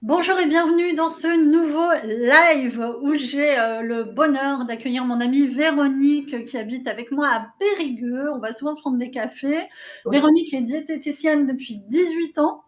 Bonjour et bienvenue dans ce nouveau live où j'ai le bonheur d'accueillir mon amie Véronique qui habite avec moi à Périgueux. On va souvent se prendre des cafés. Oui. Véronique est diététicienne depuis 18 ans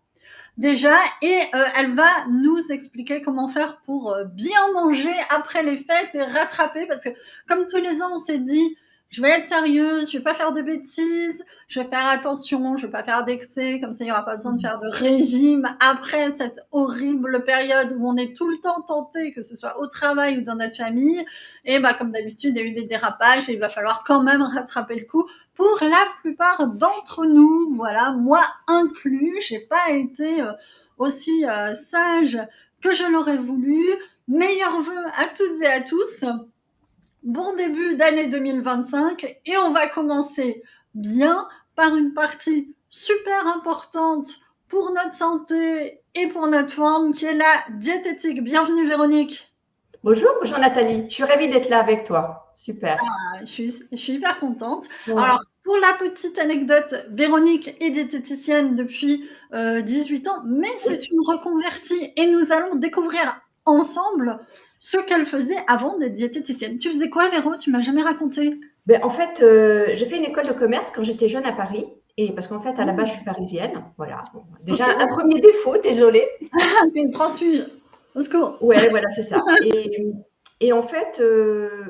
déjà et elle va nous expliquer comment faire pour bien manger après les fêtes et rattraper parce que comme tous les ans on s'est dit je vais être sérieuse, je vais pas faire de bêtises, je vais faire attention, je vais pas faire d'excès, comme ça il y aura pas besoin de faire de régime après cette horrible période où on est tout le temps tenté, que ce soit au travail ou dans notre famille. Et bah comme d'habitude, il y a eu des dérapages et il va falloir quand même rattraper le coup pour la plupart d'entre nous. Voilà, moi inclus, j'ai pas été aussi sage que je l'aurais voulu. Meilleurs vœux à toutes et à tous. Bon début d'année 2025 et on va commencer bien par une partie super importante pour notre santé et pour notre forme qui est la diététique. Bienvenue Véronique. Bonjour Nathalie. Je suis ravie d'être là avec toi. Super. Je suis hyper contente. Alors, Ouais. pour la petite anecdote, Véronique est diététicienne depuis 18 ans, mais Oui. c'est une reconvertie et nous allons découvrir ensemble ce qu'elle faisait avant d'être diététicienne. Tu faisais quoi, Véro? Tu m'as jamais raconté. En fait, j'ai fait une école de commerce quand j'étais jeune à Paris. Et parce qu'en fait, à la base, je suis parisienne. Voilà. Bon, Ok, déjà, un premier défaut, désolée. t'es une transfuge. Au secours. Ouais, voilà, c'est ça. Et en fait,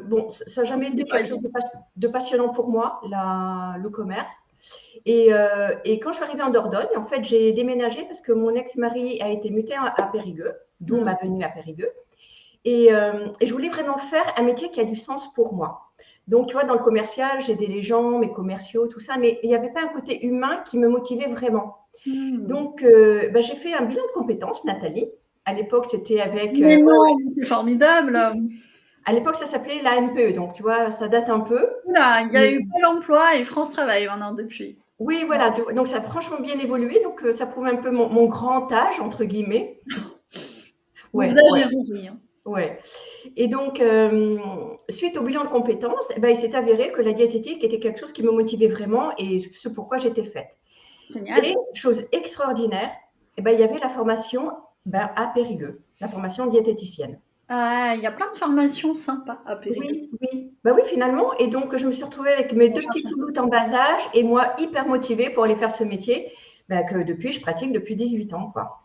bon, ça n'a jamais Des été quelque chose paillettes. de passionnant pour moi, le commerce. Et quand je suis arrivée en Dordogne, en fait, j'ai déménagé parce que mon ex-mari a été muté à Périgueux, d'où ma venue à Périgueux. Et je voulais vraiment faire un métier qui a du sens pour moi. Donc, tu vois, dans le commercial, j'aidais les gens, mes commerciaux, tout ça, mais il n'y avait pas un côté humain qui me motivait vraiment. Hmm. Donc, j'ai fait un bilan de compétences, Nathalie. À l'époque, c'était avec. Mais Ouais, non, ouais. mais c'est formidable. À l'époque, ça s'appelait la MPE. Donc, tu vois, ça date un peu. Oula, il y a Mais eu Pôle emploi et France Travail maintenant depuis. oui, voilà. Donc, ça a franchement bien évolué. Donc, ça prouve un peu mon grand âge, entre guillemets. Ouais, ouais, N'exagérons rien. ouais. Et donc, suite au bilan de compétences, il s'est avéré que la diététique était quelque chose qui me motivait vraiment et ce pourquoi j'étais faite. Et Génial. chose extraordinaire, il y avait la formation à Périgueux, la formation diététicienne. Il y a plein de formations sympas à Périgueux. Oui, oui. Oui, finalement. Et donc, je me suis retrouvée avec mes On deux cherche petites un peu. touloutes en bas âge et moi, hyper motivée pour aller faire ce métier que depuis, je pratique depuis 18 ans, quoi.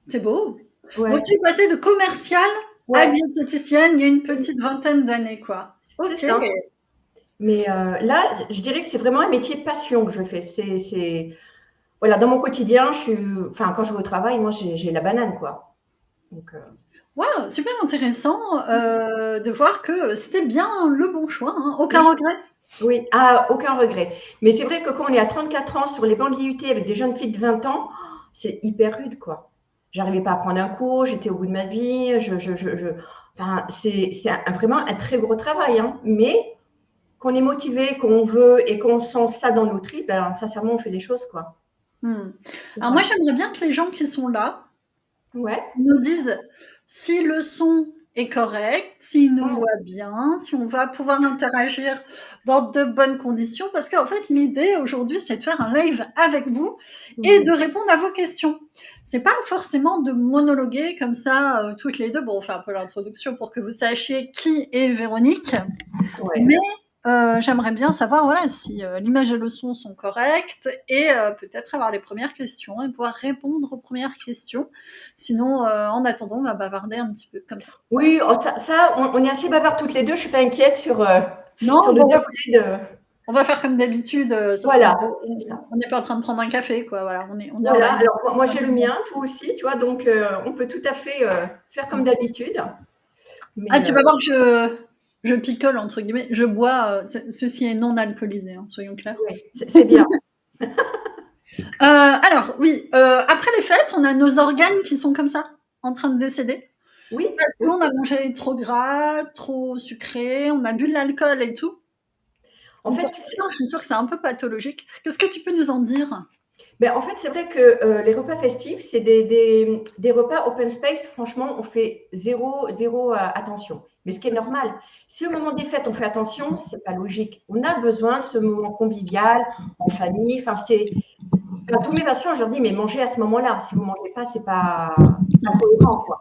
C'est beau. Donc, Ouais, tu es passée de commerciale à ouais, diététicienne il y a une oui, petite vingtaine d'années, quoi. c'est Ok. ça. Mais là, je dirais que c'est vraiment un métier passion que je fais. Voilà, dans mon quotidien, enfin, quand je vais au travail, moi, j'ai la banane, quoi. Donc, Waouh, super intéressant de voir que c'était bien le bon choix, hein. Aucun oui, regret. oui, ah, aucun regret. Mais c'est vrai que quand on est à 34 ans sur les bancs de l'IUT avec des jeunes filles de 20 ans, c'est hyper rude, quoi. J'arrivais pas à prendre un cours, j'étais au bout de ma vie. Enfin, vraiment un très gros travail, hein. Mais qu'on est motivé, qu'on veut et qu'on sent ça dans nos tripes, sincèrement, on fait les choses, quoi. Hmm. C'est Alors moi, ça. j'aimerais bien que les gens qui sont là Ouais. nous disent si le son est correct, s'ils nous Ah, voient bien, si on va pouvoir interagir dans de bonnes conditions. Parce qu'en fait, l'idée aujourd'hui, c'est de faire un live avec vous et de mhm. répondre à vos questions. C'est pas forcément de monologuer comme ça toutes les deux. Bon, on fait un peu l'introduction pour que vous sachiez qui est Véronique. Ouais. Mais j'aimerais bien savoir voilà, si l'image et le son sont corrects et peut-être avoir les premières questions et pouvoir répondre aux premières questions. Sinon, en attendant, on va bavarder un petit peu comme ça. Oui, oh, on est assez bavards toutes les deux. Je suis pas inquiète sur Non, le bon, degré de. on va faire comme d'habitude, sauf qu'on Voilà, c'est ça. n'est pas en train de prendre un café, quoi. Voilà, on est en Voilà. live. Alors moi j'ai le mien, toi aussi, tu vois. Donc on peut tout à fait faire comme d'habitude. Ah, Mais tu vas voir que je picole, entre guillemets. Je bois, ceci est non alcoolisé, hein, soyons clairs. oui, c'est bien. Alors, oui, après les fêtes, on a nos organes qui sont comme ça, en train de décéder. Oui, Parce oui. qu'on a mangé trop gras, trop sucré, on a bu de l'alcool et tout. En Donc fait, pour certains, je suis sûre que c'est un peu pathologique. Qu'est-ce que tu peux nous en dire? c'est vrai que les repas festifs, c'est des repas open space. Franchement, on fait zéro attention. Mais ce qui est normal. Si au moment des fêtes, on fait attention, c'est pas logique. On a besoin de ce moment convivial, en famille. Enfin, tous mes patients, je leur dis, mais mangez à ce moment-là. Si vous mangez pas, c'est pas. incohérent, quoi.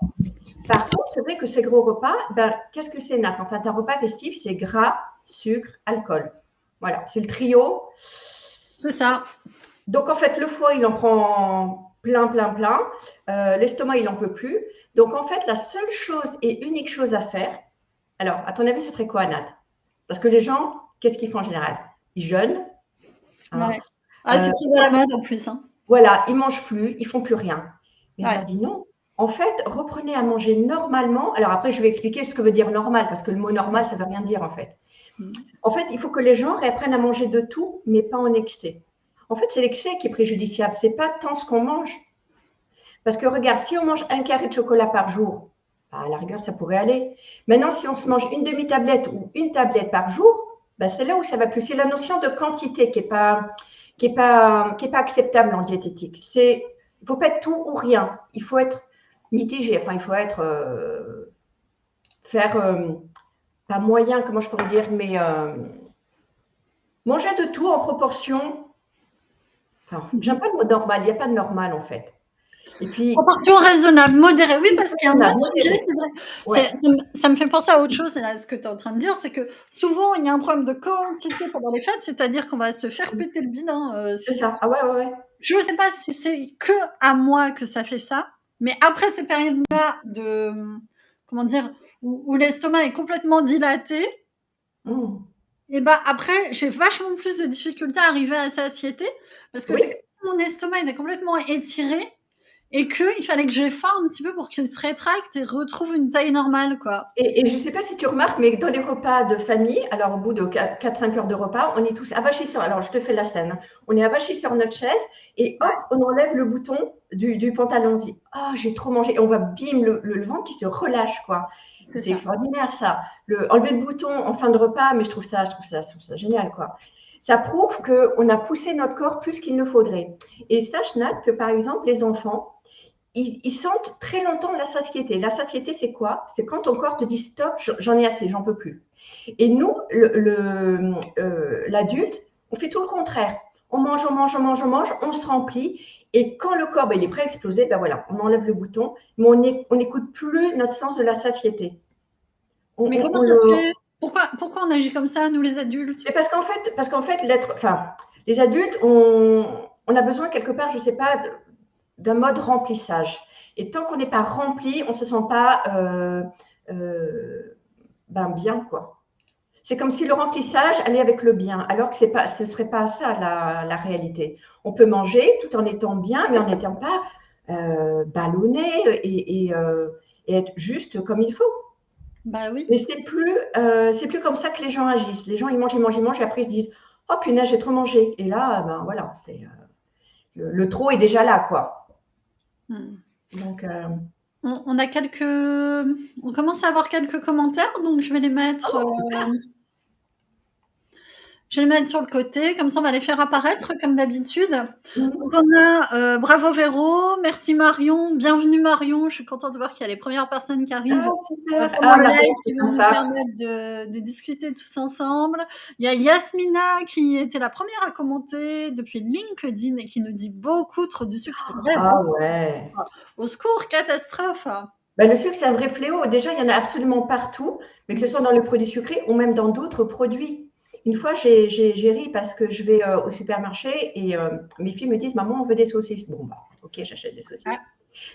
Par contre, c'est vrai que ces gros repas, ben, qu'est-ce que c'est, Nat? Enfin, un repas festif, c'est gras, sucre, alcool. Voilà, c'est le trio. C'est ça. Donc, en fait, le foie, il en prend plein, plein, plein. L'estomac, il n'en peut plus. Donc, en fait, la seule chose et unique chose à faire, alors, à ton avis, ce serait quoi, Nat? Parce que les gens, qu'est-ce qu'ils font en général? Ils jeûnent, hein, Ouais. Ah, c'est très à la mode en plus, hein. voilà, ils mangent plus, ils font plus rien. Mais je leur Ouais. dis non. En fait, reprenez à manger normalement. Alors après, je vais expliquer ce que veut dire normal, parce que le mot normal, ça veut rien dire en fait. En fait, il faut que les gens réapprennent à manger de tout, mais pas en excès. En fait, c'est l'excès qui est préjudiciable. C'est pas tant ce qu'on mange. Parce que regarde, si on mange un carré de chocolat par jour, bah, à la rigueur, ça pourrait aller. Maintenant, si on se mange une demi-tablette ou une tablette par jour, bah, c'est là où ça va plus. C'est la notion de quantité qui est pas acceptable en diététique. Il ne faut pas être tout ou rien. Il faut être mitigé. Enfin, il faut être faire pas moyen, comment je pourrais dire, mais manger de tout en proportion. Enfin, j'aime pas le mot normal. Il n'y a pas de normal en fait. Et puis, Proportion raisonnable, modérée. Oui, parce qu'il y a un on a autre sujet, modéré. c'est vrai. Ouais, Ça me fait penser à autre chose, là, ce que tu es en train de dire, c'est que souvent, il y a un problème de quantité pendant les fêtes, c'est-à-dire qu'on va se faire péter le bide, hein, c'est ça. Ah ouais, ouais, ouais. je ne sais pas si c'est que à moi que ça fait ça, mais après ces périodes-là de, comment dire, où l'estomac est complètement dilaté, Mmh. et bah après, j'ai vachement plus de difficultés à arriver à satiété, parce que Oui. c'est comme si mon estomac était complètement étiré, et qu'il fallait que j'ai faim un petit peu pour qu'il se rétracte et retrouve une taille normale, quoi. Et je ne sais pas si tu remarques, mais dans les repas de famille, alors au bout de 4-5 heures de repas, on est tous avachis sur. Alors je te fais la scène, hein. On est avachis sur notre chaise et hop, Ouais, on enlève le bouton du pantalon. On se dit, oh, j'ai trop mangé. Et on voit bim, le ventre qui se relâche, quoi. c'est C'est ça. extraordinaire, ça. Enlever le bouton en fin de repas, mais je trouve ça génial, quoi. Ça prouve qu'on a poussé notre corps plus qu'il ne faudrait. Et sache, Nat, que par exemple, les enfants, ils sentent très longtemps la satiété. La satiété, c'est quoi? C'est quand ton corps te dit stop, j'en ai assez, j'en peux plus. Et nous, l'adulte, on fait tout le contraire. On mange, on mange, on mange, on mange, on se remplit. Et quand le corps il est prêt à exploser, ben voilà, on enlève le bouton, mais on n'écoute plus notre sens de la satiété. On, Mais on, comment on ça se le... fait? Pourquoi on agit comme ça, nous les adultes? Mais parce qu'en fait, les adultes, on a besoin quelque part, je ne sais pas, d'un mode remplissage. Et tant qu'on n'est pas rempli, on ne se sent pas bien, quoi. C'est comme si le remplissage allait avec le bien, alors que ce ne serait pas ça la réalité. On peut manger tout en étant bien, mais en n'étant pas ballonné et être juste comme il faut. Bah oui. Mais c'est plus comme ça que les gens agissent. Les gens, ils mangent, ils mangent, ils mangent, et après ils se disent, oh punaise, j'ai trop mangé. Et là, ben voilà, le trop est déjà là, quoi. Hmm. Donc, On a on commence à avoir quelques commentaires, donc je vais les mettre sur le côté, comme ça on va les faire apparaître comme d'habitude. Donc on a bravo Véro, merci Marion, bienvenue Marion, je suis contente de voir qu'il y a les premières personnes qui arrivent super. pendant Ah, le Marion, live c'est qui vont nous sympa. permettre de discuter tous ensemble. Il y a Yasmina qui était la première à commenter depuis LinkedIn et qui nous dit beaucoup trop de sucre, c'est vrai, Ah beaucoup. ouais. Au secours, catastrophe. Ben, le sucre, c'est un vrai fléau. Déjà, il y en a absolument partout, mais que ce soit dans les produits sucrés ou même dans d'autres produits. Une fois, j'ai ri parce que je vais au supermarché et mes filles me disent, maman, on veut des saucisses. Bon, bah, ok, j'achète des saucisses. Ah,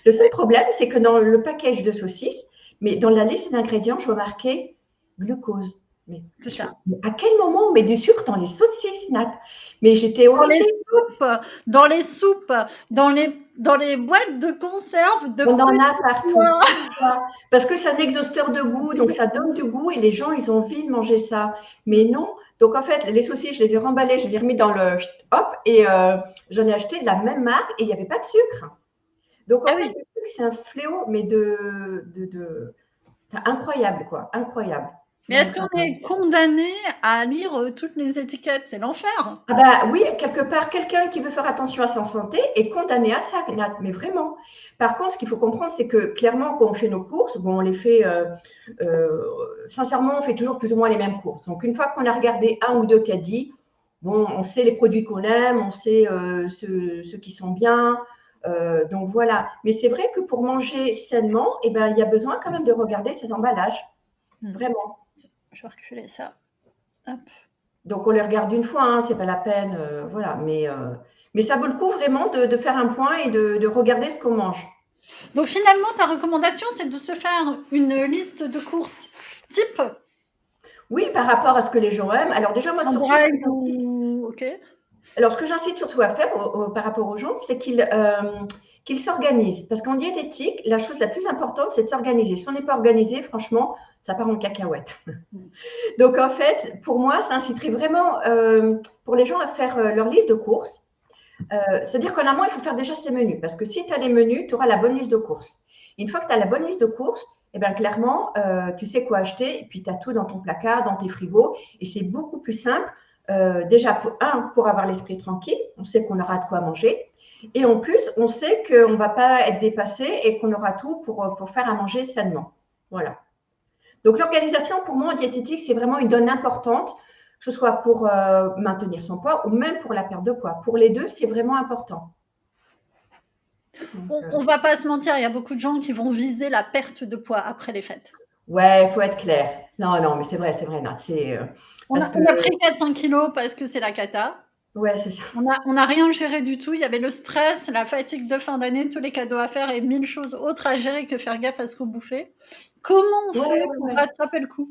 Le seul problème, c'est que dans le package de saucisses, mais dans la liste d'ingrédients, je vois marqué glucose. Mais, c'est ça. mais à quel moment on met du sucre dans les saucisses, Nat? Mais j'étais Dans les horrifiée. soupes, dans les soupes, dans les boîtes de conserve de On en a petits partout. pois. Parce que c'est un exhausteur de goût, donc ça donne du goût et les gens, ils ont envie de manger ça. Mais non. Donc en fait, les saucisses, je les ai remballées, je les ai remis dans le hop et j'en ai acheté de la même marque et il n'y avait pas de sucre. Donc en Ah fait, oui. le sucre, c'est un fléau, mais enfin, incroyable, quoi. Incroyable. Mais est-ce Donc, qu'on est condamné à lire toutes les étiquettes? C'est l'enfer. ah bah oui, quelque part, quelqu'un qui veut faire attention à sa santé est condamné à ça, Nat, mais vraiment. Par contre, ce qu'il faut comprendre, c'est que clairement, quand on fait nos courses, bon, on les fait, sincèrement, on fait toujours plus ou moins les mêmes courses. Donc, une fois qu'on a regardé un ou deux caddies, bon, on sait les produits qu'on aime, on sait ceux qui sont bien. Donc voilà. Mais c'est vrai que pour manger sainement, eh ben, il y a besoin quand même de regarder ces emballages. Vraiment. Je vais reculer ça. Hop. Donc on les regarde une fois, hein, c'est pas la peine, voilà. Mais ça vaut le coup vraiment de faire un point et de regarder ce qu'on mange. Donc finalement, ta recommandation, c'est de se faire une liste de courses type Oui, par rapport à ce que les gens aiment. Alors déjà, moi, en surtout, drive ou... Ok. alors ce que j'incite surtout à faire par rapport aux gens, c'est qu'ils s'organisent. Parce qu'en diététique, la chose la plus importante, c'est de s'organiser. Si on n'est pas organisé, franchement, ça part en cacahuète. Donc en fait, pour moi, ça inciterait vraiment pour les gens à faire leur liste de courses. C'est-à-dire qu'en amont, il faut faire déjà ses menus. Parce que si tu as les menus, tu auras la bonne liste de courses. Et une fois que tu as la bonne liste de courses, eh bien, clairement, tu sais quoi acheter et puis tu as tout dans ton placard, dans tes frigos. Et c'est beaucoup plus simple. Déjà, pour avoir l'esprit tranquille, on sait qu'on aura de quoi manger. Et en plus, on sait qu'on ne va pas être dépassé et qu'on aura tout pour faire à manger sainement. Voilà. Donc, l'organisation, pour moi, en diététique, c'est vraiment une donne importante, que ce soit pour maintenir son poids ou même pour la perte de poids. Pour les deux, c'est vraiment important. On va pas se mentir, il y a beaucoup de gens qui vont viser la perte de poids après les fêtes. Ouais, il faut être clair. Non, non, mais c'est vrai, non, On parce a, que, on a pris 4-5 kilos parce que c'est la cata. ouais, c'est ça. On a rien géré du tout. Il y avait le stress, la fatigue de fin d'année, tous les cadeaux à faire et 1000 choses autres à gérer que faire gaffe à ce qu'on bouffait. Comment on Ouais, fait ouais, pour ouais. rattraper le coup?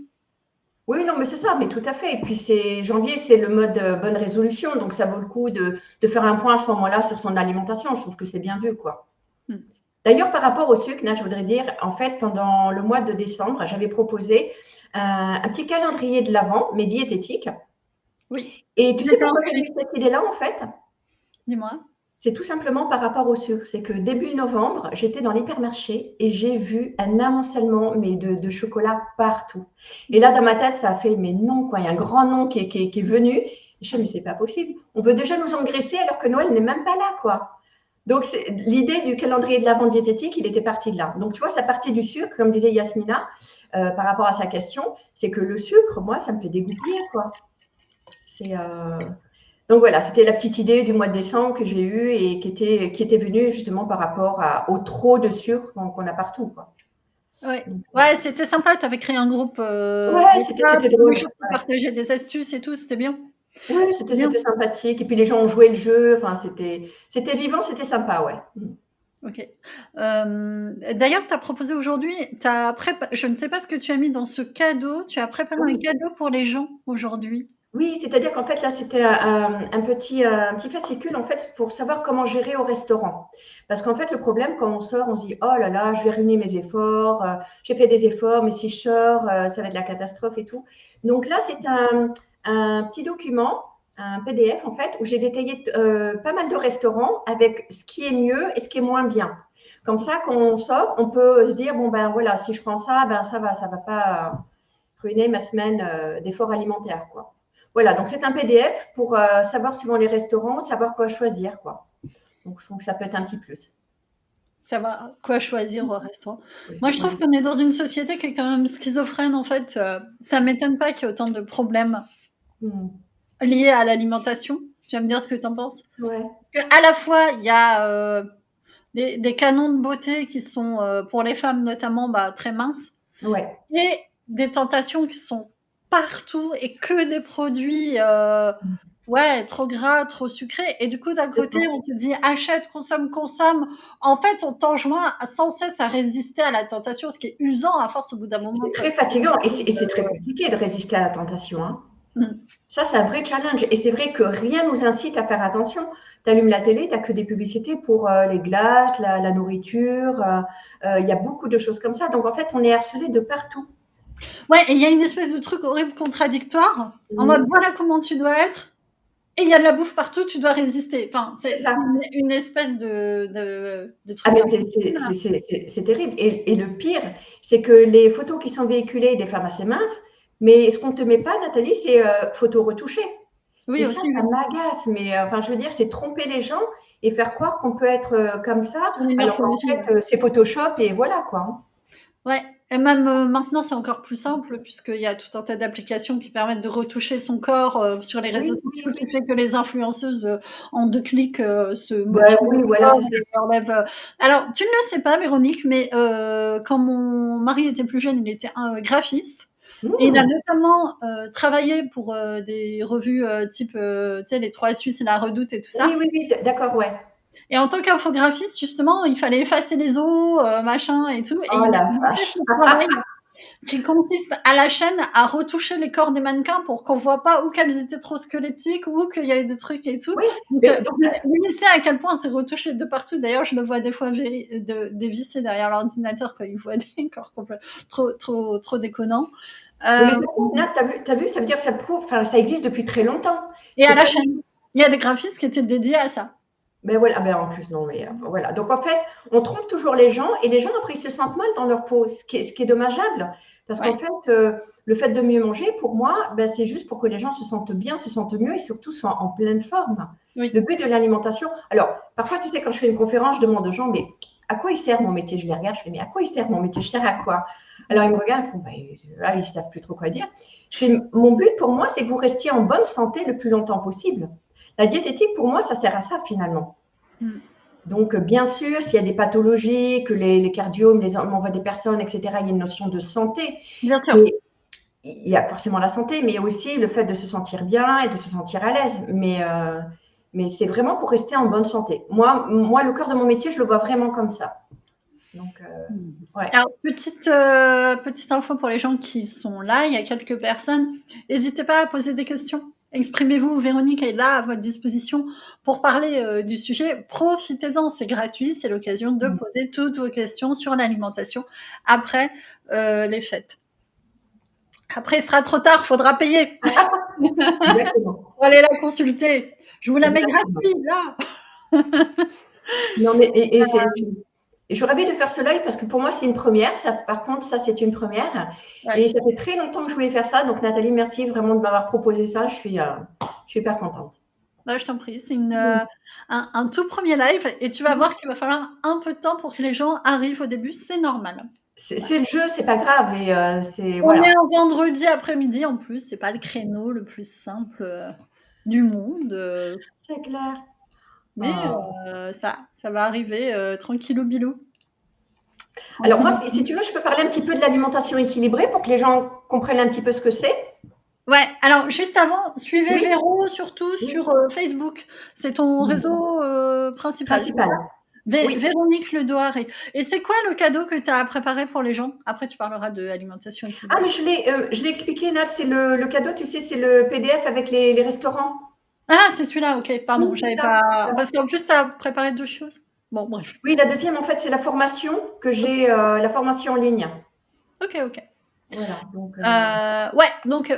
Oui, non, mais c'est ça, mais tout à fait. Et puis, janvier, c'est le mode bonne résolution. Donc, ça vaut le coup de faire un point à ce moment-là sur son alimentation. Je trouve que c'est bien vu, quoi. Hmm. D'ailleurs, par rapport au sucre, là, je voudrais dire, en fait, pendant le mois de décembre, j'avais proposé un petit calendrier de l'Avent, mais diététique. Oui. Et tu sais J'étais pourquoi j'ai eu inscrite. cette idée-là, en fait? Dis-moi. C'est tout simplement par rapport au sucre. C'est que début novembre, j'étais dans l'hypermarché et j'ai vu un amoncellement mais de chocolat partout. Et là, dans ma tête, ça a fait, mais non, quoi. Il y a un grand nom qui est venu. Et je me suis dit, mais c'est pas possible. On veut déjà nous engraisser alors que Noël n'est même pas là, quoi. Donc, l'idée du calendrier de l'Avent diététique, il était parti de là. Donc, tu vois, ça partait du sucre, comme disait Yasmina, par rapport à sa question. C'est que le sucre, moi, ça me fait dégoupiller, quoi. Donc voilà, c'était la petite idée du mois de décembre que j'ai eue et qui était venue justement par rapport au trop de sucre qu'on a partout, quoi. Ouais, ouais, c'était sympa. Tu avais créé un groupe Ouais, WhatsApp c'était où drôle. tu partageais des astuces et tout. C'était bien. Ouais, Bien. c'était sympathique. Et puis les gens ont joué le jeu. Enfin, c'était vivant, c'était sympa, ouais. Ok. D'ailleurs, tu as proposé aujourd'hui, je ne sais pas ce que tu as mis dans ce cadeau. Tu as préparé un Oui. cadeau pour les gens aujourd'hui. Oui, c'est-à-dire qu'en fait, là, c'était un petit fascicule, en fait, pour savoir comment gérer au restaurant. Parce qu'en fait, le problème, quand on sort, on se dit, oh là là, je vais ruiner mes efforts, j'ai fait des efforts, mais si je sors, ça va être la catastrophe et tout. Donc là, c'est un petit document, un PDF, en fait, où j'ai détaillé pas mal de restaurants avec ce qui est mieux et ce qui est moins bien. Comme ça, quand on sort, on peut se dire, bon, ben voilà, si je prends ça, ben ça va pas ruiner ma semaine d'efforts alimentaires, quoi. Voilà, donc c'est un PDF pour savoir suivant les restaurants, savoir quoi choisir, quoi. Donc je trouve que ça peut être un petit plus. Savoir quoi choisir au restaurant. Oui, Moi, je trouve oui. qu'on est dans une société qui est quand même schizophrène, en fait. Ça m'étonne pas qu'il y ait autant de problèmes liés à l'alimentation. Tu vas me dire ce que tu en penses. Ouais, Parce qu'à la fois, il y a des canons de beauté qui sont, pour les femmes notamment, bah, très minces, ouais. et des tentations qui sont partout et que des produits ouais, trop gras, trop sucrés. Et du coup, d'un C'est côté, ça. on te dit achète, consomme, consomme. En fait, on t'enjoint sans cesse à résister à la tentation, ce qui est usant à force au bout d'un moment. C'est très fatigant et c'est très compliqué de résister à la tentation, hein. Ça, c'est un vrai challenge. Et c'est vrai que rien nous incite à faire attention. Tu allumes la télé, tu n'as que des publicités pour les glaces, la nourriture. Il y a beaucoup de choses comme ça. Donc, en fait, on est harcelé de partout. Ouais, et il y a une espèce de truc horrible contradictoire, en mode voilà comment tu dois être, et il y a de la bouffe partout, tu dois résister. Enfin, C'est c'est ça. une espèce de Ah, truc mais un peu c'est terrible. Et le pire, c'est que les photos qui sont véhiculées des femmes assez minces, mais ce qu'on ne te met pas, Nathalie, c'est photos retouchées. Et oui, ça aussi, oui. m'agace. Mais enfin, je veux dire, c'est tromper les gens et faire croire qu'on peut être comme ça, Sur les alors qu'en morphologies, ouais. fait, c'est Photoshop et voilà quoi. Ouais. et même maintenant, c'est encore plus simple puisqu'il y a tout un tas d'applications qui permettent de retoucher son corps sur les réseaux Oui, sociaux, oui, qui oui. fait que les influenceuses, en 2 clics, se Bah, modifient oui, le voilà, corps c'est ça. et enlèvent. Alors, tu ne le sais pas, Véronique, mais quand mon mari était plus jeune, il était un graphiste. Et il a Mmh. notamment travaillé pour des revues type, tu sais, les Trois Suisses et la Redoute et tout Oui, ça. oui, oui, d'accord, ouais. Et en tant qu'infographiste, justement, il fallait effacer les os, machin et tout. Et Oh la il a fait vache! ce travail qui consiste à la chaîne à retoucher les corps des mannequins pour qu'on voit pas où qu'elles étaient trop squelettiques ou qu'il y avait des trucs et tout. Oui, Donc, mais donc lui, il sait à quel point c'est retouché de partout. D'ailleurs, je le vois des fois dévisser derrière l'ordinateur quand il voit des corps trop déconnants. oui, mais Euh, ça prouve, Nat, tu vu? Ça veut dire que ça prouve, enfin, ça existe depuis très longtemps. et à C'est la pas chaîne, il y a des graphistes qui étaient dédiés à ça. mais voilà, mais en plus, non, mais voilà. Donc en fait, on trompe toujours les gens et les gens après ils se sentent mal dans leur peau, ce qui est dommageable. Parce qu'en Ouais. fait, le fait de mieux manger, pour moi, ben, c'est juste pour que les gens se sentent bien, se sentent mieux et surtout soient en pleine forme. Le Oui. but de l'alimentation. Alors, parfois, tu sais, quand je fais une conférence, je demande aux gens, mais à quoi il sert mon métier? Je les regarde, je fais, mais à quoi il sert mon métier? Je sers à quoi? Alors, ils me regardent, ils font, bah, là, ils ne savent plus trop quoi dire. Je fais, mon but pour moi, c'est que vous restiez en bonne santé le plus longtemps possible. La diététique, pour moi, ça sert à ça finalement. Mm. Donc, bien sûr, s'il y a des pathologies, que les cardios m'envoient des personnes, etc., il y a une notion de santé. Bien sûr. Mais il y a forcément la santé, mais aussi le fait de se sentir bien et de se sentir à l'aise. Mais c'est vraiment pour rester en bonne santé. Moi, le cœur de mon métier, je le vois vraiment comme ça. Donc, ouais. Alors, petite info pour les gens qui sont là, il y a quelques personnes. N'hésitez pas à poser des questions. Exprimez-vous, Véronique est là à votre disposition pour parler du sujet. Profitez-en, c'est gratuit, c'est l'occasion de poser toutes vos questions sur l'alimentation après les fêtes. Après, il sera trop tard, il faudra payer Exactement. pour aller la consulter. Je vous la mets Exactement. gratuite, là. Non, mais et je rêvais de faire ce live parce que pour moi, c'est une première. Ça, par contre, ça, c'est une première. Ouais. Et ça fait très longtemps que je voulais faire ça. Donc, Nathalie, merci vraiment de m'avoir proposé ça. Je suis hyper contente. Bah, je t'en prie, c'est un tout premier live et tu vas voir qu'il va falloir un peu de temps pour que les gens arrivent au début, c'est normal. C'est le jeu, c'est pas grave. Et c'est On voilà. est un vendredi après-midi en plus, c'est pas le créneau le plus simple du monde, C'est clair. mais Ah. ça va arriver tranquillou bilou. Alors moi, Tranquillou si bilou. tu veux, je peux parler un petit peu de l'alimentation équilibrée pour que les gens comprennent un petit peu ce que c'est. Ouais, alors juste avant, suivez Oui, Véro surtout oui. sur Facebook. C'est ton réseau principal, c'est ça? Principal. Oui. Véronique Ledoiré. Et c'est quoi le cadeau que tu as préparé pour les gens? Après, tu parleras de alimentation Ah, équilibrée. mais je l'ai expliqué, Nat, c'est le cadeau, tu sais, c'est le PDF avec les restaurants. Ah, c'est celui-là, ok, Oui, pardon, c'est j'avais ça, c'est pas. ça. Parce qu'en plus, tu as préparé deux choses. Bon, bref. Oui, la deuxième, en fait, c'est la formation que Ok, j'ai, la formation en ligne. ok, ok. Voilà, donc Ouais, donc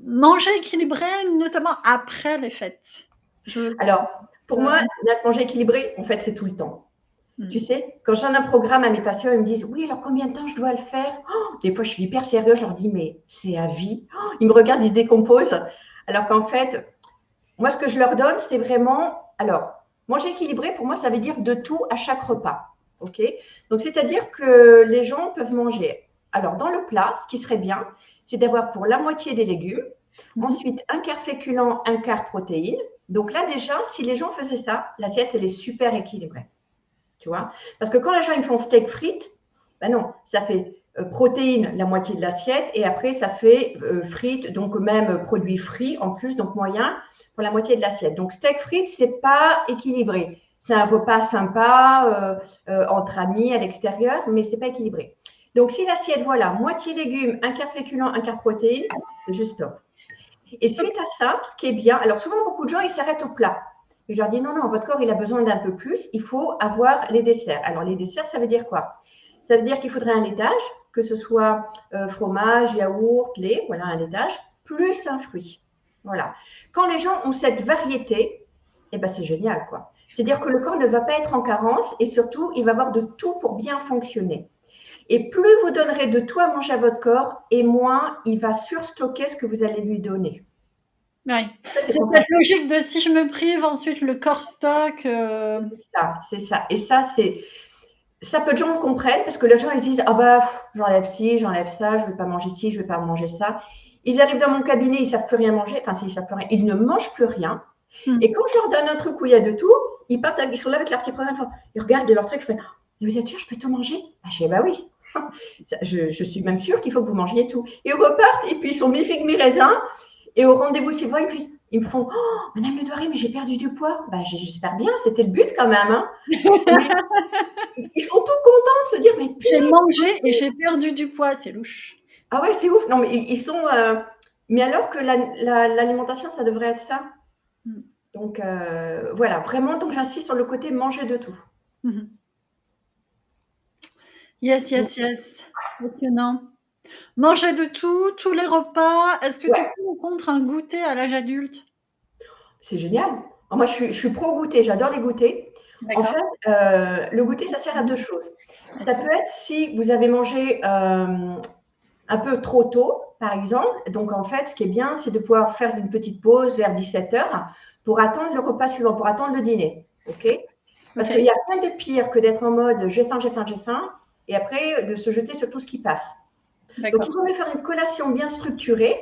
manger équilibré, notamment après les fêtes. Je. alors, pour moi, ça- Nat, manger équilibré, en fait, c'est tout le temps. Tu Hmm. sais, quand je donne un programme à mes patients, ils me disent: «Oui, alors combien de temps je dois le faire?» Des fois, je suis hyper sérieuse, je leur dis: «Mais c'est à vie». Ils me regardent, ils se décomposent. Alors qu'en fait, moi, ce que je leur donne, c'est vraiment, alors, manger équilibré, pour moi, ça veut dire de tout à chaque repas. OK? Donc, c'est-à-dire que les gens peuvent manger. Alors, dans le plat, ce qui serait bien, c'est d'avoir pour la moitié des légumes, Mhm. ensuite un quart féculent, un quart protéines. Donc là, déjà, si les gens faisaient ça, l'assiette, elle est super équilibrée. Tu vois? Parce que quand les gens ils font steak frites, ben non, ça fait protéines la moitié de l'assiette et après ça fait frites, donc même produits frits en plus, donc moyen pour la moitié de l'assiette. Donc steak frites, c'est pas équilibré. C'est un repas sympa entre amis à l'extérieur, mais c'est pas équilibré. Donc si l'assiette, voilà, moitié légumes, un quart féculent, un quart protéines, c'est juste top. Et suite à ça, ce qui est bien, alors souvent beaucoup de gens ils s'arrêtent au plat. Je leur dis non, non, votre corps il a besoin d'un peu plus, il faut avoir les desserts. Alors les desserts, ça veut dire quoi? Ça veut dire qu'il faudrait un laitage, que ce soit fromage, yaourt, lait, voilà un laitage, plus un fruit. Voilà. Quand les gens ont cette variété, eh ben c'est génial quoi. C'est-à-dire que le corps ne va pas être en carence et surtout il va avoir de tout pour bien fonctionner. Et plus vous donnerez de tout à manger à votre corps, et moins il va surstocker ce que vous allez lui donner. Ouais. Ça, c'est C'est cette fantastique. logique de si je me prive, ensuite le corps stocke. C'est ça, c'est ça. Et ça, c'est. ça, peu de gens comprennent parce que les gens, ils se disent: «Ah bah, j'enlève ci, j'enlève ça, je ne vais pas manger ci, je ne vais pas manger ça». Ils arrivent dans mon cabinet, ils ne savent plus rien manger. Enfin, s'ils savent plus rien, ils ne mangent plus rien. Et quand je leur donne un truc où il y a de tout, ils partent, ils sont là avec leur petit programme, ils regardent leur truc, ils font: «Vous êtes sûr, je peux tout manger?» Je dis: «Bah oui, je suis même sûre qu'il faut que vous mangiez tout». Et ils repartent, et puis ils sont mi-figue, mi-raisin. Et au rendez-vous suivant, ils me font: «Oh, Madame Le Douaré, mais j'ai perdu du poids». Bah, j'espère bien, c'était le but quand même. Hein. Mais ils sont tout contents de se dire: «Mais J'ai punaise». mangé et j'ai perdu du poids, c'est louche. Ah ouais, c'est ouf. Non, mais ils sont. Mais alors que l'alimentation, ça devrait être ça. Mm. Donc voilà, vraiment, donc j'insiste sur le côté manger de tout. Mhm. Yes, yes, yes. Passionnant. Manger de tout, tous les repas. Est-ce que tu es Ouais, pour ou contre un goûter à l'âge adulte? c'est génial. Alors moi, je suis pro goûter, j'adore les goûters. En D'accord. fait, le goûter, ça sert à deux choses. Ça Ok. peut être si vous avez mangé un peu trop tôt, par exemple. Donc, en fait, ce qui est bien, c'est de pouvoir faire une petite pause vers 17 h pour attendre le repas suivant, pour attendre le dîner. OK? Parce qu'il Ok. n'y a rien de pire que d'être en mode j'ai faim, j'ai faim, j'ai faim, et après de se jeter sur tout ce qui passe. Donc, il D'accord. vaut mieux faire une collation bien structurée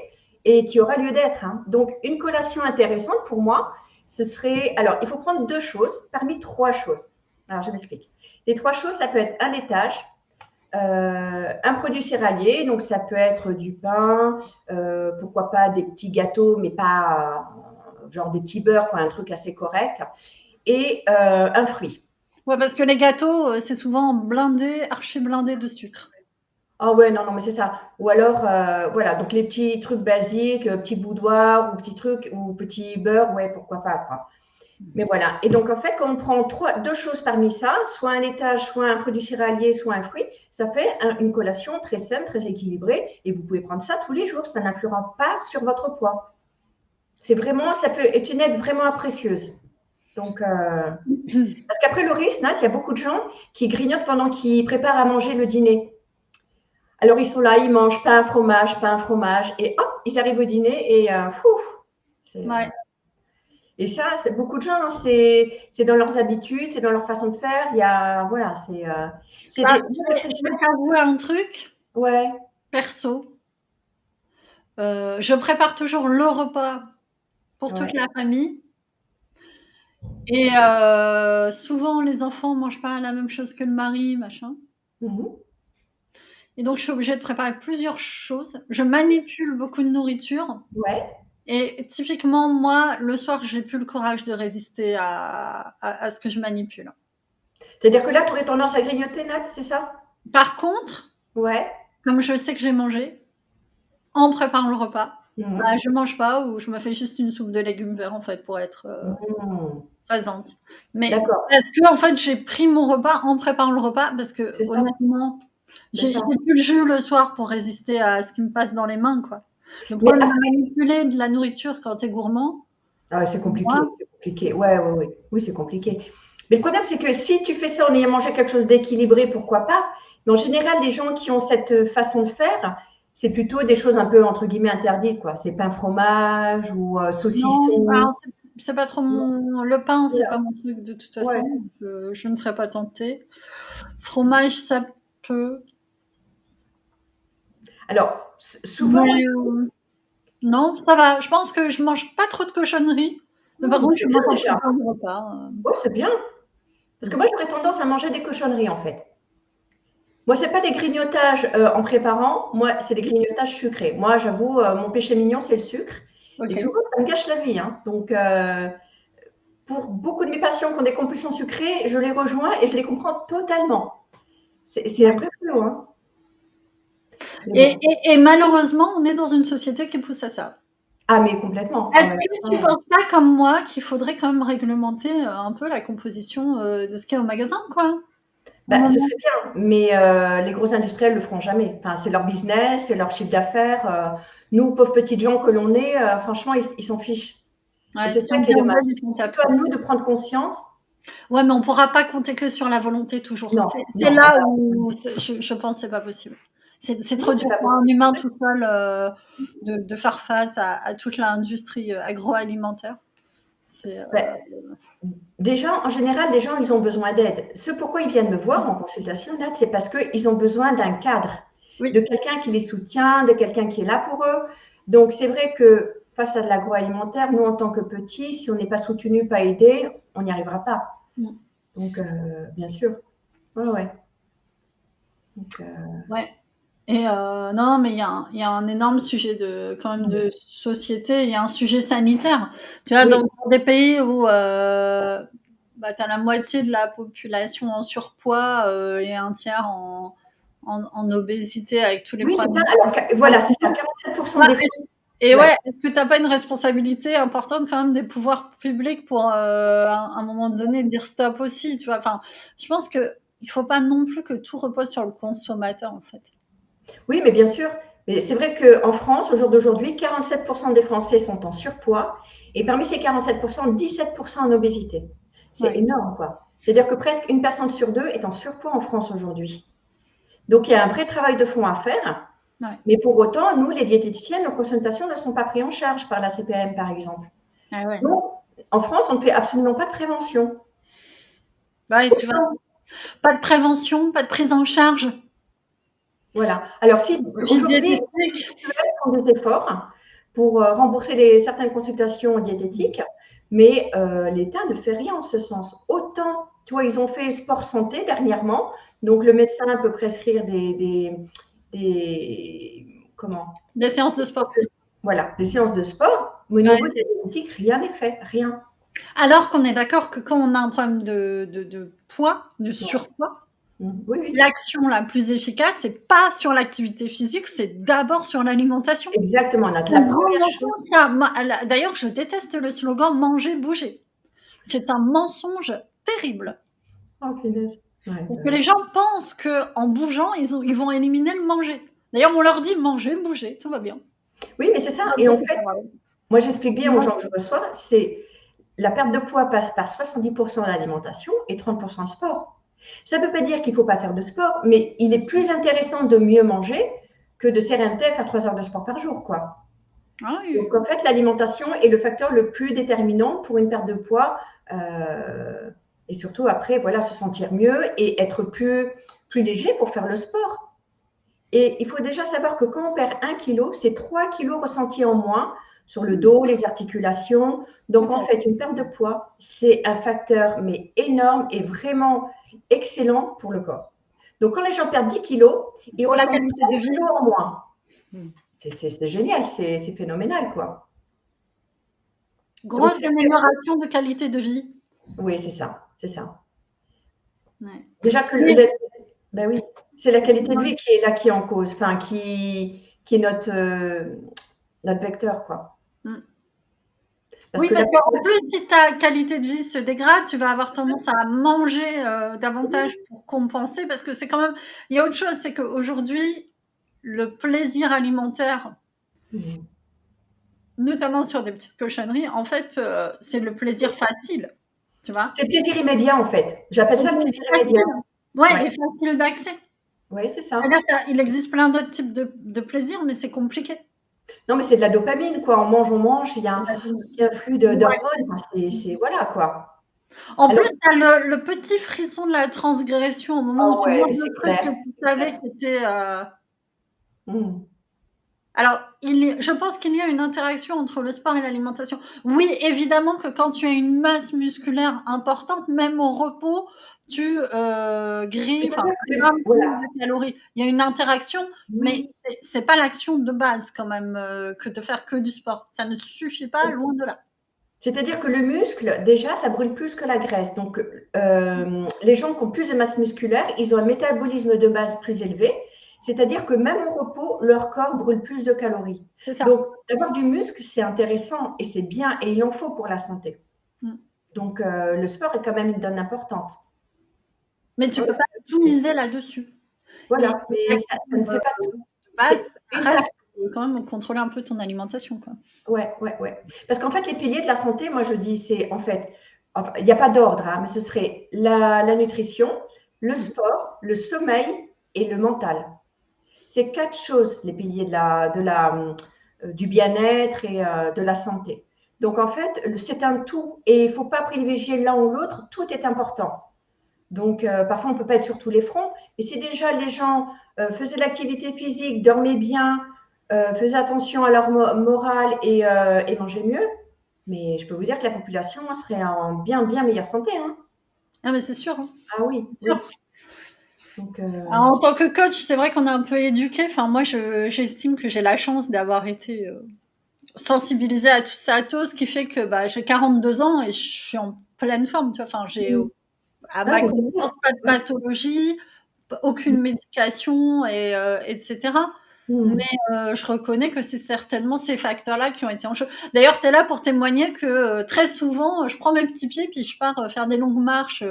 et qui aura lieu d'être. Hein. Donc, une collation intéressante pour moi, ce serait. Alors, il faut prendre deux choses parmi trois choses. Alors, je m'explique. Les trois choses, ça peut être un laitage, un produit céréalier, donc ça peut être du pain, pourquoi pas des petits gâteaux, mais pas genre des petits beurres, quoi, un truc assez correct, et un fruit. Ouais, parce que les gâteaux, c'est souvent blindé, archi blindé de sucre. Ah ouais, non, non, mais c'est ça. Ou alors, voilà, donc les petits trucs basiques, petits boudoirs ou petits trucs, ou petits beurres, ouais, pourquoi pas, quoi. Mais voilà. Et donc, en fait, quand on prend deux choses parmi ça, soit un laitage, soit un produit céréalier, soit un fruit, ça fait une collation très saine, très équilibrée. Et vous pouvez prendre ça tous les jours. Ça n'influera pas sur votre poids. C'est vraiment, ça peut être une aide vraiment précieuse. Donc, parce qu'après le risque, Nat, il y a beaucoup de gens qui grignotent pendant qu'ils préparent à manger le dîner. Alors, ils sont là, ils mangent pain, fromage, et hop, ils arrivent au dîner et c'est, Ouais. et ça, c'est beaucoup de gens, hein, c'est dans leurs habitudes, c'est dans leur façon de faire. Il y a, voilà, c'est Bah, des je vais t'avouer un truc ouais, perso. Je prépare toujours le repas pour toute ouais. la famille. Et souvent, les enfants ne mangent pas la même chose que le mari, machin. Mhm. Et donc, je suis obligée de préparer plusieurs choses. Je manipule beaucoup de nourriture. Ouais. Et typiquement, moi, le soir, j'ai plus le courage de résister à ce que je manipule. C'est-à-dire que là, tu aurais tendance à grignoter, Nat, c'est ça? Par contre, Ouais. comme je sais que j'ai mangé, en préparant le repas, bah, Mhm. je mange pas ou je me fais juste une soupe de légumes verts, en fait, pour être Mhm. présente. Mais D'accord, parce que, en fait, j'ai pris mon repas en préparant le repas parce que, c'est ça, honnêtement, c'est j'ai ça. plus le jus le soir pour résister à ce qui me passe dans les mains, quoi. Le Mais problème après, de manipuler de la nourriture quand t'es gourmand, ah, c'est moi, compliqué, c'est c'est compliqué. Ouais, ouais, ouais. Oui, c'est compliqué. Mais le problème, c'est que si tu fais ça en ayant mangé quelque chose d'équilibré, pourquoi pas? Mais en général, les gens qui ont cette façon de faire, c'est plutôt des choses un peu, entre guillemets, interdites, quoi. C'est pain fromage ou non, saucisson. alors c'est pas trop mon le pain, c'est Voilà. pas mon truc de toute Ouais. façon, je ne serais pas tentée. Fromage, ça peut, Alors, souvent mais aussi, non, ça va. Je pense que je mange pas trop de cochonneries, mais par contre, je c'est bien mange un peu déjà. de repas, Ouais, c'est bien. Parce que moi, j'aurais tendance à manger des cochonneries, en fait. Moi, c'est pas des grignotages en préparant. Moi, c'est des grignotages sucrés. Moi, j'avoue, mon péché mignon, c'est le sucre. Et OK. souvent, ça me gâche la vie. Hein. Donc, pour beaucoup de mes patients qui ont des compulsions sucrées, je les rejoins et je les comprends totalement. C'est un Ouais. vrai flou. Hein. Mais Et bon. et et malheureusement, on est dans une société qui pousse à ça. Ah, mais complètement. Ah, Est-ce mais que tu attends. penses pas comme moi qu'il faudrait quand même réglementer, un peu la composition, de ce qu'il y a au magasin, quoi? À un Bah, ce moment? serait bien, mais les gros industriels le feront jamais. Enfin, c'est leur business, c'est leur chiffre d'affaires. Nous, pauvres petites gens que l'on est, franchement, ils s'en fichent. Et Ouais, c'est si ça on qui est vient en dommage. bas, ils C'est s'en tapent. plutôt à nous de prendre conscience. Ouais, mais on pourra pas compter que sur la volonté toujours. Non, C'est non, ah là bah, où je pense que c'est pas possible. C'est non, trop c'est dur pas pour un possible. humain tout seul, de faire face à toute l'industrie, agroalimentaire. Ben, déjà, en général, les gens, ils ont besoin d'aide. Ce pourquoi ils viennent me voir en consultation, Nat, c'est parce qu'ils ont besoin d'un cadre, Oui. de quelqu'un qui les soutient, de quelqu'un qui est là pour eux. Donc, c'est vrai que face à de l'agroalimentaire, nous, en tant que petits, si on n'est pas soutenu, pas aidé, on n'y arrivera pas. Donc, bien sûr. Ouais. Donc, Ouais. Et non, mais il y a un énorme sujet quand même de société. Il y a un sujet sanitaire. Tu vois, oui. dans des pays où tu as la moitié de la population en surpoids et un tiers en obésité avec tous les Oui, c'est problèmes. ça. Alors, voilà, c'est ça. 47% des Français. Et ouais, est-ce que tu n'as pas une responsabilité importante quand même des pouvoirs publics pour à un moment donné dire stop aussi, tu vois? Enfin, je pense que il faut pas non plus que tout repose sur le consommateur en fait. Oui, mais bien sûr. Mais c'est vrai qu'en France, au jour d'aujourd'hui, 47% des Français sont en surpoids. Et parmi ces 47%, 17% en obésité. C'est énorme, quoi. C'est-à-dire que presque une personne sur deux est en surpoids en France aujourd'hui. Donc, il y a un vrai travail de fond à faire. Ouais. Mais pour autant, nous, les diététiciennes, nos consultations ne sont pas prises en charge par la CPM, par exemple. Ah ouais. Donc, en France, on ne fait absolument pas de prévention. Bah, et tu vois, pas de prévention, pas de prise en charge. Voilà. Alors, si aujourd'hui, font des efforts pour rembourser certaines consultations diététiques, mais l'État ne fait rien en ce sens. Autant, tu vois, ils ont fait sport santé dernièrement, donc le médecin peut prescrire des séances de sport. Voilà, des séances de sport, mais au niveau de la diététique, rien n'est fait, rien. Alors qu'on est d'accord que quand on a un problème de poids, de surpoids, l'action la plus efficace, c'est pas sur l'activité physique, c'est d'abord sur l'alimentation. Exactement, la première chose. D'ailleurs, je déteste le slogan manger, bouger, qui est un mensonge terrible. Oh, punaise. Ouais, parce que les gens pensent qu'en bougeant, ils vont éliminer le manger. D'ailleurs, on leur dit manger, bouger, tout va bien. Oui, mais c'est ça. Et en fait, moi, j'explique bien aux gens que je reçois, c'est la perte de poids passe par 70% l'alimentation et 30% le sport. Ça ne veut pas dire qu'il ne faut pas faire de sport, mais il est plus intéressant de mieux manger que de s'éreinter à faire 3 heures de sport par jour, quoi. Ah oui. Donc, en fait, l'alimentation est le facteur le plus déterminant pour une perte de poids et surtout après, voilà, se sentir mieux et être plus léger pour faire le sport. Et il faut déjà savoir que quand on perd 1 kilo, c'est 3 kilos ressentis en moins sur le dos, les articulations. Donc, en fait, une perte de poids, c'est un facteur mais énorme et vraiment excellent pour le corps. Donc, quand les gens perdent 10 kilos, ils pour la ressentent qualité 3 de vie kilos en moins. C'est génial, c'est phénoménal, quoi. Grosse amélioration de qualité de vie. Oui, c'est ça, c'est ça. Ouais. Déjà que ben oui, c'est la qualité de vie qui est là, qui est en cause, enfin qui est notre vecteur, quoi. Parce qu'en plus, si ta qualité de vie se dégrade, tu vas avoir tendance à manger davantage pour compenser, parce que c'est quand même. Il y a autre chose, c'est qu'aujourd'hui, le plaisir alimentaire, notamment sur des petites cochonneries, en fait, c'est le plaisir facile, tu vois. C'est le plaisir immédiat, en fait. J'appelle ça le plaisir immédiat. Ouais, et facile d'accès. Oui, c'est ça. C'est-à-dire qu'il existe plein d'autres types de plaisir, mais c'est compliqué. Non, mais c'est de la dopamine, quoi. On mange, il y a un flux d'hormones. C'est voilà, quoi. En plus, tu as le petit frisson de la transgression au moment où tu manges le truc que tu savais qui était. Alors, je pense qu'il y a une interaction entre le sport et l'alimentation. Oui, évidemment que quand tu as une masse musculaire importante, même au repos, tu grilles de calories. Il y a une interaction, mais c'est pas l'action de base quand même que de faire que du sport. Ça ne suffit pas, loin de là. C'est-à-dire que le muscle, déjà, ça brûle plus que la graisse. Donc, les gens qui ont plus de masse musculaire, ils ont un métabolisme de base plus élevé. C'est-à-dire que même au repos, leur corps brûle plus de calories. C'est ça. Donc, d'avoir du muscle, c'est intéressant et c'est bien et il en faut pour la santé. Donc, le sport est quand même une donne importante. Mais tu ne peux pas tout miser là-dessus. Voilà, mais ça ne fait pas tout. Quand même contrôler un peu ton alimentation, quoi. Ouais. Parce qu'en fait, les piliers de la santé, moi je dis, c'est en fait, il n'y a pas d'ordre, hein, mais ce serait la nutrition, le sport, le sommeil et le mental. C'est 4 choses, les piliers du bien-être et de la santé. Donc, en fait, c'est un tout et il ne faut pas privilégier l'un ou l'autre. Tout est important. Donc, parfois, on ne peut pas être sur tous les fronts. Mais si déjà les gens faisaient de l'activité physique, dormaient bien, faisaient attention à leur morale et mangeaient mieux, mais je peux vous dire que la population serait en bien, bien meilleure santé. Hein. Ah, mais c'est sûr. Hein. Ah oui, C'est oui. sûr. Donc, Alors, en tant que coach, c'est vrai qu'on est un peu éduqué. Enfin, moi, j'estime que j'ai la chance d'avoir été sensibilisée à tout ça, à tout, ce qui fait que bah, j'ai 42 ans et je suis en pleine forme. Tu vois. Enfin, j'ai, à ah, ma mais c'est bien. connaissance, pas de Ouais. pathologie, aucune médication, etc. Mais Mm. je reconnais que c'est certainement ces facteurs-là qui ont été en jeu. D'ailleurs, tu es là pour témoigner que très souvent, je prends mes petits pieds puis je pars faire des longues marches.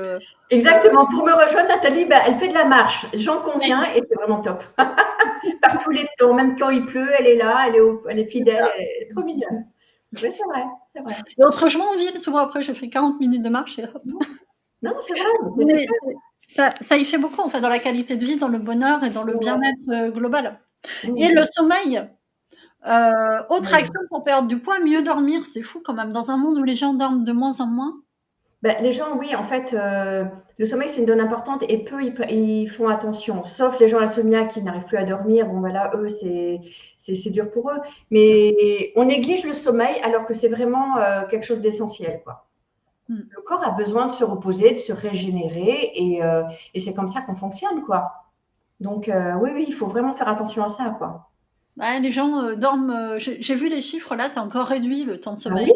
Exactement. Pour me rejoindre, Nathalie, bah, elle fait de la marche. J'en Ouais, conviens et c'est vraiment top. Par tous les temps, même quand il pleut, elle est là, elle est c'est fidèle, ça. elle est trop mignonne. Oui, c'est vrai, c'est vrai. Et on se rejoint en ville, souvent après, j'ai fait 40 minutes de marche et hop. Non, c'est vrai, mais c'est Mais super. ça y fait beaucoup, en fait, dans la qualité de vie, dans le bonheur et dans le Ouais. bien-être global. Et Mm. le sommeil, autre Ouais. action pour perdre du poids, mieux dormir, c'est fou quand même. Dans un monde où les gens dorment de moins en moins. Ben, les gens, oui, en fait, le sommeil, c'est une donnée importante et peu ils font attention. Sauf les gens insomniaques qui n'arrivent plus à dormir. Bon, voilà, eux, c'est dur pour eux. Mais on néglige le sommeil alors que c'est vraiment quelque chose d'essentiel, quoi. Mm. Le corps a besoin de se reposer, de se régénérer et c'est comme ça qu'on fonctionne, quoi. Donc, oui, oui, il faut vraiment faire attention à ça, quoi. Ouais, les gens dorment. J'ai vu les chiffres là, c'est encore réduit le temps de Ah oui? sommeil.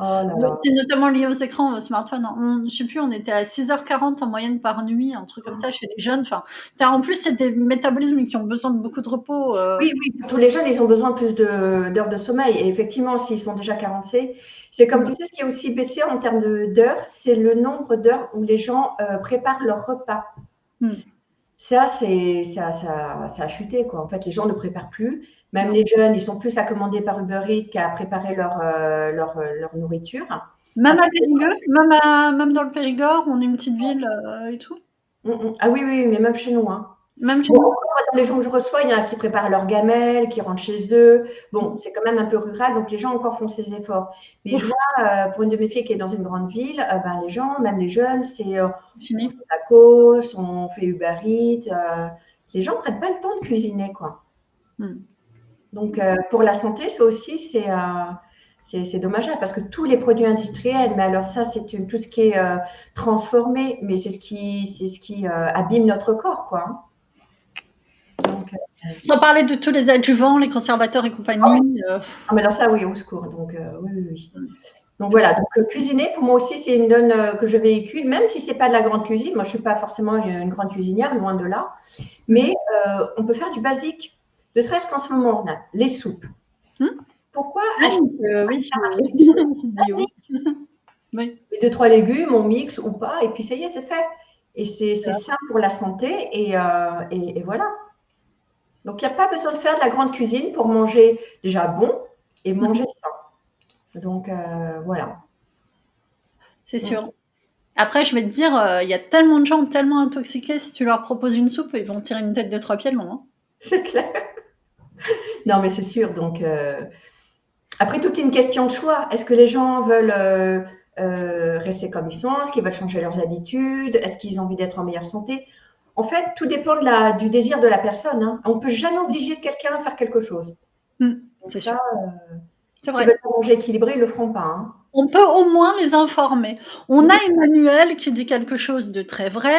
Oh là là. C'est notamment lié aux écrans smartphones. Je sais plus, on était à 6h40 en moyenne par nuit, un truc comme ça chez les jeunes. Enfin, en plus, c'est des métabolismes qui ont besoin de beaucoup de repos. Oui, oui, surtout les jeunes, ils ont besoin plus d'heures de sommeil. Et effectivement, s'ils sont déjà carencés, c'est comme tu sais, ce qui est aussi baissé en termes d'heures, c'est le nombre d'heures où les gens préparent leur repas. Mm. Ça, ça a chuté, quoi. En fait, les gens ne préparent plus. Même Non. les jeunes, ils sont plus à commander par Uber Eats qu'à préparer leur nourriture. Même à Après, Périgueux, même dans le Périgord, on est une petite ville et tout. ah oui, oui, mais même chez nous, hein. Même chez Bon, nous. encore, dans les gens que je reçois, il y en a qui préparent leurs gamelles, qui rentrent chez eux. Bon, c'est quand même un peu rural, donc les gens encore font ces efforts. Mais je Ouf, vois, pour une de mes filles qui est dans une grande ville, ben, les gens, même les jeunes, c'est on fini. fait tacos, on fait Uber Eats. Les gens ne prennent pas le temps de cuisiner, quoi. Mm. Donc, pour la santé, ça aussi, c'est dommageable parce que tous les produits industriels, mais alors ça, tout ce qui est transformé, mais c'est ce qui abîme notre corps, quoi. Hein. Donc, Sans parler de tous les adjuvants, les conservateurs et ah oui. compagnie. Ah, mais alors ça, oui, au secours. Donc, oui, oui, oui. Mm. Donc voilà, donc cuisiner, pour moi aussi, c'est une donne que je véhicule, même si c'est pas de la grande cuisine. Moi, je suis pas forcément une grande cuisinière, loin de là. Mm. Mais on peut faire du basique. Ne serait-ce qu'en ce moment, on a les soupes. Mm. Pourquoi Ah, acheter donc, aller oui, faire un truc, une soupe je dis oui. basique? Oui. Les deux, trois légumes, on mixe ou pas, et puis ça y est, c'est fait. Et c'est sain pour la santé, et voilà. Donc, il n'y a pas besoin de faire de la grande cuisine pour manger déjà bon et manger sain. Donc, voilà. C'est Mm. sûr. Après, je vais te dire, il y a tellement de gens tellement intoxiqués, si tu leur proposes une soupe, ils vont tirer une tête de 3 pieds long. Hein. C'est clair. Non, mais c'est sûr. Donc, après, tout est une question de choix. Est-ce que les gens veulent rester comme ils sont? Est-ce qu'ils veulent changer leurs habitudes? Est-ce qu'ils ont envie d'être en meilleure santé? En fait, tout dépend du désir de la personne. Hein. On ne peut jamais obliger quelqu'un à faire quelque chose. Mm, Donc c'est sûr. ça, C'est s'ils vrai. veulent pas manger équilibré, ils ne le feront pas. Hein. On peut au moins les informer. On a Oui, Emmanuel qui dit quelque chose de très vrai.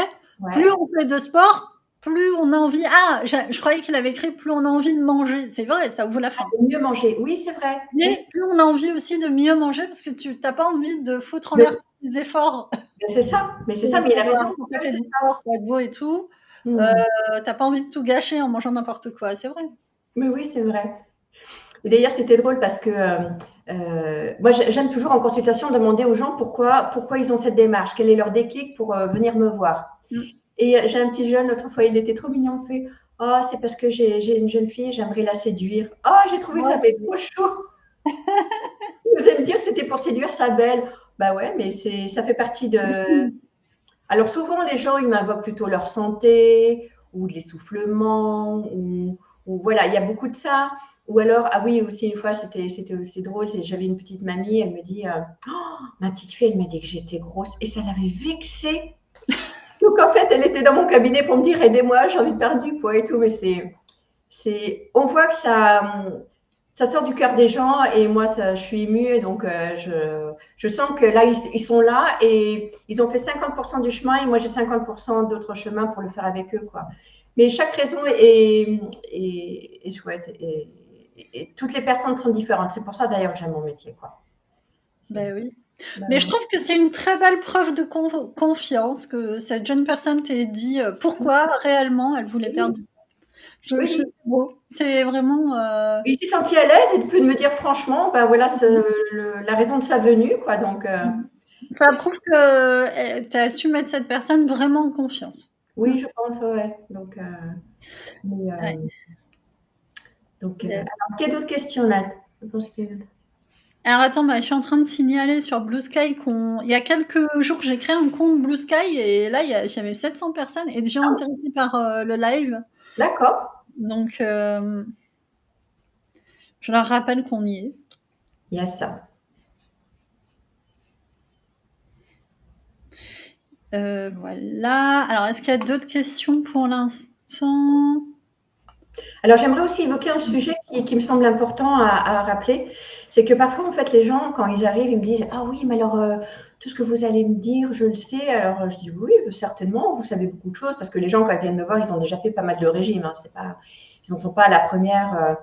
Plus ouais. on fait de sport, plus on a envie. Ah, je croyais qu'il avait écrit plus on a envie de manger. C'est vrai, ça ouvre la faim. Mieux manger. Oui, c'est vrai. Oui. Mais plus on a envie aussi de mieux manger parce que tu n'as pas envie de foutre en Le- l'air tous tes efforts c'est ça. Mais c'est ça, mais il a raison. pour Oui, fait c'est du ça. sport, pour être beau et tout. Euh, Hmm. T'as pas envie de tout gâcher en mangeant n'importe quoi, c'est vrai. Mais oui, c'est vrai. Et d'ailleurs, c'était drôle parce que moi, j'aime toujours en consultation demander aux gens pourquoi ils ont cette démarche, quel est leur déclic pour venir me voir. Mm. Et j'ai un petit jeune, l'autre fois, il était trop mignon, il fait oh, c'est parce que j'ai une jeune fille, j'aimerais la séduire. Oh, j'ai trouvé Ouais, ça mais trop chaud. Vous allez me dire que c'était pour séduire sa belle. Bah ouais, mais ça fait partie de. Alors souvent, les gens, ils m'invoquent plutôt leur santé ou de l'essoufflement ou voilà, il y a beaucoup de ça. Ou alors, ah oui, aussi une fois, c'était aussi drôle, j'avais une petite mamie, elle me dit, ma petite fille, elle m'a dit que j'étais grosse et ça l'avait vexée. Donc en fait, elle était dans mon cabinet pour me dire, aidez-moi, j'ai envie de perdre du poids et tout, mais on voit que ça sort du cœur des gens et moi, je suis émue et donc je sens que là, ils sont là et ils ont fait 50% du chemin et moi, j'ai 50% d'autres chemins pour le faire avec eux, quoi. Mais chaque raison est chouette et toutes les personnes sont différentes. C'est pour ça d'ailleurs que j'aime mon métier, quoi. Ben oui. Mais je trouve que c'est une très belle preuve de confiance que cette jeune personne t'ait dit pourquoi réellement elle voulait perdre. Oui, C'est beau. C'est vraiment. il s'est senti à l'aise et de me dire franchement, ben voilà, la raison de sa venue, quoi. Donc, Ça prouve que tu as su mettre cette personne vraiment en confiance. oui, je pense, ouais. Donc, Ouais. Yes. alors, est-ce qu'il y a d'autres questions, Nat? Je pense qu'il y a d'autres. Alors attends, bah, je suis en train de signaler sur Blue Sky il y a quelques jours, j'ai créé un compte Blue Sky et là, j'avais 700 personnes et des gens intéressés par le live. D'accord. Donc, je leur rappelle qu'on y est. Il y a ça. Voilà. Alors, est-ce qu'il y a d'autres questions pour l'instant? Alors, j'aimerais aussi évoquer un sujet qui me semble important à rappeler. C'est que parfois, en fait, les gens, quand ils arrivent, ils me disent, ah oui, mais alors, tout ce que vous allez me dire, je le sais. Alors, je dis, oui, certainement, vous savez beaucoup de choses, parce que les gens, quand ils viennent me voir, ils ont déjà fait pas mal de régimes. Hein, ils n'en sont pas à la première.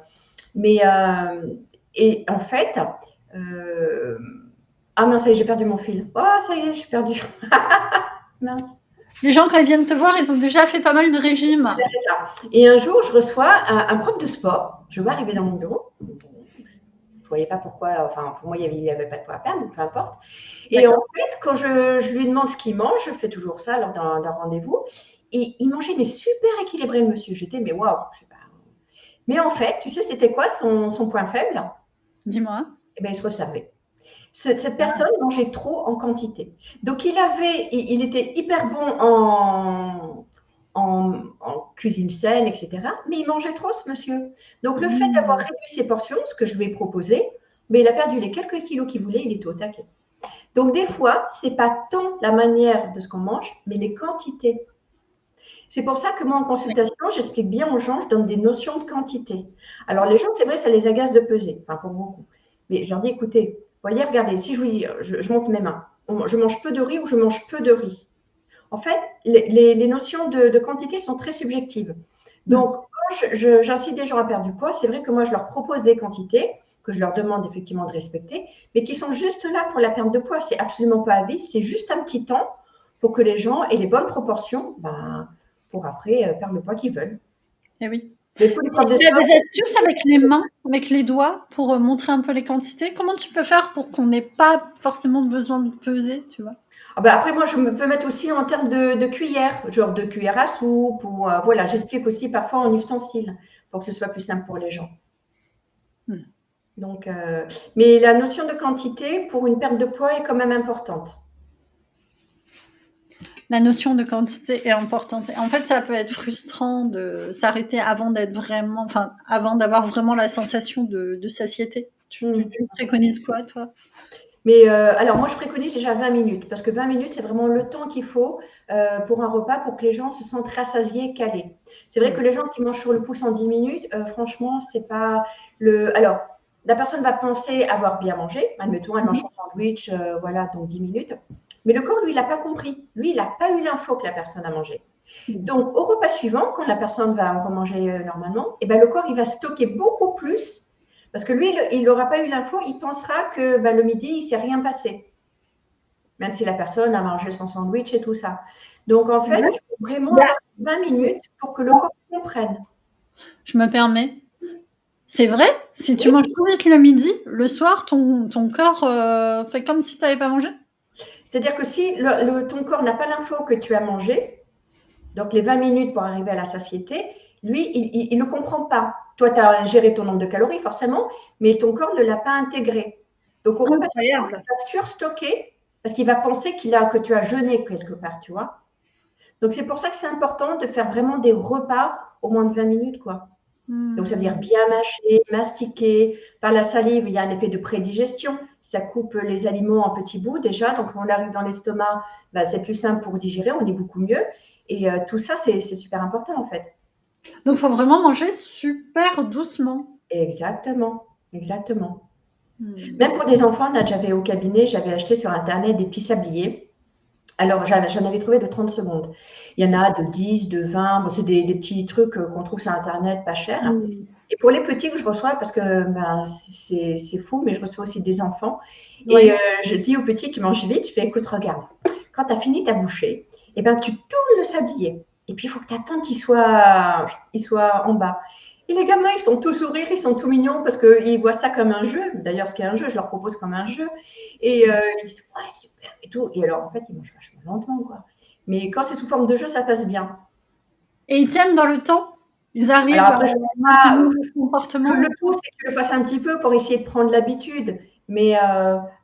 Et en fait, ah mince, ça y est, j'ai perdu mon fil. Oh, ça y est, j'ai perdu. Mince. Les gens, quand ils viennent te voir, ils ont déjà fait pas mal de régimes. Ouais, c'est ça. Et un jour, je reçois un prof de sport. Je vois arriver dans mon bureau. Je ne voyais pas pourquoi. Enfin, pour moi, il n'y avait pas de poids à perdre, peu importe. Et en fait, quand je lui demande ce qu'il mange, je fais toujours ça lors d'un rendez-vous. Et il mangeait, mais super équilibré, le monsieur. J'étais, mais waouh, je sais pas. Mais en fait, tu sais, c'était quoi son point faible? Dis-moi. Eh bien, il se resservait. Cette personne mangeait trop en quantité. Donc, il était hyper bon en cuisine saine, etc. Mais il mangeait trop, ce monsieur. Donc, le fait d'avoir réduit ses portions, ce que je lui ai proposé, mais il a perdu les quelques kilos qu'il voulait, il était au taquet. Donc, des fois, ce n'est pas tant la manière de ce qu'on mange, mais les quantités. C'est pour ça que moi, en consultation, j'explique bien aux gens, je donne des notions de quantité. Alors, les gens, c'est vrai, ça les agace de peser, enfin, pour beaucoup. Mais je leur dis, écoutez, voyez, regardez, si je vous dis, je monte mes mains, je mange peu de riz ou je mange peu de riz. En fait, les notions de quantité sont très subjectives. Donc, quand j'incite des gens à perdre du poids, c'est vrai que moi, je leur propose des quantités que je leur demande effectivement de respecter, mais qui sont juste là pour la perte de poids. C'est absolument pas à vie, c'est juste un petit temps pour que les gens aient les bonnes proportions pour après perdre le poids qu'ils veulent. Eh oui. Mais pour les profs de Tu as sport, des astuces avec les mains, avec les doigts, pour montrer un peu les quantités? Comment tu peux faire pour qu'on n'ait pas forcément besoin de peser, tu vois? après, moi, je peux mettre aussi en termes de cuillère, genre de cuillère à soupe, ou voilà, j'explique aussi parfois en ustensile pour que ce soit plus simple pour les gens. Donc, mais la notion de quantité pour une perte de poids est quand même importante. La notion de quantité est importante. En fait, ça peut être frustrant de s'arrêter avant d'avoir vraiment la sensation de satiété. Tu préconises quoi, toi? Mais alors, moi, je préconise déjà 20 minutes, parce que 20 minutes, c'est vraiment le temps qu'il faut pour un repas, pour que les gens se sentent rassasiés, calés. C'est vrai que les gens qui mangent sur le pouce en 10 minutes, franchement, c'est pas le. Alors, la personne va penser avoir bien mangé. Admettons, elle mange son sandwich, voilà, donc 10 minutes. Mais le corps, lui, il n'a pas compris. Lui, il n'a pas eu l'info que la personne a mangé. Donc, au repas suivant, quand la personne va remanger normalement, eh ben, le corps, il va stocker beaucoup plus. Parce que lui, il n'aura pas eu l'info, il pensera que le midi, il ne s'est rien passé. Même si la personne a mangé son sandwich et tout ça. Donc, en fait, il faut vraiment avoir 20 minutes pour que le corps comprenne. Je me permets. C'est vrai? Si tu manges trop vite le midi, le soir, ton corps fait comme si tu n'avais pas mangé? C'est-à-dire que si ton corps n'a pas l'info que tu as mangé, donc les 20 minutes pour arriver à la satiété, lui, il ne le comprend pas. Toi, tu as géré ton nombre de calories, forcément, mais ton corps ne l'a pas intégré. Donc, au repas, il va surstocker parce qu'il va penser que tu as jeûné quelque part, tu vois. Donc, c'est pour ça que c'est important de faire vraiment des repas au moins de 20 minutes, quoi. Donc, ça veut dire Hmm. bien mâcher, mastiquer. Par la salive, il y a un effet de prédigestion. Ça coupe les aliments en petits bouts déjà. Donc, quand on arrive dans l'estomac, bah, c'est plus simple pour digérer, on est beaucoup mieux. Et tout ça, c'est super important en fait. Donc, il faut vraiment manger super doucement. Exactement, exactement. Même Hmm. pour des enfants, là, j'avais au cabinet, j'avais acheté sur Internet des petits sabliers. Alors, j'en avais trouvé de 30 secondes. Il y en a de 10, de 20. Bon, c'est des petits trucs qu'on trouve sur Internet pas cher. Hmm. Et pour les petits que je reçois, parce que ben, c'est fou, mais je reçois aussi des enfants. Et Ouais. je dis aux petits qui mangent vite, je fais, écoute, regarde, quand tu as fini ta bouchée, eh ben, tu tournes le sablier. Et puis, il faut que tu attendes qu'il soit en bas. Et les gamins, ils sont tous sourires, ils sont tout mignons parce qu'ils voient ça comme un jeu. D'ailleurs, ce qui est un jeu, je leur propose comme un jeu. Et ils disent, ouais, super, et tout. Et alors, en fait, ils mangent vachement lentement, quoi. Mais quand c'est sous forme de jeu, ça passe bien. Et ils tiennent dans le temps? Ils Alors arrivent à après, je maintenir ne le Le comportement? tout, c'est que tu le fasses un petit peu pour essayer de prendre l'habitude. Mais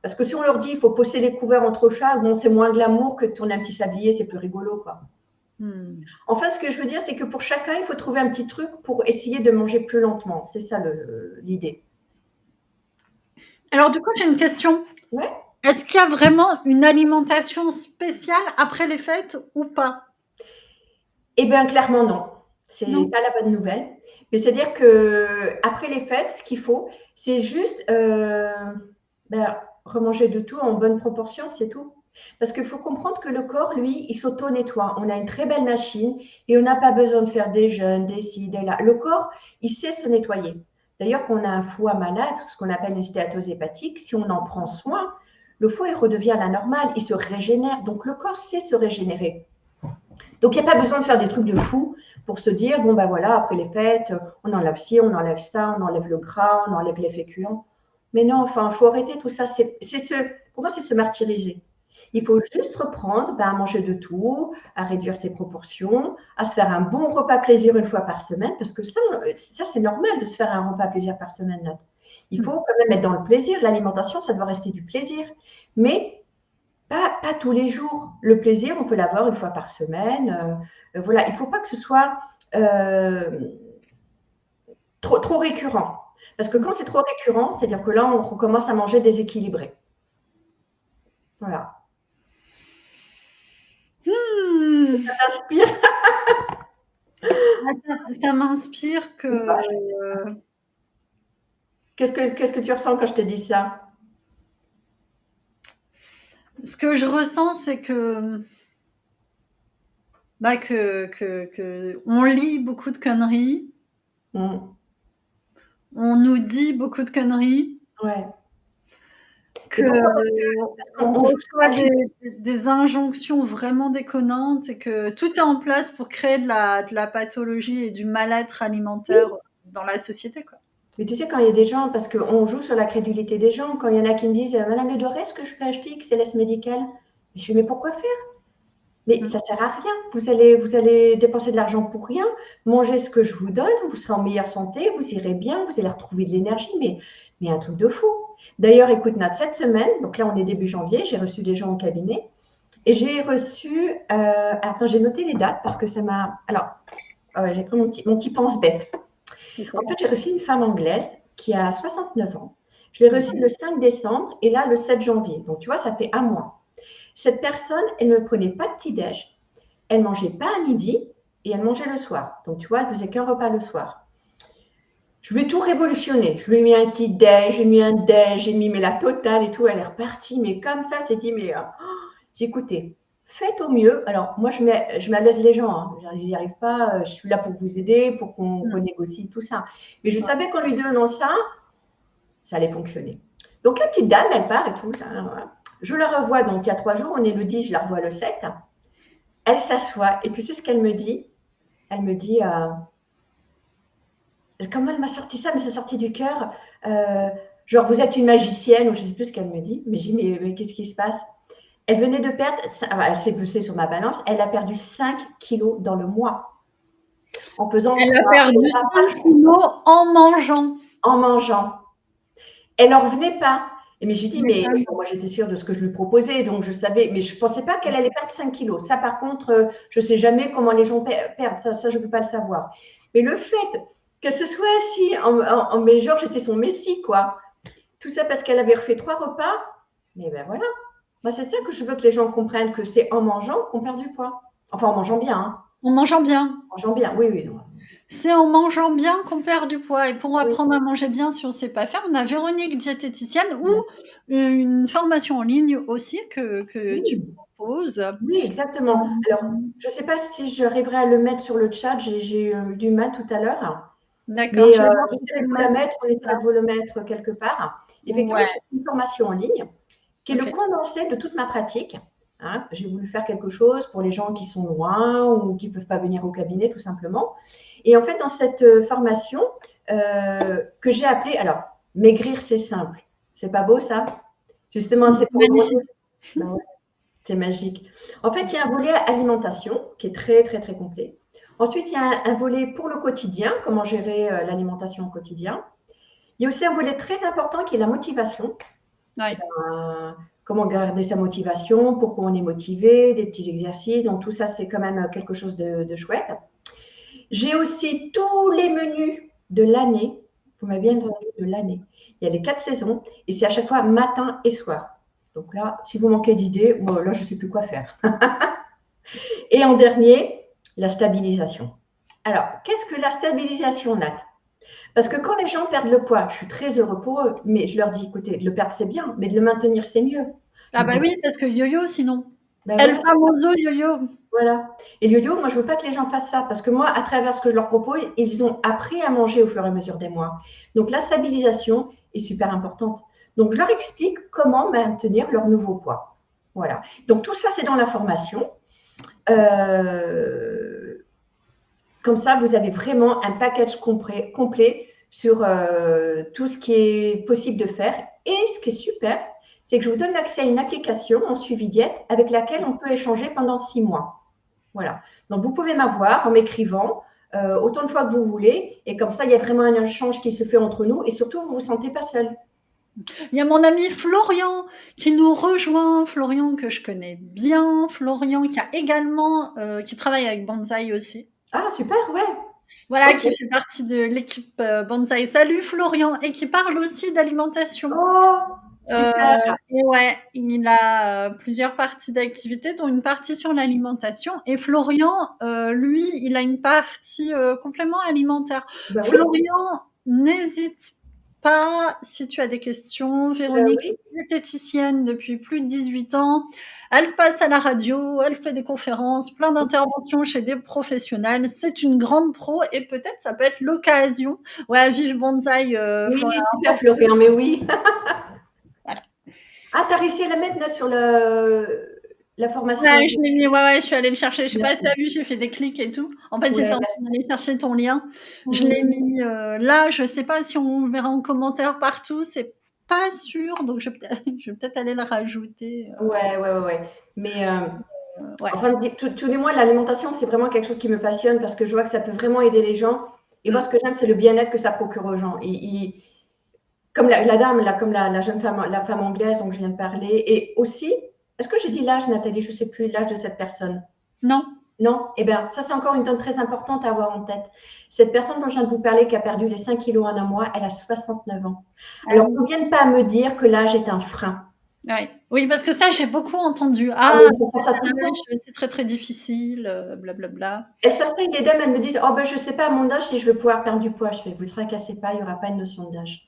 parce que si on leur dit il faut poser les couverts entre chats, bon, c'est moins glamour que de tourner un petit sablier, c'est plus rigolo, quoi. Hmm. Enfin, ce que je veux dire, c'est que pour chacun, il faut trouver un petit truc pour essayer de manger plus lentement. C'est ça l'idée. Alors, du coup, j'ai une question. Ouais. Est-ce qu'il y a vraiment une alimentation spéciale après les fêtes ou pas? Eh bien, clairement, non. C'est Non? pas la bonne nouvelle. Mais c'est-à-dire que après les fêtes, ce qu'il faut, c'est juste ben, remanger de tout en bonne proportion, c'est tout. Parce qu'il faut comprendre que le corps, lui, il s'auto-nettoie. On a une très belle machine et on n'a pas besoin de faire des jeûnes, des ci, des là. Le corps, il sait se nettoyer. D'ailleurs, quand on a un foie malade, ce qu'on appelle une stéatose hépatique, si on en prend soin, le foie, il redevient à la normale, il se régénère. Donc, le corps sait se régénérer. Donc, il n'y a pas besoin de faire des trucs de fou pour se dire, bon, ben voilà, après les fêtes, on enlève ci, on enlève ça, on enlève le gras, on enlève les féculents. Mais non, enfin, il faut arrêter tout ça. Pour moi, c'est se martyriser. Il faut juste reprendre à manger de tout, à réduire ses proportions, à se faire un bon repas plaisir une fois par semaine, parce que ça c'est normal de se faire un repas plaisir par semaine, Nat. Il faut quand même être dans le plaisir. L'alimentation, ça doit rester du plaisir. Mais pas tous les jours. Le plaisir, on peut l'avoir une fois par semaine. Voilà, il ne faut pas que ce soit trop récurrent. Parce que quand c'est trop récurrent, c'est-à-dire que là, on recommence à manger déséquilibré. Voilà. Hmm. Ça t'inspire Ah, ça m'inspire ou pas? que Qu'est-ce que tu ressens quand je te dis ça? ce que je ressens, c'est que, bah, que on lit beaucoup de conneries, Mmh. on nous dit beaucoup de conneries, Ouais. que Mais pourquoi? Parce on qu'on joue sur reçoit la vie. des injonctions vraiment déconnantes et que tout est en place pour créer de la pathologie et du mal-être alimentaire dans la société, quoi. Mais tu sais, quand il y a des gens, parce qu'on joue sur la crédulité des gens, quand il y en a qui me disent Madame Le Doré, est-ce que je peux acheter XLS médical? Je dis mais pourquoi faire? Mais Mm. ça sert à rien. Vous allez dépenser de l'argent pour rien. Mangez ce que je vous donne, vous serez en meilleure santé, vous irez bien, vous allez retrouver de l'énergie, mais un truc de fou. D'ailleurs, écoute, Nat, cette semaine, donc là on est début janvier, j'ai reçu des gens au cabinet et j'ai reçu. Attends, j'ai noté les dates parce que ça m'a. Alors, j'ai pris mon petit pense-bête. En fait, j'ai reçu une femme anglaise qui a 69 ans. Je l'ai reçue le 5 décembre et là le 7 janvier. Donc, tu vois, ça fait un mois. Cette personne, elle ne prenait pas de petit-déj, elle mangeait pas à midi et elle mangeait le soir. Donc, tu vois, elle faisait qu'un repas le soir. Je lui ai tout révolutionné. Je lui ai mis un petit déj, j'ai mis un déj, j'ai mis mais la totale et tout. Elle est repartie, mais comme ça, c'est dit, mais j'ai écouté. Faites au mieux. Alors, moi, je m'allaise les gens. Hein. Ils n'y arrivent pas. Je suis là pour vous aider, pour qu'on Mm. renégocie tout ça. Mais je savais qu'en lui donnant ça, ça allait fonctionner. Donc, la petite dame, elle part et tout. Ça, voilà. Je la revois donc il y a 3 jours. On est le 10, je la revois le 7. Elle s'assoit et tu sais ce qu'elle me dit? Elle me dit, comment elle m'a sorti ça, mais c'est sorti du cœur. Genre, vous êtes une magicienne, ou je ne sais plus ce qu'elle me dit. Mais je dis, mais qu'est-ce qui se passe? Elle venait de perdre, elle s'est poussée sur ma balance, elle a perdu 5 kilos dans le mois. En faisant Elle a 3 perdu repas par 5 jour, kilos en mangeant. en mangeant. Elle n'en revenait pas. Et mais je lui dis, mais M'étonne. bon, moi j'étais sûre de ce que je lui proposais, donc je savais, mais je ne pensais pas qu'elle allait perdre 5 kilos. Ça, par contre, je ne sais jamais comment les gens perdent, ça je ne peux pas le savoir. Mais le fait Que ce soit si, mais genre, j'étais son messie, quoi. Tout ça parce qu'elle avait refait 3 repas. Mais ben voilà. Moi, c'est ça que je veux que les gens comprennent, que c'est en mangeant qu'on perd du poids. Enfin, en mangeant bien, hein. En mangeant bien. En mangeant bien, oui, oui. Non. C'est en mangeant bien qu'on perd du poids. Et pour Oui. apprendre à manger bien, si on ne sait pas faire, on a Véronique, diététicienne, ou Mm. une formation en ligne aussi que tu Oui, proposes. oui, exactement. Alors, je ne sais pas si j'arriverai à le mettre sur le chat, j'ai eu du mal tout à l'heure. D'accord, Mais je vais voir si c'est j'essaierai de le vous la même. mettre, on essaiera de vous le mettre quelque part. Effectivement, Ouais, je fais une formation en ligne qui est le ok. condensé de toute ma pratique. Hein. J'ai voulu faire quelque chose pour les gens qui sont loin ou qui ne peuvent pas venir au cabinet, tout simplement. Et en fait, dans cette formation que j'ai appelée, alors, maigrir, c'est simple. C'est pas beau, ça? Justement, c'est C'est pour magnifique. ben ouais, c'est magique. En fait, il y a un volet alimentation qui est très, très, très complet. Ensuite, il y a un volet pour le quotidien, comment gérer l'alimentation au quotidien. Il y a aussi un volet très important qui est la motivation. Ouais. Comment garder sa motivation, pourquoi on est motivé, des petits exercices. Donc, tout ça, c'est quand même quelque chose de chouette. J'ai aussi tous les menus de l'année. Vous m'avez bien entendu, de l'année. Il y a les 4 saisons et c'est à chaque fois matin et soir. Donc là, si vous manquez d'idées, bon, là, je ne sais plus quoi faire. Et en dernier, la stabilisation. Alors, qu'est-ce que la stabilisation, Nat? Parce que quand les gens perdent le poids, je suis très heureux pour eux, mais je leur dis, écoutez, de le perdre, c'est bien, mais de le maintenir, c'est mieux. Ah Donc, bah oui, parce que yo-yo sinon. ben El voilà, famoso yo-yo. voilà. Et le yo-yo, moi, je ne veux pas que les gens fassent ça, parce que moi, à travers ce que je leur propose, ils ont appris à manger au fur et à mesure des mois. Donc, la stabilisation est super importante. Donc, je leur explique comment maintenir leur nouveau poids. Voilà. Donc, tout ça, c'est dans la formation. Comme ça, vous avez vraiment un package complet sur tout ce qui est possible de faire. Et ce qui est super, c'est que je vous donne l'accès à une application en suivi diète avec laquelle on peut échanger pendant 6 mois. Voilà. Donc, vous pouvez m'avoir en m'écrivant autant de fois que vous voulez. Et comme ça, il y a vraiment un échange qui se fait entre nous. Et surtout, vous ne vous sentez pas seul. Il y a mon ami Florian qui nous rejoint. Florian que je connais bien. Florian qui a également, qui travaille avec Banzai aussi. Ah, super, ouais. Voilà, Ok. qui fait partie de l'équipe Banzai. Salut Florian, et qui parle aussi d'alimentation. Oh, Euh, super. et ouais, il a plusieurs parties d'activité, dont une partie sur l'alimentation. Et Florian, lui, il a une partie complément alimentaire. Ben oui, Florian, n'hésite pas si tu as des questions. ben Véronique oui. est diététicienne depuis plus de 18 ans. Elle passe à la radio, elle fait des conférences, plein d'interventions chez des professionnels. C'est une grande pro et peut-être ça peut être l'occasion. Ouais, vive Bonsaï, Oui, Florian. super, Florian, mais oui. Voilà. Ah, tu as réussi à la mettre là, sur la formation en Ouais, ligne. je l'ai mis, ouais, ouais, je suis allée le chercher. Je sais pas si tu Merci. as vu, j'ai fait des clics et tout. En fait, j'étais Ouais, en train merci. d'aller chercher ton lien. Je l'ai Mhm. mis là. Je sais pas si on le verra en commentaire partout. C'est pas sûr. Donc, je vais peut-être aller le rajouter. Ouais, ouais, ouais, ouais. Mais Ouais. enfin, tous les mois, l'alimentation, c'est vraiment quelque chose qui me passionne parce que je vois que ça peut vraiment aider les gens. Et moi, ce Mm. que j'aime, c'est le bien-être que ça procure aux gens. Comme la dame, là, comme la jeune femme, la femme anglaise dont je viens de parler. Et aussi, est-ce que j'ai dit l'âge, Nathalie? Je ne sais plus l'âge de cette personne. Non. Non? Eh bien, ça, c'est encore une donne très importante à avoir en tête. Cette personne dont je viens de vous parler, qui a perdu les 5 kilos en un mois, elle a 69 ans. Ah Alors, oui. ne vienne pas me dire que l'âge est un frein. Ouais. Oui, parce que ça, j'ai beaucoup entendu. Ah, Ah, mais on pense ça tout le temps. c'est très très difficile. Blablabla. Elles s'asseyent, les dames, elles me disent, oh ben, je ne sais pas à mon âge si je vais pouvoir perdre du poids. Je fais, vous ne tracassez pas, il n'y aura pas une notion d'âge.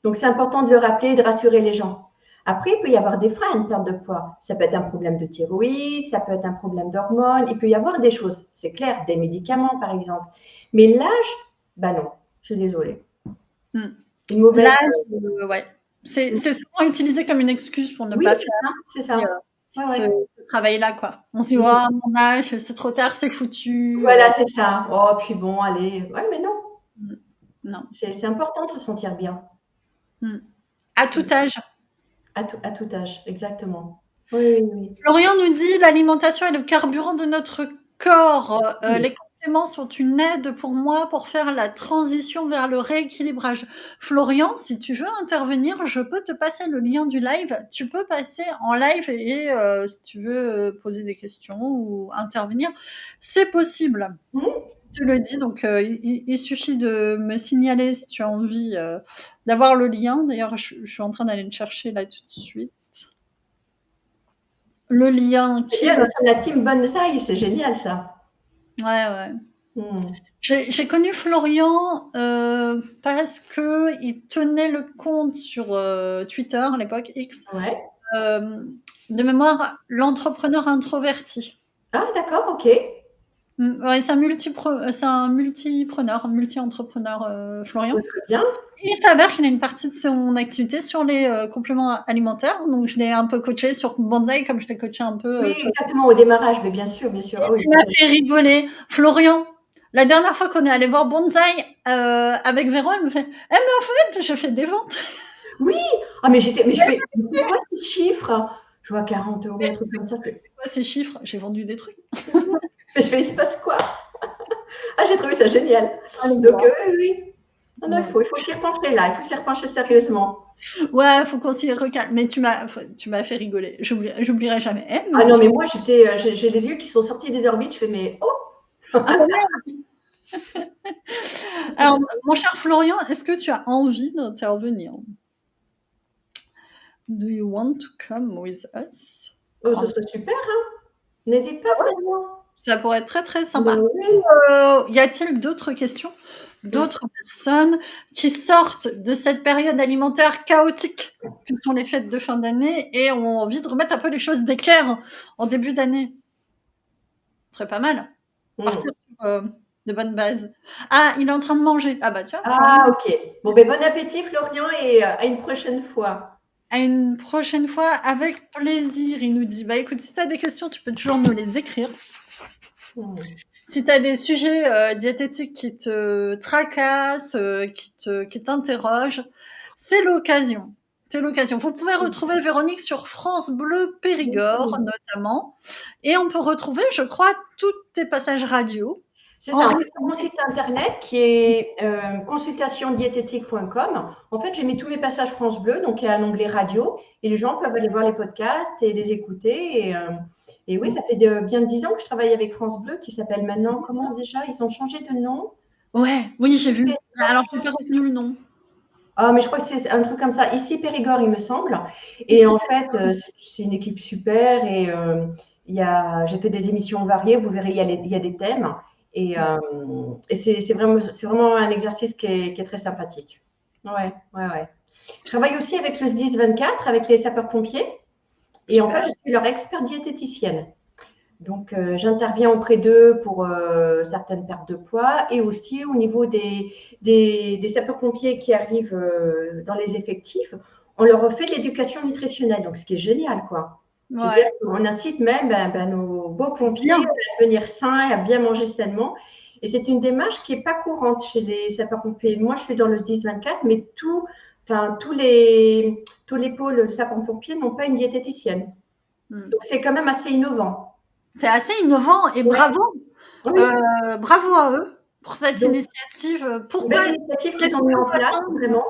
Donc, c'est important de le rappeler et de rassurer les gens. Après, il peut y avoir des freins à une perte de poids. Ça peut être un problème de thyroïde, ça peut être un problème d'hormones, il peut y avoir des choses, c'est clair, des médicaments par exemple. Mais l'âge, bah non, je suis désolée. Mm. Une mauvaise. Là, ouais. C'est souvent utilisé comme une excuse pour ne Oui, pas c'est ça, c'est faire ça. Ouais, ce ouais. travail-là, quoi. On se dit: Oui, «Oh, mon âge, c'est trop tard, c'est foutu». voilà, c'est ça. Oh, puis bon, allez. Ouais, mais non, Mmh, non. c'est important de se sentir bien. Mmh. À tout âge. À tout âge, exactement. Oui, oui, oui. Florian nous dit: «L'alimentation est le carburant de notre corps. Oui. Les compléments sont une aide pour moi pour faire la transition vers le rééquilibrage». Florian, si tu veux intervenir, je peux te passer le lien du live. Tu peux passer en live et si tu veux, poser des questions ou intervenir, c'est possible. Mmh. te le dis, donc il suffit de me signaler si tu as envie d'avoir le lien. D'ailleurs, je suis en train d'aller le chercher là tout de suite. Le lien C'est qui... bien, nous sommes la team bonsaï, c'est génial ça. Ouais. Hmm. J'ai connu Florian parce que il tenait le compte sur Twitter à l'époque X. Ouais. De mémoire, l'entrepreneur introverti. Ah, d'accord, ok. Ouais, c'est un multipreneur, multi-entrepreneur, Florian. Ouais, très bien. Et il s'avère qu'il a une partie de son activité sur les compléments alimentaires. Donc, je l'ai un peu coaché sur Bonsaï, comme je t'ai coaché un peu. Oui, exactement, au démarrage, mais bien sûr, bien sûr. Ah Et oui, tu m'as fait rigoler. Florian, la dernière fois qu'on est allé voir Bonsaï avec Véro, elle me fait mais en fait, je fais des ventes. oui. Ah, mais je fais, c'est quoi ces chiffres? Je vois 40 euros, un truc comme ça. C'est quoi ces chiffres? J'ai vendu des trucs. Mais je fais, il se passe quoi? Ah, j'ai trouvé ça génial. Allez Donc, voir. oui. Non, non, Ouais. il faut s'y repencher là, il faut s'y repencher sérieusement. Ouais, faut qu'on s'y recalme. Mais tu m'as fait rigoler. J'oublierai jamais. Ah non, mais moi, j'ai les yeux qui sont sortis des orbites. Je fais, mais oh! Ah, bah merde. Alors, mon cher Florian, est-ce que tu as envie d'intervenir? Do you want to come with us? Oh, ce serait super, hein? N'hésite pas, Fabien. Ça pourrait être très très Ben sympa. oui. Y a-t-il d'autres questions? D'autres personnes qui sortent de cette période alimentaire chaotique que sont les fêtes de fin d'année et ont envie de remettre un peu les choses d'équerre en début d'année? Ce serait pas mal. Partir sur de bonnes bases. Ah, il est en train de manger. Ah bah tiens, Ah, ok. Bon, ben bon appétit, Florian, et à une prochaine fois. à une prochaine fois, avec plaisir, il nous dit. Bah écoute, si tu as des questions, tu peux toujours nous les écrire. Si tu as des sujets diététiques qui te tracassent, qui t'interrogent, c'est l'occasion. C'est l'occasion. Vous pouvez retrouver Véronique sur France Bleu Périgord, notamment. Et on peut retrouver, je crois, tous tes passages radio. C'est ça. En fait, sur mon site internet qui est consultationdiététique.com, en fait, j'ai mis tous mes passages France Bleu, donc il y a un onglet radio, et les gens peuvent aller voir les podcasts et les écouter. Et oui, ça fait bien 10 ans que je travaille avec France Bleu, qui s'appelle maintenant, comment déjà? Ils ont changé de nom. Ouais, oui, j'ai vu. Alors, je n'ai pas retenu le nom. Ah, mais je crois que c'est un truc comme ça. Ici, Périgord, il me semble. Et Ici, en fait, c'est une équipe super. Et j'ai fait des émissions variées. Vous verrez, il y a des thèmes. Et c'est vraiment un exercice qui est très sympathique. Ouais, ouais, ouais. Je travaille aussi avec le SDIS 24, avec les sapeurs-pompiers. Et en fait, je suis leur expert diététicienne. Donc, j'interviens auprès d'eux pour certaines pertes de poids et aussi au niveau des sapeurs-pompiers qui arrivent dans les effectifs, on leur fait de l'éducation nutritionnelle. Donc, ce qui est génial, quoi. C'est-à-dire qu'on incite même nos beaux pompiers à devenir sains et à bien manger sainement. Et c'est une démarche qui n'est pas courante chez les sapeurs-pompiers. Moi, je suis dans le SDIS 24, mais tous les pôles sapeurs-pompiers n'ont pas une diététicienne. Donc, c'est quand même assez innovant. C'est assez innovant et bravo. Oui. Bravo à eux pour cette initiative. Pourquoi Belle initiative qu'ils ont mis en place, vraiment.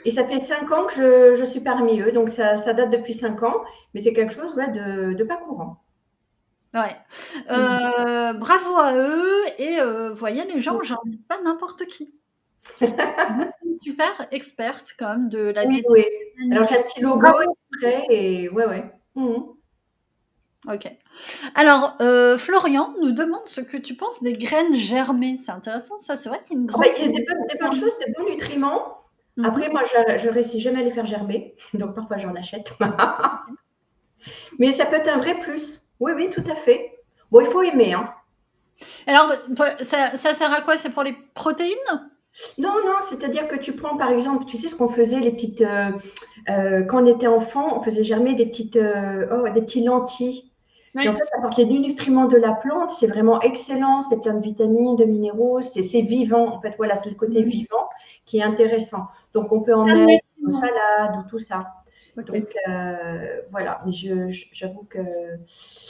Et ça fait 5 ans que je suis parmi eux, donc ça date depuis 5 ans, mais c'est quelque chose de pas courant. Ouais. Bravo à eux et voyez les gens, j'invite pas n'importe qui. Une super experte quand même de la Oui, diététique. oui. Alors j'ai un petit logo exprès et ouais. Ok. Alors, Florian nous demande ce que tu penses des graines germées. C'est intéressant, ça. C'est vrai qu'il y a une grande. Il y a des bonnes choses, des bons nutriments. Après, moi, je réussis jamais à les faire germer, donc parfois j'en achète. Mais ça peut être un vrai plus. Oui, oui, tout à fait. Bon, il faut aimer, hein. Alors, ça sert à quoi? C'est pour les protéines? Non, c'est-à-dire que tu prends par exemple, tu sais ce qu'on faisait, les petites, quand on était enfant, on faisait germer des petites lentilles. Oui. Et en fait, ça apporte les nutriments de la plante, c'est vraiment excellent, c'est plein de vitamines, de minéraux, c'est vivant. En fait, voilà, c'est le côté vivant qui est intéressant. Donc, on peut en mettre aux salades ou tout ça. Okay. Donc, voilà. Mais j'avoue que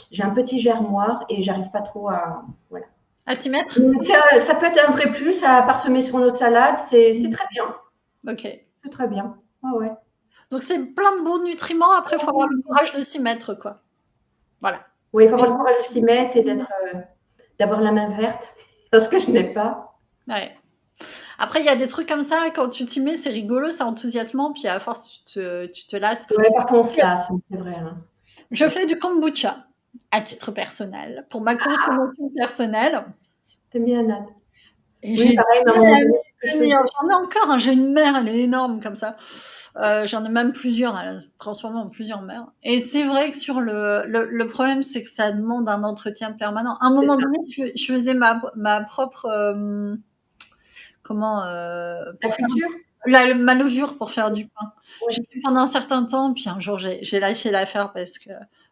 j'ai un petit germoir et j'arrive pas trop à. Voilà. À t'y mettre? Ça peut être un vrai plus à parsemer sur notre salade, c'est très bien. Ok. C'est très bien. Ah ouais. Donc c'est plein de bons nutriments. Après, il faut avoir le courage de s'y mettre, quoi. Voilà. Oui, il faut avoir le courage de s'y mettre et d'avoir la main verte. Parce que je n'ai pas. Ouais. Après, il y a des trucs comme ça, quand tu t'y mets, c'est rigolo, c'est enthousiasmant, puis à force, tu te lasses. Ouais, parfois on se lasse, c'est vrai. Hein. Je fais du kombucha à titre personnel, pour ma consommation personnelle. T'aimes bien, Nat? Et Oui, j'ai du pareil, mais à un mal moment à donné, m'y ce que je tenir. faisais. J'en ai encore, hein, j'ai une mère, elle est énorme comme ça. J'en ai même plusieurs, elle s'est transformée en plusieurs mères. Et c'est vrai que sur le problème, c'est que ça demande un entretien permanent. À un C'est moment ça. donné, je faisais ma propre, comment, La pour faire culture? ma levure pour faire du pain. Ouais. J'ai fait pendant un certain temps, puis un jour j'ai lâché l'affaire parce que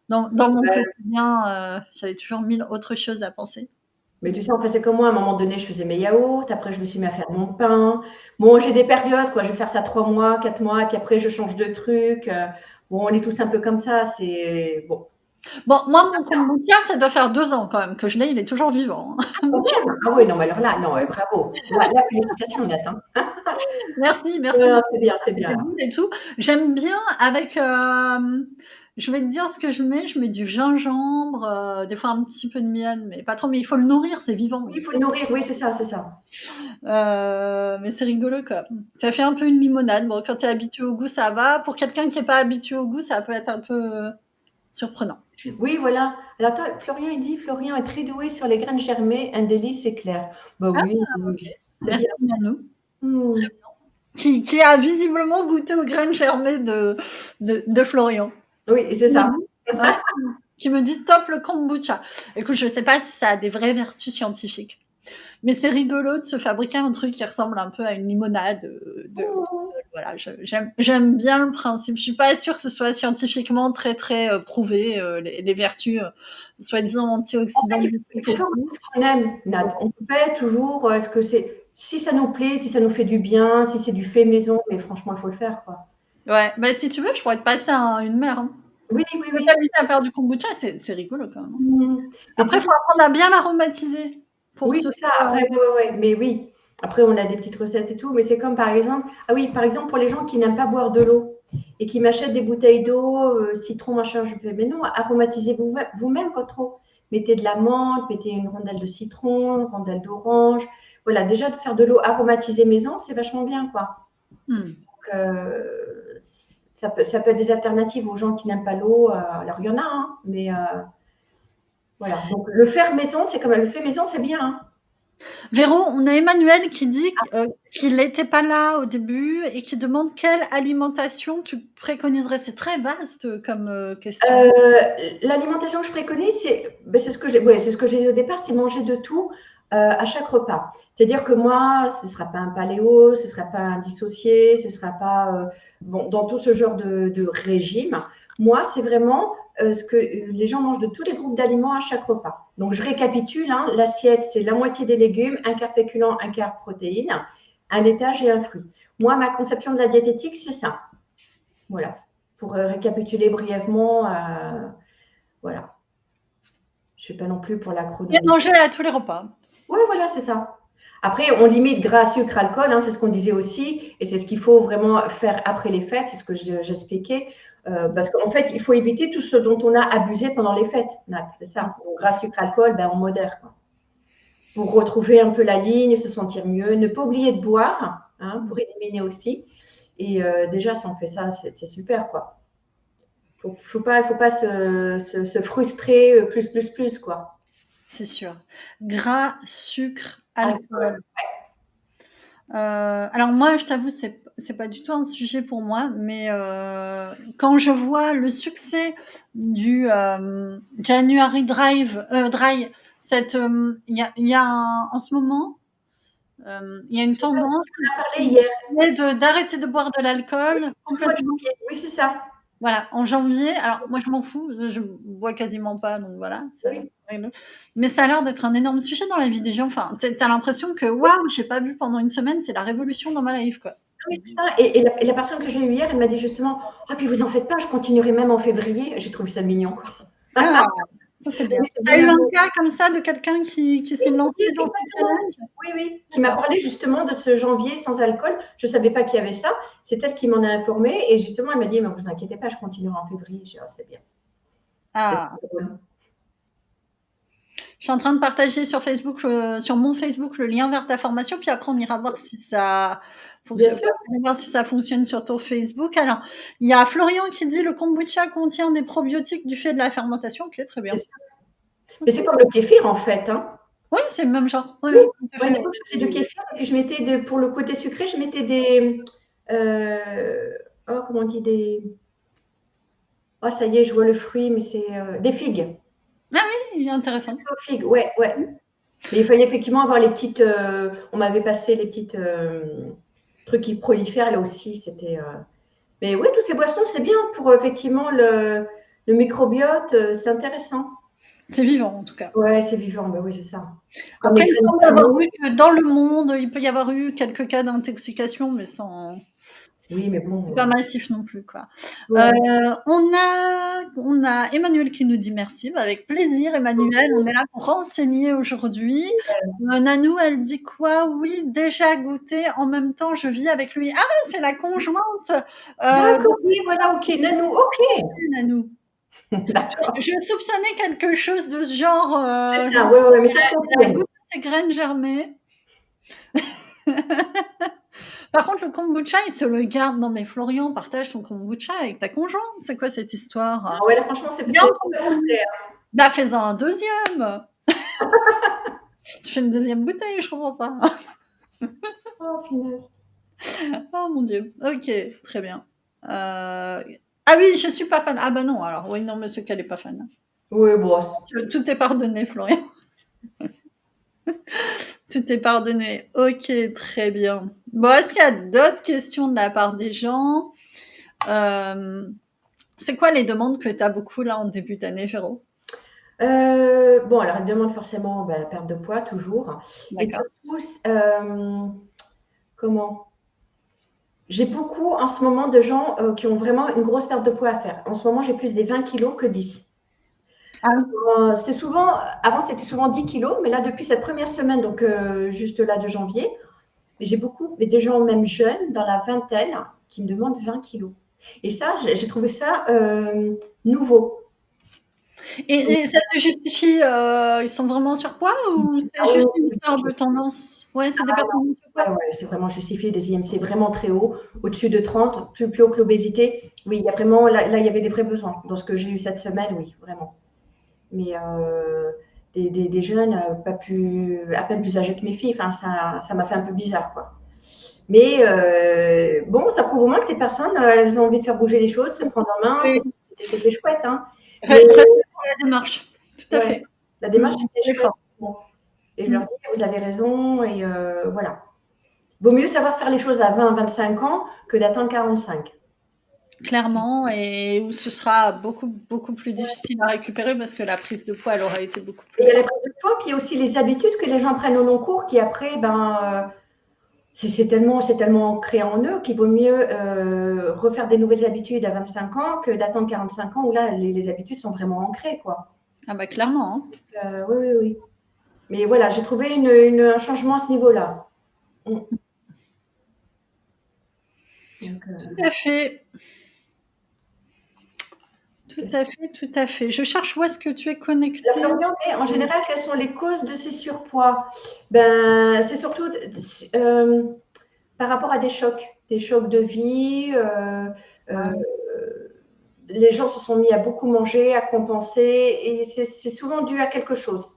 dans mon Bah, quotidien, j'avais toujours 1000 autres choses à penser. mais tu sais, on faisait comme moi. À un moment donné, je faisais mes yaourts. Après, je me suis mis à faire mon pain. Bon, j'ai des périodes, quoi. Je vais faire ça 3 mois, 4 mois, puis après, je change de truc. Bon, on est tous un peu comme ça. C'est bon. Bon, moi, mon kombucha, ça doit faire 2 ans quand même que je l'ai, il est toujours vivant, hein. Quand même. Ah oui, non, mais alors là, non, ouais, bravo. Là, félicitations, Nat. Hein. Merci, merci Non, beaucoup. c'est bien, c'est Ça fait bien. bon et tout. J'aime bien avec, je vais te dire ce que je mets du gingembre, des fois un petit peu de miel, mais pas trop, mais il faut le nourrir, c'est vivant, Oui, il donc faut le nourrir. Oui, c'est ça, c'est ça. mais c'est rigolo, quoi. Ça fait un peu une limonade. Bon, quand tu es habitué au goût, ça va. Pour quelqu'un qui est pas habitué au goût, ça peut être un peu, surprenant. Oui, voilà. Alors, attends, Florian, il dit, Florian est très doué sur les graines germées. Un délice éclair. Bah Ah, oui, OK. oui, c'est Merci bien. Nanou, Hmm. qui a visiblement goûté aux graines germées de Florian. Oui, c'est Qui me ça. dit ouais, qui me dit: «Top le kombucha». Écoute, je sais pas si ça a des vraies vertus scientifiques, mais c'est rigolo de se fabriquer un truc qui ressemble un peu à une limonade, de tout Oh. seul. Voilà, j'aime bien le principe. Je suis pas sûre que ce soit scientifiquement très, très, prouvé, les vertus, soi-disant En antioxydantes fait, du il truc faut et faire tout. ce qu'on aime, Nat. On peut pas être toujours, est-ce que c'est, si ça nous plaît, si ça nous fait du bien, si c'est du fait maison, mais franchement, il faut le faire, quoi. Ouais, bah, si tu veux, je pourrais te passer une mère, hein. Oui, Tu oui, peux oui. t'amuser à faire du kombucha, c'est rigolo quand même, hein. Hmm. Mais Après, tu il sais, faut apprendre à bien l'aromatiser pour que oui, ce c'est ça. soit Après, ouais, ouais, ouais. Mais oui. Après, on a des petites recettes et tout. Mais c'est comme par exemple, ah oui, par exemple, pour les gens qui n'aiment pas boire de l'eau et qui m'achètent des bouteilles d'eau, citron, machin, je fais, mais non, aromatisez vous-même votre eau. Mettez de la menthe, mettez une rondelle de citron, une rondelle d'orange. Voilà, déjà de faire de l'eau aromatisée maison, c'est vachement bien, quoi. mmh. Donc, ça peut être des alternatives aux gens qui n'aiment pas l'eau. Alors, il y en a, hein, mais voilà. Donc, le faire maison, c'est comme le fait maison, c'est bien. Hein. Véro, on a Emmanuel qui dit qu'il n'était pas là au début et qui demande quelle alimentation tu préconiserais. C'est très vaste comme question. L'alimentation que je préconise, ben, c'est ce que j'ai, ouais, c'est ce que j'ai dit au départ, c'est manger de tout à chaque repas. C'est-à-dire que moi, ce ne sera pas un paléo, ce ne sera pas un dissocié, ce ne sera pas bon, dans tout ce genre de régime. Moi, c'est vraiment ce que les gens mangent de tous les groupes d'aliments à chaque repas. Donc, je récapitule, hein, l'assiette, c'est la moitié des légumes, un quart féculent, un quart protéines, un laitage et un fruit. Moi, ma conception de la diététique, c'est ça. Voilà. Pour récapituler brièvement, voilà. Je ne suis pas non plus pour la Et chronologie. manger à tous les repas. Oui, voilà, c'est ça. Après, on limite gras, sucre, alcool, hein, c'est ce qu'on disait aussi, et c'est ce qu'il faut vraiment faire après les fêtes, c'est ce que j'expliquais, parce qu'en fait, il faut éviter tout ce dont on a abusé pendant les fêtes, Nat, c'est ça. Donc, gras, sucre, alcool, ben, on modère, quoi. Pour retrouver un peu la ligne, se sentir mieux, ne pas oublier de boire, hein, pour éliminer aussi. Et déjà, si on fait ça, c'est super, quoi. Faut pas se frustrer plus, quoi. C'est sûr. Gras, sucre, Alcool. alcool. Alors moi, je t'avoue, c'est pas du tout un sujet pour moi, mais quand je vois le succès du January Dry, il y a en ce moment, il y a une tendance On a parlé hier, d'arrêter de boire de l'alcool le mois de complètement. janvier. Oui, c'est ça. Voilà, en janvier. Alors moi, je m'en fous, je bois quasiment pas, donc voilà. Oui, Mais ça a l'air d'être un énorme sujet dans la vie des gens. Enfin, t'as l'impression que waouh, j'ai pas bu pendant une semaine, c'est la révolution dans ma life, quoi. oui, c'est ça. Et la personne que j'ai eue hier, elle m'a dit justement, ah, puis vous en faites pas, je continuerai même en février. J'ai trouvé ça mignon, quoi. Ah, ça c'est bien. Oui, c'est T'as bien eu un amoureux. cas comme ça de quelqu'un qui Oui, s'est lancé oui, dans ce exactement. challenge? Oui, oui, qui m'a D'accord. parlé justement de ce janvier sans alcool. Je ne savais pas qu'il y avait ça. C'est elle qui m'en a informé. Et justement, elle m'a dit, mais vous inquiétez pas, je continuerai en février. J'ai dit, oh, c'est bien. C'était Ah, drôle. Je suis en train de partager sur Facebook, sur mon Facebook, le lien vers ta formation, puis après on ira voir si ça Bien fonctionne. sûr. On va voir si ça fonctionne sur ton Facebook. Alors, il y a Florian qui dit le kombucha contient des probiotiques du fait de la fermentation. Ok, très bien. Bien sûr. Mais Ok. c'est comme le kéfir en fait, hein. Oui, c'est le même genre. Oui, Oui, oui, tout à moi à fait. l'époque, je faisais du kéfir et puis je mettais pour le côté sucré, je mettais des, oh, comment on dit, oh, ça y est, je vois le fruit, mais c'est des figues. Oui, intéressant. Aux figues, ouais, ouais. Mais il fallait effectivement avoir les petites, on m'avait passé les petites trucs qui prolifèrent là aussi, c'était. Mais oui, toutes ces boissons, c'est bien pour effectivement le microbiote, c'est intéressant. C'est vivant en tout cas. Ouais, c'est vivant, bah oui, c'est ça. Comme les Après, il graines semble avoir d'amande. vu que dans le monde, il peut y avoir eu quelques cas d'intoxication, mais sans. Oui, mais C'est bon. pas massif non plus, quoi. Ouais. On a Emmanuel qui nous dit merci. Bah, avec plaisir, Emmanuel. On est là pour renseigner aujourd'hui. Nanou, elle dit quoi? Oui, déjà goûté. En même temps, je vis avec lui. Ah, c'est la conjointe. D'accord, oui, voilà, ok, Nanou, ok. Nanou. D'accord. Je soupçonnais quelque chose de ce genre. C'est ça, ouais, ouais, mais ça se Elle a confirme. goûté ses graines germées. Par contre, le kombucha, il se le garde. Non, mais Florian, partage ton kombucha avec ta conjointe. C'est quoi cette histoire? Ah ouais, là, franchement, c'est Garde pas fair play, hein. Bah, fais-en un deuxième. Tu fais une deuxième bouteille, je comprends pas. Oh, finesse. Oh mon Dieu. Ok, très bien. Ah oui, je suis pas fan. Ah bah non, alors oui, non, monsieur Cal est pas fan. Oui, bon, Tout est pardonné, Florian. Tout est pardonné. Ok, très bien. Bon, est-ce qu'il y a d'autres questions de la part des gens? C'est quoi les demandes que tu as beaucoup là en début d'année, Véro? bon, alors, elle demande forcément bah, perte de poids, toujours. Et D'accord. surtout, comment? J'ai beaucoup en ce moment de gens qui ont vraiment une grosse perte de poids à faire. En ce moment, j'ai plus des 20 kilos que 10. Ah, C'était souvent, avant, c'était souvent 10 kilos, mais là, depuis cette première semaine, donc juste là de janvier, j'ai beaucoup, mais des gens même jeunes, dans la vingtaine, qui me demandent 20 kilos. Et ça, j'ai trouvé ça nouveau. et ça se justifie, ils sont vraiment surpoids ou c'est Ah oui, juste une oui, histoire de tendance? Ouais, c'est des personnes ouais, surpoids. ouais, c'est vraiment justifié, des IMC vraiment très hauts, au-dessus de 30, plus haut que l'obésité. Oui, il y a vraiment, là, il y avait des vrais besoins. Dans ce que j'ai eu cette semaine, oui, vraiment. Mais des jeunes, pas plus, à peine plus âgés que mes filles, enfin, ça m'a fait un peu bizarre, quoi. Mais bon, ça prouve au moins que ces personnes, elles ont envie de faire bouger les choses, se prendre en main. Oui, C'était chouette, hein. Mais respect pour la démarche. Tout à ouais, fait. la démarche Mmh, était chouette. l'effort. Bon. Et je leur Mmh. dis, vous avez raison, et voilà. Vaut mieux savoir faire les choses à 20, 25 ans que d'attendre 45. Clairement, et où ce sera beaucoup, beaucoup plus difficile à récupérer parce que la prise de poids, elle aura été beaucoup Et plus il y a la forte. prise de poids, puis il y a aussi les habitudes que les gens prennent au long cours qui après, c'est tellement ancré en eux qu'il vaut mieux refaire des nouvelles habitudes à 25 ans que d'attendre 45 ans où là, les habitudes sont vraiment ancrées, quoi. Ah bah clairement, hein. Oui, oui, oui. Mais voilà, j'ai trouvé un changement à ce niveau-là. Mm. Donc, Tout à fait. Tout à fait, tout à fait. Je cherche où est-ce que tu es la connecté. Florian, en général, quelles sont les causes de ces surpoids? Ben, c'est surtout par rapport à des chocs de vie. Euh, les gens se sont mis à beaucoup manger, à compenser, et c'est souvent dû à quelque chose.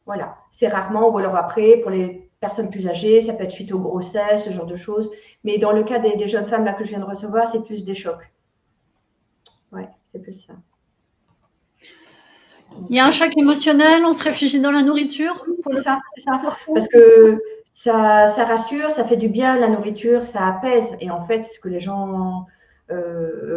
Voilà, c'est rarement, ou alors après, pour les personnes plus âgées, ça peut être suite aux grossesses, ce genre de choses. Mais dans le cas des jeunes femmes là que je viens de recevoir, c'est plus des chocs. Ouais, c'est plus ça. Il y a un choc émotionnel, on se réfugie dans la nourriture pour le C'est ça, c'est ça. partage. Parce que ça rassure, ça fait du bien, la nourriture, ça apaise. Et en fait, c'est ce que les gens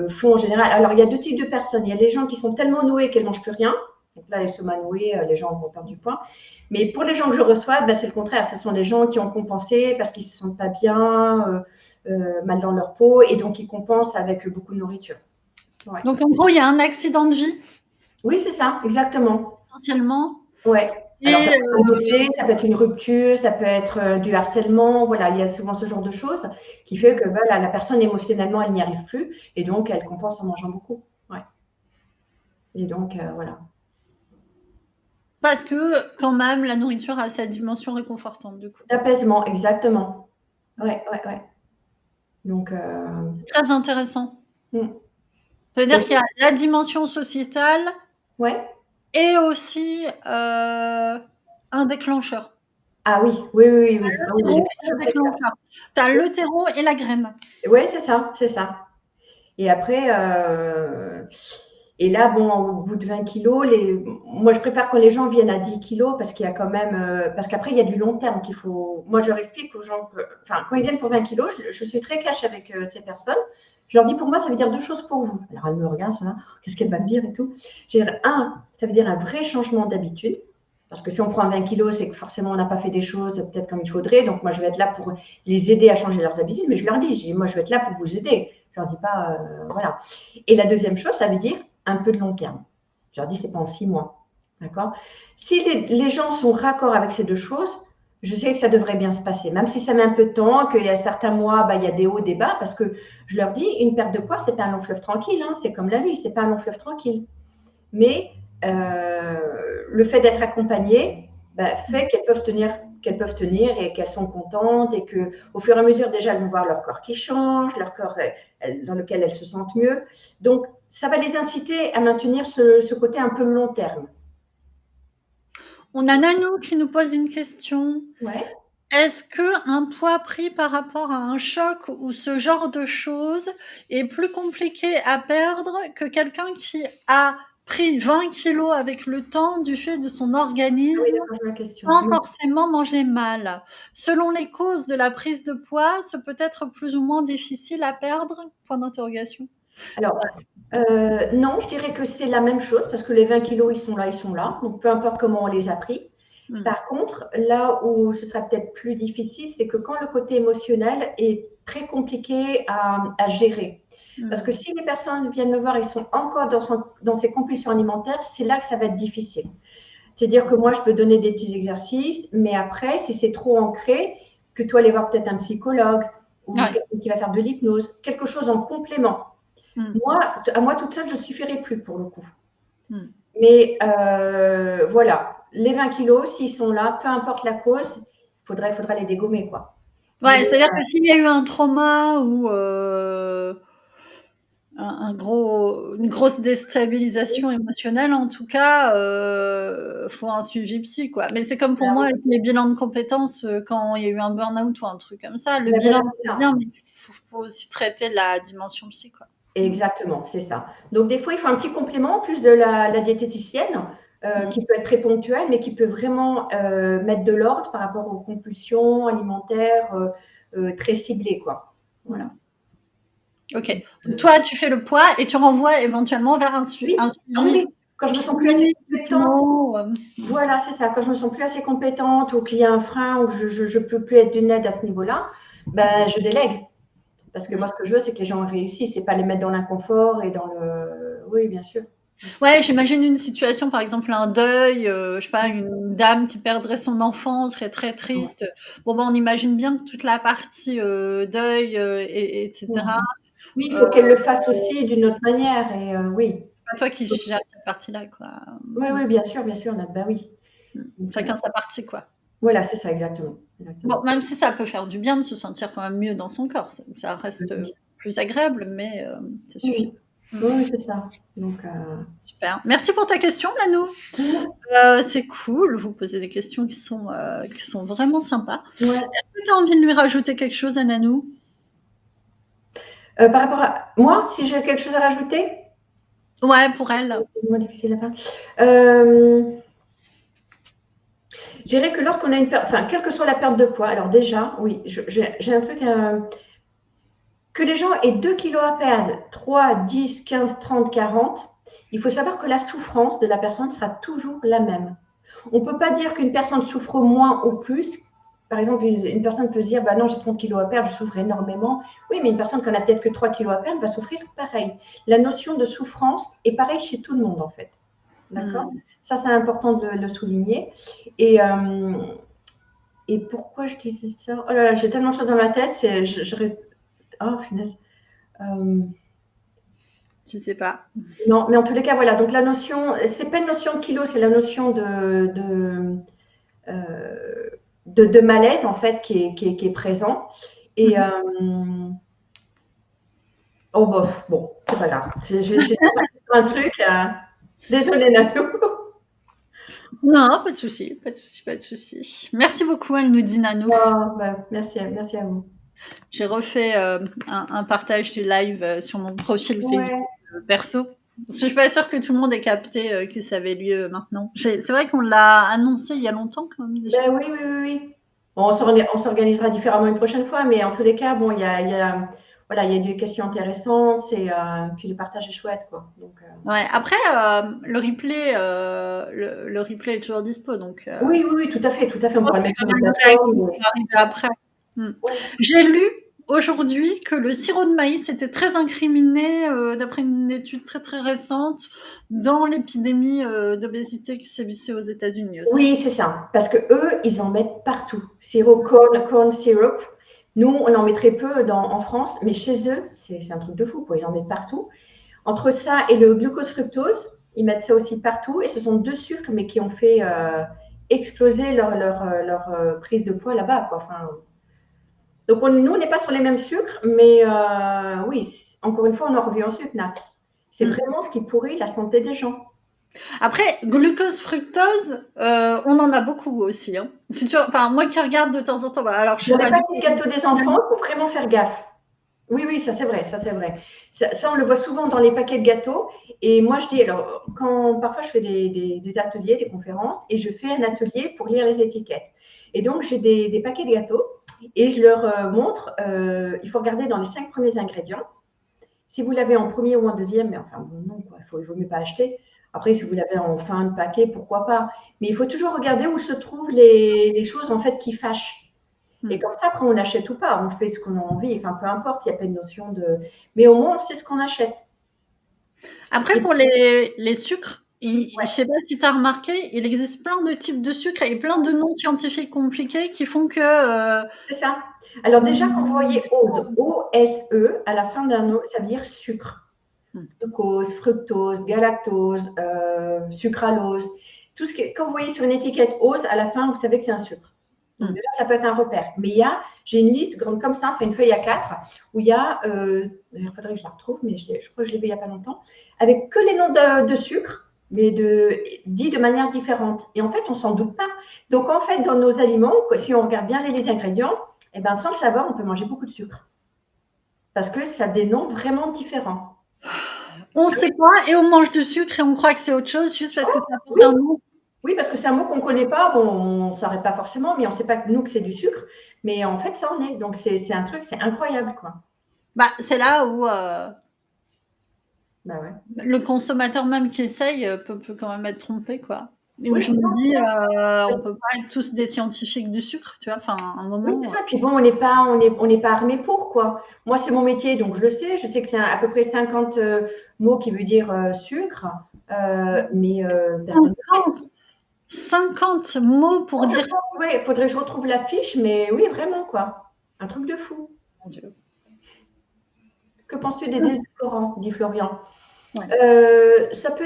font en général. Alors, il y a deux types de personnes. Il y a les gens qui sont tellement noués qu'elles ne mangent plus rien. Donc là, les somas noués, les gens vont perdre du poids. Mais pour les gens que je reçois, ben, c'est le contraire. Ce sont les gens qui ont compensé parce qu'ils ne se sentent pas bien, mal dans leur peau. Et donc, ils compensent avec beaucoup de nourriture. Ouais. Donc en gros, il y a un accident de vie, Oui, c'est ça, exactement. essentiellement. Ouais. Alors, Et ça peut être un décès, ça peut être une rupture, ça peut être du harcèlement. Voilà, il y a souvent ce genre de choses qui fait que voilà, la personne émotionnellement, elle n'y arrive plus et donc elle compense en mangeant beaucoup. Ouais. Et donc, voilà. Parce que quand même, la nourriture a sa dimension réconfortante, du coup. D'apaisement, exactement. Ouais, ouais, ouais. Donc, C'est très intéressant. mmh. Ça veut dire Donc qu'il y a la dimension sociétale ouais. et aussi un déclencheur. Ah oui, oui, oui, oui, oui. Ah Le oui, il y a terreau quelque et le chose, c'est clair. déclencheur. Tu as le terreau et la graine. Ouais, c'est ça, c'est ça. Et après, et là, bon, au bout de 20 kilos, moi, je préfère quand les gens viennent à 10 kilos parce qu'il y a quand même, parce qu'après, il y a du long terme qu'il faut. Moi, je leur explique aux gens que, enfin, quand ils viennent pour 20 kilos, je suis très cash avec ces personnes. Je leur dis, pour moi, ça veut dire deux choses pour vous. Alors, elles me regardent, sont là, qu'est-ce qu'elle va me dire et tout. Je dirais, un, ça veut dire un vrai changement d'habitude. Parce que si on prend 20 kilos, c'est que forcément, on n'a pas fait des choses peut-être comme il faudrait. Donc, moi, je vais être là pour les aider à changer leurs habitudes. Mais je leur dis, moi, je vais être là pour vous aider. Je leur dis pas, voilà. Et la deuxième chose, ça veut dire un peu de long terme. Je leur dis, c'est pas en 6 mois. D'accord. Si les gens sont raccords avec ces deux choses, je sais que ça devrait bien se passer. Même si ça met un peu de temps, qu'il y a certains mois, bah, il y a des hauts, des bas, parce que je leur dis, une perte de poids, c'est pas un long fleuve tranquille. Hein, c'est comme la vie, c'est pas un long fleuve tranquille. Mais le fait d'être accompagnées bah, fait qu'elles peuvent tenir et qu'elles sont contentes et que au fur et à mesure déjà elles vont voir leur corps qui change, leur corps dans lequel elles se sentent mieux. Donc ça va les inciter à maintenir ce côté un peu long terme. On a Nanou qui nous pose une question. Ouais. Est-ce qu'un poids pris par rapport à un choc ou ce genre de choses est plus compliqué à perdre que quelqu'un qui a pris 20 kilos avec le temps du fait de son Ah oui, organisme d'accord, je vois la question. sans forcément manger mal? Selon les causes de la prise de poids, ce peut être plus ou moins difficile à perdre? Point d'interrogation. Alors, non, je dirais que c'est la même chose parce que les 20 kilos, ils sont là. Donc, peu importe comment on les a pris. Mmh. Par contre, là où ce sera peut-être plus difficile, c'est que quand le côté émotionnel est très compliqué à gérer. Parce que Mmh. si les personnes viennent me voir et sont encore dans ces compulsions alimentaires, c'est là que ça va être difficile. C'est-à-dire que moi, je peux donner des petits exercices, mais après, si c'est trop ancré, que toi aller voir peut-être un psychologue ou Ouais. quelqu'un qui va faire de l'hypnose, quelque chose en complément. Mmh. Moi, à moi toute seule, je ne suffirai plus pour le coup. Mmh. Mais voilà, les 20 kilos, s'ils sont là, peu importe la cause, il faudra les dégommer, quoi. Mais Ouais, c'est-à-dire que s'il y a eu un trauma ou une grosse déstabilisation émotionnelle, en tout cas, faut un suivi psy, quoi. Mais c'est comme pour ah moi oui, avec les bilans de compétences, quand il y a eu un burn-out ou un truc comme ça. Le ben voilà, bilan, c'est c'est ça. bien, mais faut aussi traiter la dimension psy, quoi. Mmh. Exactement, c'est ça. Donc des fois, il faut un petit complément en plus de la diététicienne, Mmh. qui peut être très ponctuel, mais qui peut vraiment mettre de l'ordre par rapport aux compulsions alimentaires très ciblées, quoi. Voilà. Mmh. OK. Donc toi, tu fais le poids et tu renvoies éventuellement vers un Oui, ah oui, suivi oui. Quand je me sens plus assez psy, compétente, hypno, voilà, c'est ça. Quand je me sens plus assez compétente ou qu'il y a un frein ou que je peux plus être d'une aide à ce niveau-là, ben, je délègue. Parce que mmh. moi, ce que je veux, c'est que les gens réussissent, c'est pas les mettre dans l'inconfort et dans le. Oui, bien sûr. Ouais, j'imagine une situation, par exemple un deuil, je sais pas, une dame qui perdrait son enfant serait très triste. Bon, ben, on imagine bien que toute la partie, deuil, etc. Oui, il Heu, faut qu'elle le fasse aussi d'une autre manière. Et oui. c'est pas toi qui gères cette partie-là, quoi. Oui, oui, bien sûr, bah oui. Donc, Chacun sa partie, quoi. voilà, c'est ça, exactement. Bon, Exactement. même si ça peut faire du bien de se sentir quand même mieux dans son corps, ça reste, Oui, plus agréable, mais ça suffit. oui, oui, c'est ça. Donc, Super. Merci pour ta question, Nanou. mmh, C'est cool, vous posez des questions qui sont vraiment sympas. ouais. Est-ce que tu as envie de lui rajouter quelque chose à Nanou? Par rapport à moi, si j'ai quelque chose à rajouter, Ouais, pour elle. c'est moins difficile à faire. Euh, Je dirais que lorsqu'on a une perte, enfin, quelle que soit la perte de poids, alors déjà, oui, j'ai un truc, que les gens aient 2 kilos à perdre, 3, 10, 15, 30, 40, il faut savoir que la souffrance de la personne sera toujours la même. On ne peut pas dire qu'une personne souffre moins ou plus. Par exemple, une personne peut se dire, bah non, j'ai 30 kilos à perdre, je souffre énormément. Oui, mais une personne qui en a peut-être que 3 kilos à perdre va souffrir pareil. La notion de souffrance est pareille chez tout le monde, en fait. D'accord. Mmh. Ça, c'est important de le souligner. Et pourquoi je disais ça? Oh là là, j'ai tellement de choses dans ma tête. Oh, finesse. Euh, Je sais pas. Non, mais en tous les cas, voilà. Donc la notion, c'est pas une notion de kilo, c'est la notion euh, de malaise en fait qui est présent. Et oh bof, bon, c'est pas grave. J'ai un truc. Désolée Nanou. Non, pas de souci, pas de souci, pas de souci. Merci beaucoup, elle nous dit Nanou. Oh, bah, merci, merci à vous. J'ai refait un partage du live sur mon profil Facebook Ouais. perso. Parce que je suis pas sûre que tout le monde ait capté que ça avait lieu maintenant. C'est vrai qu'on l'a annoncé il y a longtemps quand même déjà. Ben oui, oui, oui, oui. Bon, on s'organisera différemment une prochaine fois, mais en tous les cas, bon, voilà, il y a des questions intéressantes et puis le partage est chouette, quoi. Donc, Ouais. Après, le replay est toujours dispo, donc oui, oui, oui, tout à fait, tout à fait. je On pense pourra le qu'il y mettre a sur quand nos même une réaction plateformes. qui va arriver après. Mm. Ouais. J'ai lu aujourd'hui que le sirop de maïs était très incriminé, d'après une étude très très récente, dans l'épidémie d'obésité qui sévissait aux États-Unis aussi. Oui, c'est ça. Parce que eux, ils en mettent partout. Sirop corn syrup. Nous, on en met très peu en France, mais chez eux, c'est un truc de fou, quoi. Ils en mettent partout. Entre ça et le glucose fructose, ils mettent ça aussi partout. Et ce sont deux sucres, mais qui ont fait exploser leur prise de poids là-bas, quoi. Enfin, donc, nous, on n'est pas sur les mêmes sucres, mais oui, encore une fois, on en revient au sucre, Nat. C'est vraiment ce qui pourrit la santé des gens. Après, glucose, fructose, on en a beaucoup aussi. Hein. Si tu, enfin, moi qui regarde de temps en temps, bah, alors je suis Dans les pas du paquets de gâteaux des enfants, il faut vraiment faire gaffe. Oui, oui, ça c'est vrai, ça c'est vrai. Ça, on le voit souvent dans les paquets de gâteaux. Et moi, je dis, alors, quand parfois je fais des ateliers, des conférences, et je fais un atelier pour lire les étiquettes. Et donc, j'ai des paquets de gâteaux et je leur montre, il faut regarder dans les 5 premiers ingrédients. Si vous l'avez en premier ou en deuxième, mais enfin, bon, non, quoi, il vaut mieux pas acheter. Après, si vous l'avez en fin de paquet, pourquoi pas. Mais il faut toujours regarder où se trouvent les choses en fait qui fâchent. Et comme ça, après, on achète ou pas. On fait ce qu'on a envie. Enfin, peu importe, il n'y a pas une notion de. Mais au moins, on sait ce qu'on achète. Après, Et pour les sucres, je ouais, sais pas si tu as remarqué, il existe plein de types de sucres et plein de noms scientifiques compliqués qui font que c'est ça. Alors déjà, quand vous voyez OSE, O-S-E, à la fin d'un mot, ça veut dire sucre. Glucose, fructose, galactose, sucralose. Tout ce qui est, quand vous voyez sur une étiquette OSE, à la fin, vous savez que c'est un sucre. Donc déjà, ça peut être un repère. Mais j'ai une liste grande comme ça, fait une feuille A4, où il y a, il faudrait que je la retrouve, mais je crois que je l'ai vu il n'y a pas longtemps, avec que les noms de sucre, mais dit de manière différente. Et en fait, on s'en doute pas. Donc en fait, dans nos aliments, si on regarde bien les ingrédients, eh ben, sans le savoir, on peut manger beaucoup de sucre. Parce que ça a des noms vraiment différents. on sait pas et on mange du sucre et on croit que c'est autre chose juste parce que ça porte Oui, un nom. oui, parce que c'est un mot qu'on ne connaît pas. Bon, on ne s'arrête pas forcément, mais on ne sait pas que nous que c'est du sucre. Mais en fait, ça en est. Donc c'est un truc, c'est incroyable, quoi. Bah, c'est là où Bah ouais. le consommateur même qui essaye peut quand même être trompé, quoi. Et où Oui, je c'est ça, me c'est dis, ça. on peut pas être tous des scientifiques du sucre, tu vois. Enfin, à un Oui, moment. c'est ça. Puis bon, on n'est pas armé pour, quoi. Moi, c'est mon métier, donc je le sais. Je sais que c'est à peu près 50 mots qui veut dire sucre. Mais personne ne sait. 50, 50 mots pour Oh, je dire ça. pense, ouais, il faudrait que je retrouve la fiche, mais oui, vraiment, quoi. Un truc de fou. Mon Dieu. Que penses-tu des édulcorants, dit Florian? Ouais. Ça peut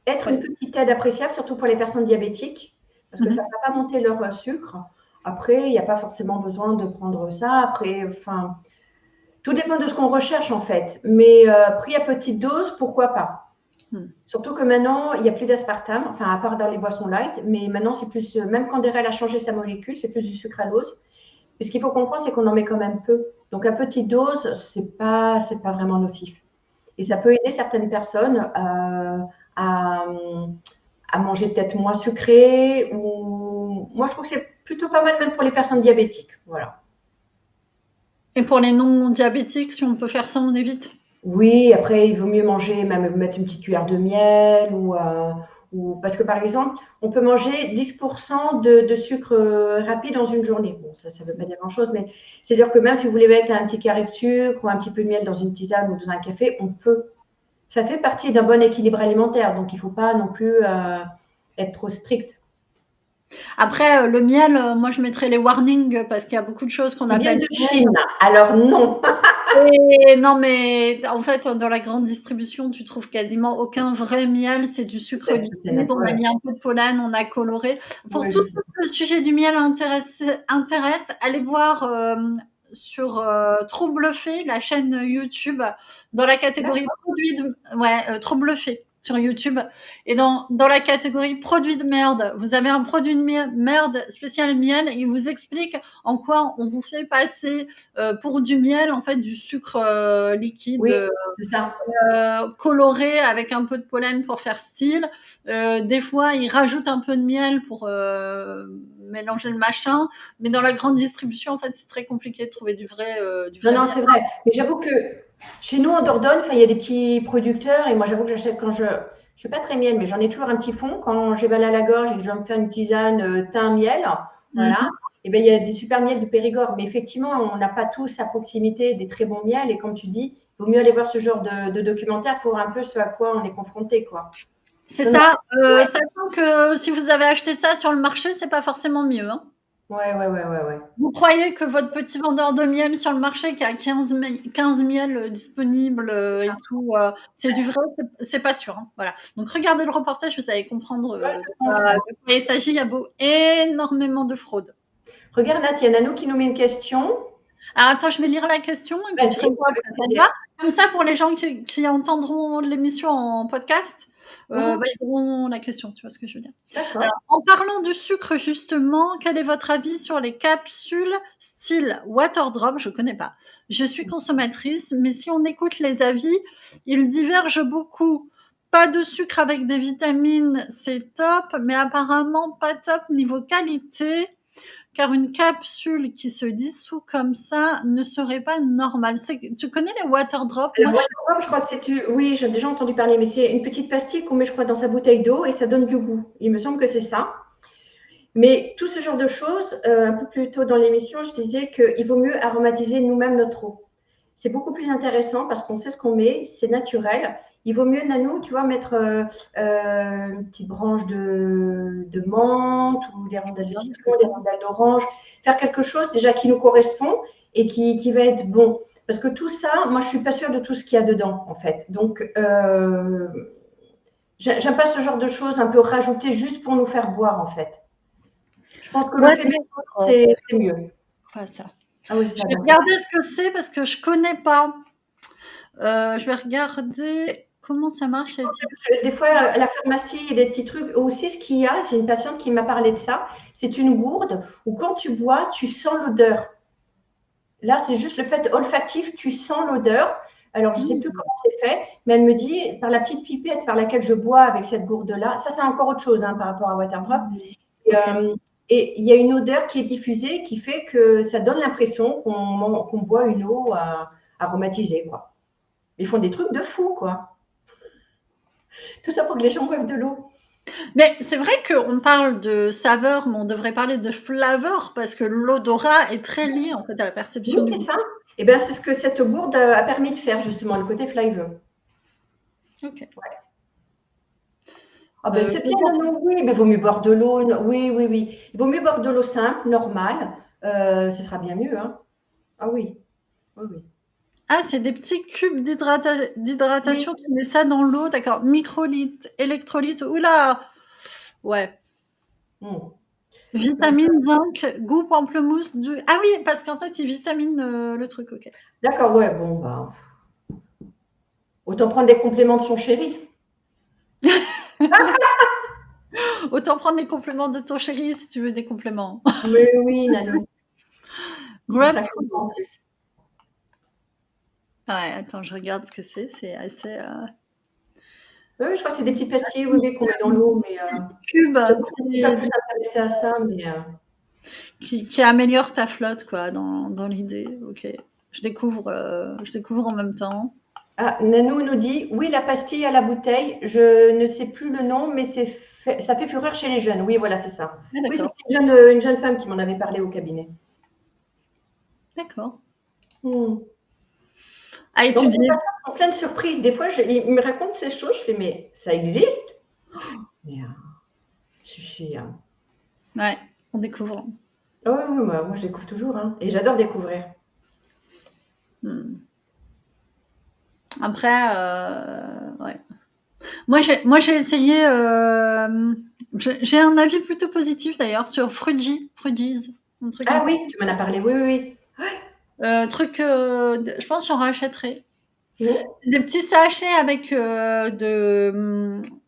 être une Ouais. petite aide appréciable, surtout pour les personnes diabétiques, parce que ça ne va pas monter leur sucre. Après, il n'y a pas forcément besoin de prendre ça. Après, enfin, tout dépend de ce qu'on recherche en fait. Mais pris à petite dose, pourquoi pas? Surtout que maintenant, il n'y a plus d'aspartame, enfin à part dans les boissons light, mais maintenant c'est plus, même quand Derel a changé sa molécule, c'est plus du sucralose. Et ce qu'il faut comprendre, c'est qu'on en met quand même peu. Donc à petite dose, c'est pas vraiment nocif. Et ça peut aider certaines personnes à, à manger peut-être moins sucré. Ou moi, je trouve que c'est plutôt pas mal même pour les personnes diabétiques. Voilà. Et pour les non diabétiques, si on peut faire ça, on évite. Oui, après, il vaut mieux manger, même mettre une petite cuillère de miel ou parce que par exemple, on peut manger 10% de sucre rapide dans une journée. Bon, ça ne veut pas dire grand-chose, mais c'est-à-dire que même si vous voulez mettre un petit carré de sucre ou un petit peu de miel dans une tisane ou dans un café, on peut. Ça fait partie d'un bon équilibre alimentaire, donc il ne faut pas non plus être trop strict. Après, le miel, moi je mettrais les warnings parce qu'il y a beaucoup de choses qu'on Ils viennent appelle de miel. Chine. Alors non. Et non, mais en fait, dans la grande distribution, tu trouves quasiment aucun vrai miel, c'est du sucre Je sais, liquide, on a ouais. mis un peu de pollen, on a coloré. Pour Ouais, tout je ce sais. que le sujet du miel intéresse, allez voir sur Trop Bluffé, la chaîne YouTube, dans la catégorie D'accord. produits de... Ouais, Trop Bluffé sur YouTube. Et dans la catégorie produits de merde, vous avez un produit de merde spécial miel. Il vous explique en quoi on vous fait passer pour du miel, en fait, du sucre liquide Oui, c'est ça. coloré avec un peu de pollen pour faire style. Des fois, ils rajoutent un peu de miel pour mélanger le machin. Mais dans la grande distribution, en fait, c'est très compliqué de trouver du Non, vrai non, miel. c'est vrai. Mais j'avoue que chez nous, en Dordogne, il y a des petits producteurs et moi, j'avoue que j'achète quand je ne suis pas très miel, mais j'en ai toujours un petit fond quand j'ai mal à la gorge et que je dois me faire une tisane thym miel. Voilà. Mhm. Et ben, il y a des super miels du Périgord. Mais effectivement, on n'a pas tous à proximité des très bons miels. Et comme tu dis, il vaut mieux aller voir ce genre de documentaire pour un peu ce à quoi on est confronté, quoi. C'est Non, non, ça. ouais, Sachant que si vous avez acheté ça sur le marché, c'est pas forcément mieux, hein. ouais, ouais, ouais, ouais, ouais. Vous croyez que votre petit vendeur de miel sur le marché qui a 15 miels disponibles C'est et ça. tout, c'est du vrai, c'est pas sûr, hein. Voilà. Donc regardez le reportage, vous allez comprendre Ouais, je pense, de ouais. quoi il s'agit. Il y a énormément de fraude. Regarde, Nat, il y a Nanou qui nous met une question. Alors attends, je vais lire la question et puis tu Vas-y, réponds avec après. Ça te plaisir. va? Comme ça, pour les gens qui entendront l'émission en podcast, Mhm, ils auront la question. Tu vois ce que je veux dire? d'accord. Alors, en parlant du sucre, justement, quel est votre avis sur les capsules style Waterdrop? Je ne connais pas. Je suis consommatrice, mais si on écoute les avis, ils divergent beaucoup. Pas de sucre avec des vitamines, c'est top, mais apparemment pas top niveau qualité, car une capsule qui se dissout comme ça ne serait pas normale. Tu connais les Waterdrop? Moi, Alors, Waterpop, je crois que oui, j'ai déjà entendu parler, mais c'est une petite pastille qu'on met, je crois, dans sa bouteille d'eau et ça donne du goût. Il me semble que c'est ça. Mais tout ce genre de choses, un peu plus tôt dans l'émission, je disais qu'il vaut mieux aromatiser nous-mêmes notre eau. C'est beaucoup plus intéressant parce qu'on sait ce qu'on met, c'est naturel. Il vaut mieux, Nanou, tu vois, mettre une petite branche de menthe ou des rondelles de j'adore ce citron, que des c'est. rondelles d'orange. Faire quelque chose déjà qui nous correspond et qui va être bon. Parce que tout ça, moi, je ne suis pas sûre de tout ce qu'il y a dedans, en fait. Donc, j'aime pas ce genre de choses un peu rajoutées juste pour nous faire boire, en fait. Je pense que le fait maison, Waterdrop, c'est mieux. quoi ça? Ah oui, Je ça, vais d'accord. regarder ce que c'est parce que je connais pas. Je vais regarder comment ça marche les petites. Des fois, à la pharmacie, il y a des petits trucs. Aussi, ce qu'il y a, j'ai une patiente qui m'a parlé de ça. C'est une gourde où quand tu bois, tu sens l'odeur. Là, c'est juste le fait olfactif, tu sens l'odeur. Alors, je ne sais plus Mmh. comment c'est fait, mais elle me dit, par la petite pipette par laquelle je bois avec cette gourde-là, ça, c'est encore autre chose hein, par rapport à Waterdrop. Mmh. Et, OK. et il y a une odeur qui est diffusée qui fait que ça donne l'impression qu'on boit une eau aromatisée, quoi. Ils font des trucs de fou, quoi. Tout ça pour que les gens boivent de l'eau. Mais c'est vrai qu'on parle de saveur, mais on devrait parler de flavor parce que l'odorat est très lié en fait à la Oui, perception du c'est goût. ça. Et bien, c'est ce que cette gourde a permis de faire, justement, le côté flavor. OK. Ah ben, c'est Je vais bien, voir. non, oui, mais vaut mieux boire de l'eau. Oui, oui, oui. Il vaut mieux boire de l'eau simple, normale. Ce sera bien mieux, hein. Ah oui, oui, oui. Ah, c'est des petits cubes Oui. d'hydratation, tu mets ça dans l'eau, d'accord. Microlitres, électrolytes, ouh là! Ouais. Mm. Donc, Vitamine, zinc, goût pamplemousse, ah oui, parce qu'en fait, il vitamine le truc, OK. d'accord, ouais, bon, bah, autant prendre des compléments de son chéri. Autant prendre les compléments de ton chéri si tu veux des compléments. Oui, oui, Nanou. Il sera content en Grapefruit. plus. Ouais, attends, je regarde ce que c'est. C'est assez. Oui, oui, je crois que c'est des petites pastilles, oui, oui, qu'on met dans l'eau, mais C'est des petits cubes j'avoue que je ne suis pas plus intéressée à ça, mais qui améliorent ta flotte, quoi, dans l'idée. Ok. Je découvre en même temps. Ah, Nanou nous dit, oui, la pastille à la bouteille, je ne sais plus le nom, mais ça fait fureur chez les jeunes. Oui, voilà, c'est ça. Ah, Oui, d'accord. c'était une jeune femme qui m'en avait parlé au cabinet. D'accord. Hmm. À Donc, les étudier. patients sont plein de surprises. Des fois, ils me racontent ces choses, je fais, mais ça existe? Mais, je suis, Ouais, on découvre. Ah oui, oui, moi je découvre toujours, hein, et j'adore découvrir. Après, ouais. Moi, j'ai essayé. J'ai un avis plutôt positif d'ailleurs sur Fruities, un truc comme Ah ça. oui, tu m'en as parlé, oui, oui, oui. Truc, je pense que j'en rachèterai. Mmh. C'est des petits sachets avec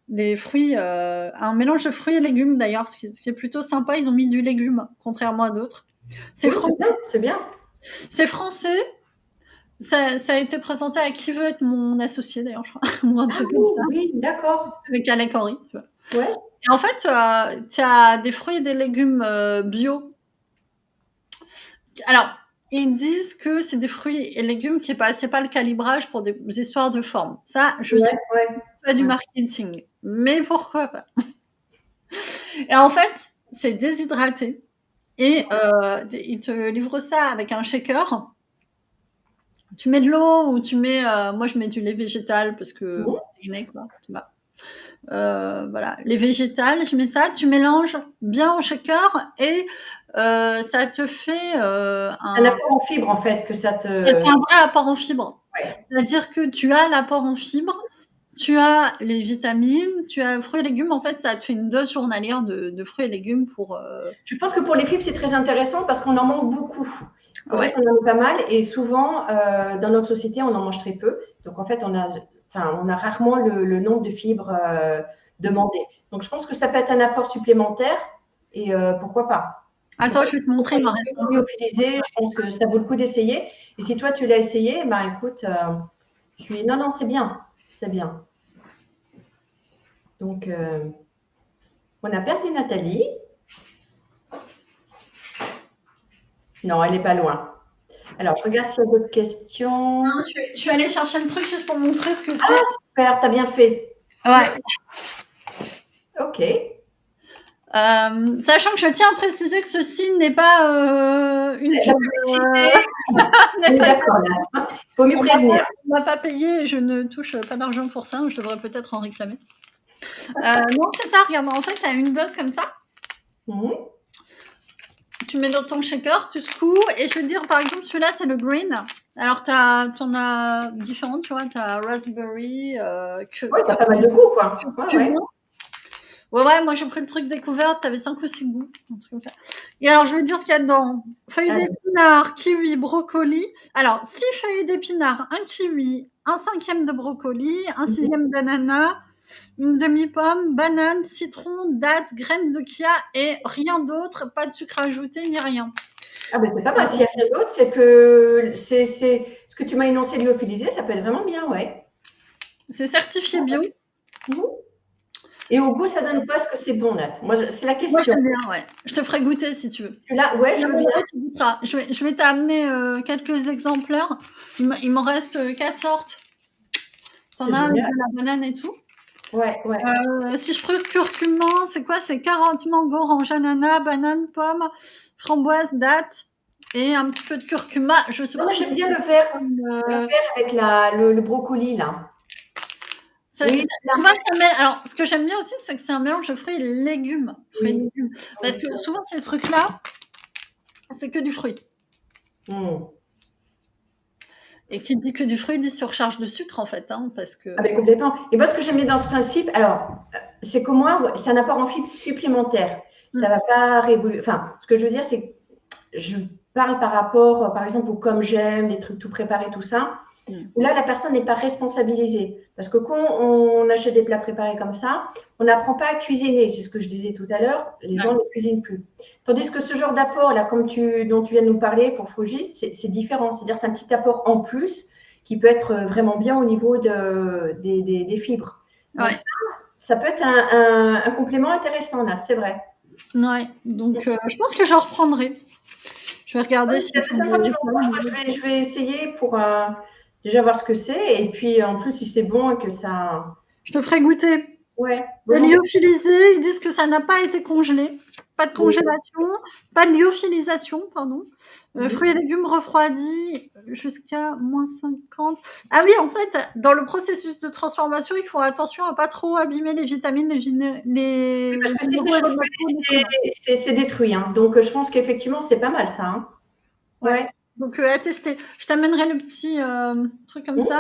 des fruits, un mélange de fruits et légumes d'ailleurs, ce qui est plutôt sympa. Ils ont mis du légume, contrairement à d'autres. C'est Oui, c'est français. bien, c'est bien. C'est français. Ça a été présenté à Qui veut être mon associé d'ailleurs, je crois, ou un Ah truc comme oui, ça, oui, d'accord. avec Alec Henry, tu vois. Ouais, Et en fait, tu as des fruits et des légumes bio. Alors, ils disent que c'est des fruits et légumes qui passaient pas le calibrage pour des histoires de forme. Ça, je ouais, suis ouais, pas du ouais. marketing, mais pourquoi pas. Et en fait, c'est déshydraté et ils te livrent ça avec un shaker. Tu mets de l'eau ou tu mets, moi je mets du lait végétal parce que Mmh. protéiné quoi, tu vois. Voilà, les végétales, je mets ça, tu mélanges bien au shaker et ça te fait Un apport en fibres, en fait, que ça un te vrai apport en fibres. ouais. C'est-à-dire que tu as l'apport en fibres, tu as les vitamines, tu as fruits et légumes. En fait, ça te fait une dose journalière de fruits et légumes pour. Je pense que pour les fibres, c'est très intéressant parce qu'on en manque beaucoup. C'est vrai Ouais. qu'on en a pas mal et souvent, dans notre société, on en mange très peu. Donc en fait, on a rarement le nombre de fibres, demandées. Donc je pense que ça peut être un apport supplémentaire et pourquoi pas? Attends, je vais te montrer, il m'en reste un peu. Lyophilisé, je pense que ça vaut le coup d'essayer et si toi tu l'as essayé, ben écoute, je suis non, non, c'est bien, c'est bien. Donc on a perdu Nathalie. Non, elle est pas loin. Alors je regarde s'il y a d'autres questions. Non, je suis allée chercher le truc juste pour montrer ce que Ah c'est. super, tu as bien fait. Ouais. OK. Sachant que je tiens à préciser que ceci n'est pas une La pub. publicité, N'est on est pas- d'accord là. Faut mieux on m'a prévenir. pas, on m'a pas payé et je ne touche pas d'argent pour ça. Je devrais peut-être en réclamer. Non, c'est ça. Regarde, en fait, tu as une dose comme ça. Mmh. Tu mets dans ton shaker, tu secoues. Et je veux dire, par exemple, celui-là, c'est le green. Alors, t'en as différentes, tu vois. Tu as raspberry, Ouais, tu as pas mal de goût quoi. Ouais, ouais. curcuma. Ouais, moi j'ai pris le truc découverte, t'avais 5 ou 6 goûts, un truc comme ça. Et alors, je vais te dire ce qu'il y a dedans. Feuilles Allez. d'épinard, kiwi, brocoli. Alors, 6 feuilles d'épinard, un kiwi, un cinquième de brocoli, un Mmh. sixième d'ananas, une demi-pomme, banane, citron, date, graines de chia et rien d'autre, pas de sucre ajouté ni rien. Ah ben c'est pas mal. S'il y a rien d'autre, c'est que c'est ce que tu m'as énoncé de lyophilisé, ça peut être vraiment bien, ouais. C'est certifié bio. Mmh. Et au goût, ça donne pas ce que c'est bon, Nat? Moi, c'est la Moi question. j'aime bien, ouais. Je te ferai goûter si tu veux. Celui-là, ouais, À je un veux moment bien. donné, tu goûteras. Je vais t'amener quelques exemplaires. Il m'en reste 4 sortes. C'est T'en as avec génial. de la banane et tout. Ouais, ouais. Si je prends curcuma, c'est quoi? C'est carotte, mango, orange, ananas, banane, pomme, framboise, date et un petit peu de curcuma. Je Non, moi, soupçonne j'aime que bien c'est le vert avec le brocoli, là. Oui, tu vois, alors, ce que j'aime bien aussi, c'est que c'est un mélange de fruits et légumes. Fruits et oui, légumes. Parce oui. que souvent, ces trucs-là, c'est que du fruit. Mmh. Et qui dit que du fruit dit surcharge de sucre, en fait, hein, parce que. Ah ben complètement. Et moi, ce que j'aime bien dans ce principe, alors, c'est qu'au moins, c'est un apport en fibres supplémentaire. Ça va pas révolutionner. Enfin, ce que je veux dire, c'est que je parle par rapport, par exemple, aux comme j'aime, des trucs tout préparés, tout ça. Mm. Où là, la personne n'est pas responsabilisée. Parce que quand on achète des plats préparés comme ça, on n'apprend pas à cuisiner. C'est ce que je disais tout à l'heure. Les gens Ouais. ne cuisinent plus. Tandis que ce genre d'apport, là, dont tu viens de nous parler pour Frugis, c'est différent. C'est-à-dire, c'est un petit apport en plus qui peut être vraiment bien au niveau des fibres. Donc, Ouais. ça peut être un complément intéressant, Nat, c'est vrai. Ouais. Donc, je pense que j'en reprendrai. Je vais regarder si La prochaine fois que tu m'en parles, je vais essayer pour déjà voir ce que c'est. Et puis, en plus, si c'est bon et que ça. je te ferai goûter. Ouais. C'est Bon, lyophilisé. Ils disent que ça n'a pas été congelé. Pas de oui. congélation, pas de lyophilisation, pardon. Mhm. Fruits et légumes refroidis jusqu'à -50. Ah oui, en fait, dans le processus de transformation, ils font attention à pas trop abîmer les vitamines, Oui, les parce que si c'est minéraux et les chauffé, macros des tomates. c'est détruit, hein. Donc, je pense qu'effectivement, c'est pas mal ça, hein. Ouais. Ouais. Donc, à tester. Je t'amènerai le petit truc comme Mmh. ça.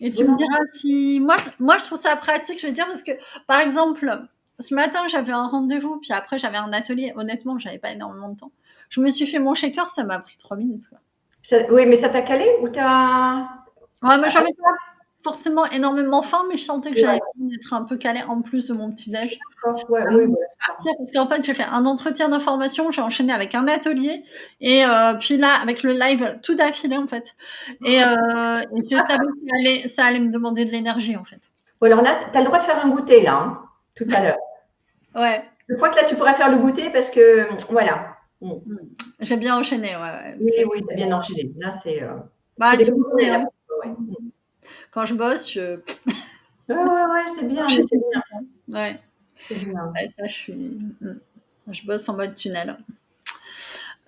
Et tu me Volontiers. diras si moi je trouve ça pratique, je veux dire, parce que par exemple, ce matin j'avais un rendez-vous, puis après j'avais un atelier. Honnêtement, j'avais pas énormément de temps. Je me suis fait mon shaker, ça m'a pris 3 minutes. Quoi. Oui, mais ça t'a calé ou t'as. Ouais, mais j'avais pas forcément énormément faim, mais je sentais que Ouais, j'avais besoin d'être un peu calée en plus de mon petit déj. d'accord. Ouais, oui, Avant de voilà, c'est ça. partir, parce qu'en fait j'ai fait un entretien d'information, j'ai enchaîné avec un atelier et puis là avec le live tout d'affilée en fait. Et je savais que ça allait me demander de l'énergie en fait. Bon, alors là, tu as le droit de faire un goûter là, hein, tout à l'heure. Ouais. Je crois que là, tu pourrais faire le goûter parce que, voilà. Mmh. Mmh. J'ai bien enchaîné, ouais, ouais. Oui, oui, tu as bien enchaîné. Là, c'est Bah, des tu bonnes me journées connais, là. hein. Ouais. Mmh. Quand je bosse, je Ouais, ouais, ouais, c'est bien, mais j'enchaîne c'est tout bien, ça. Ouais, c'est bien. ouais, ça, je bosse en mode tunnel.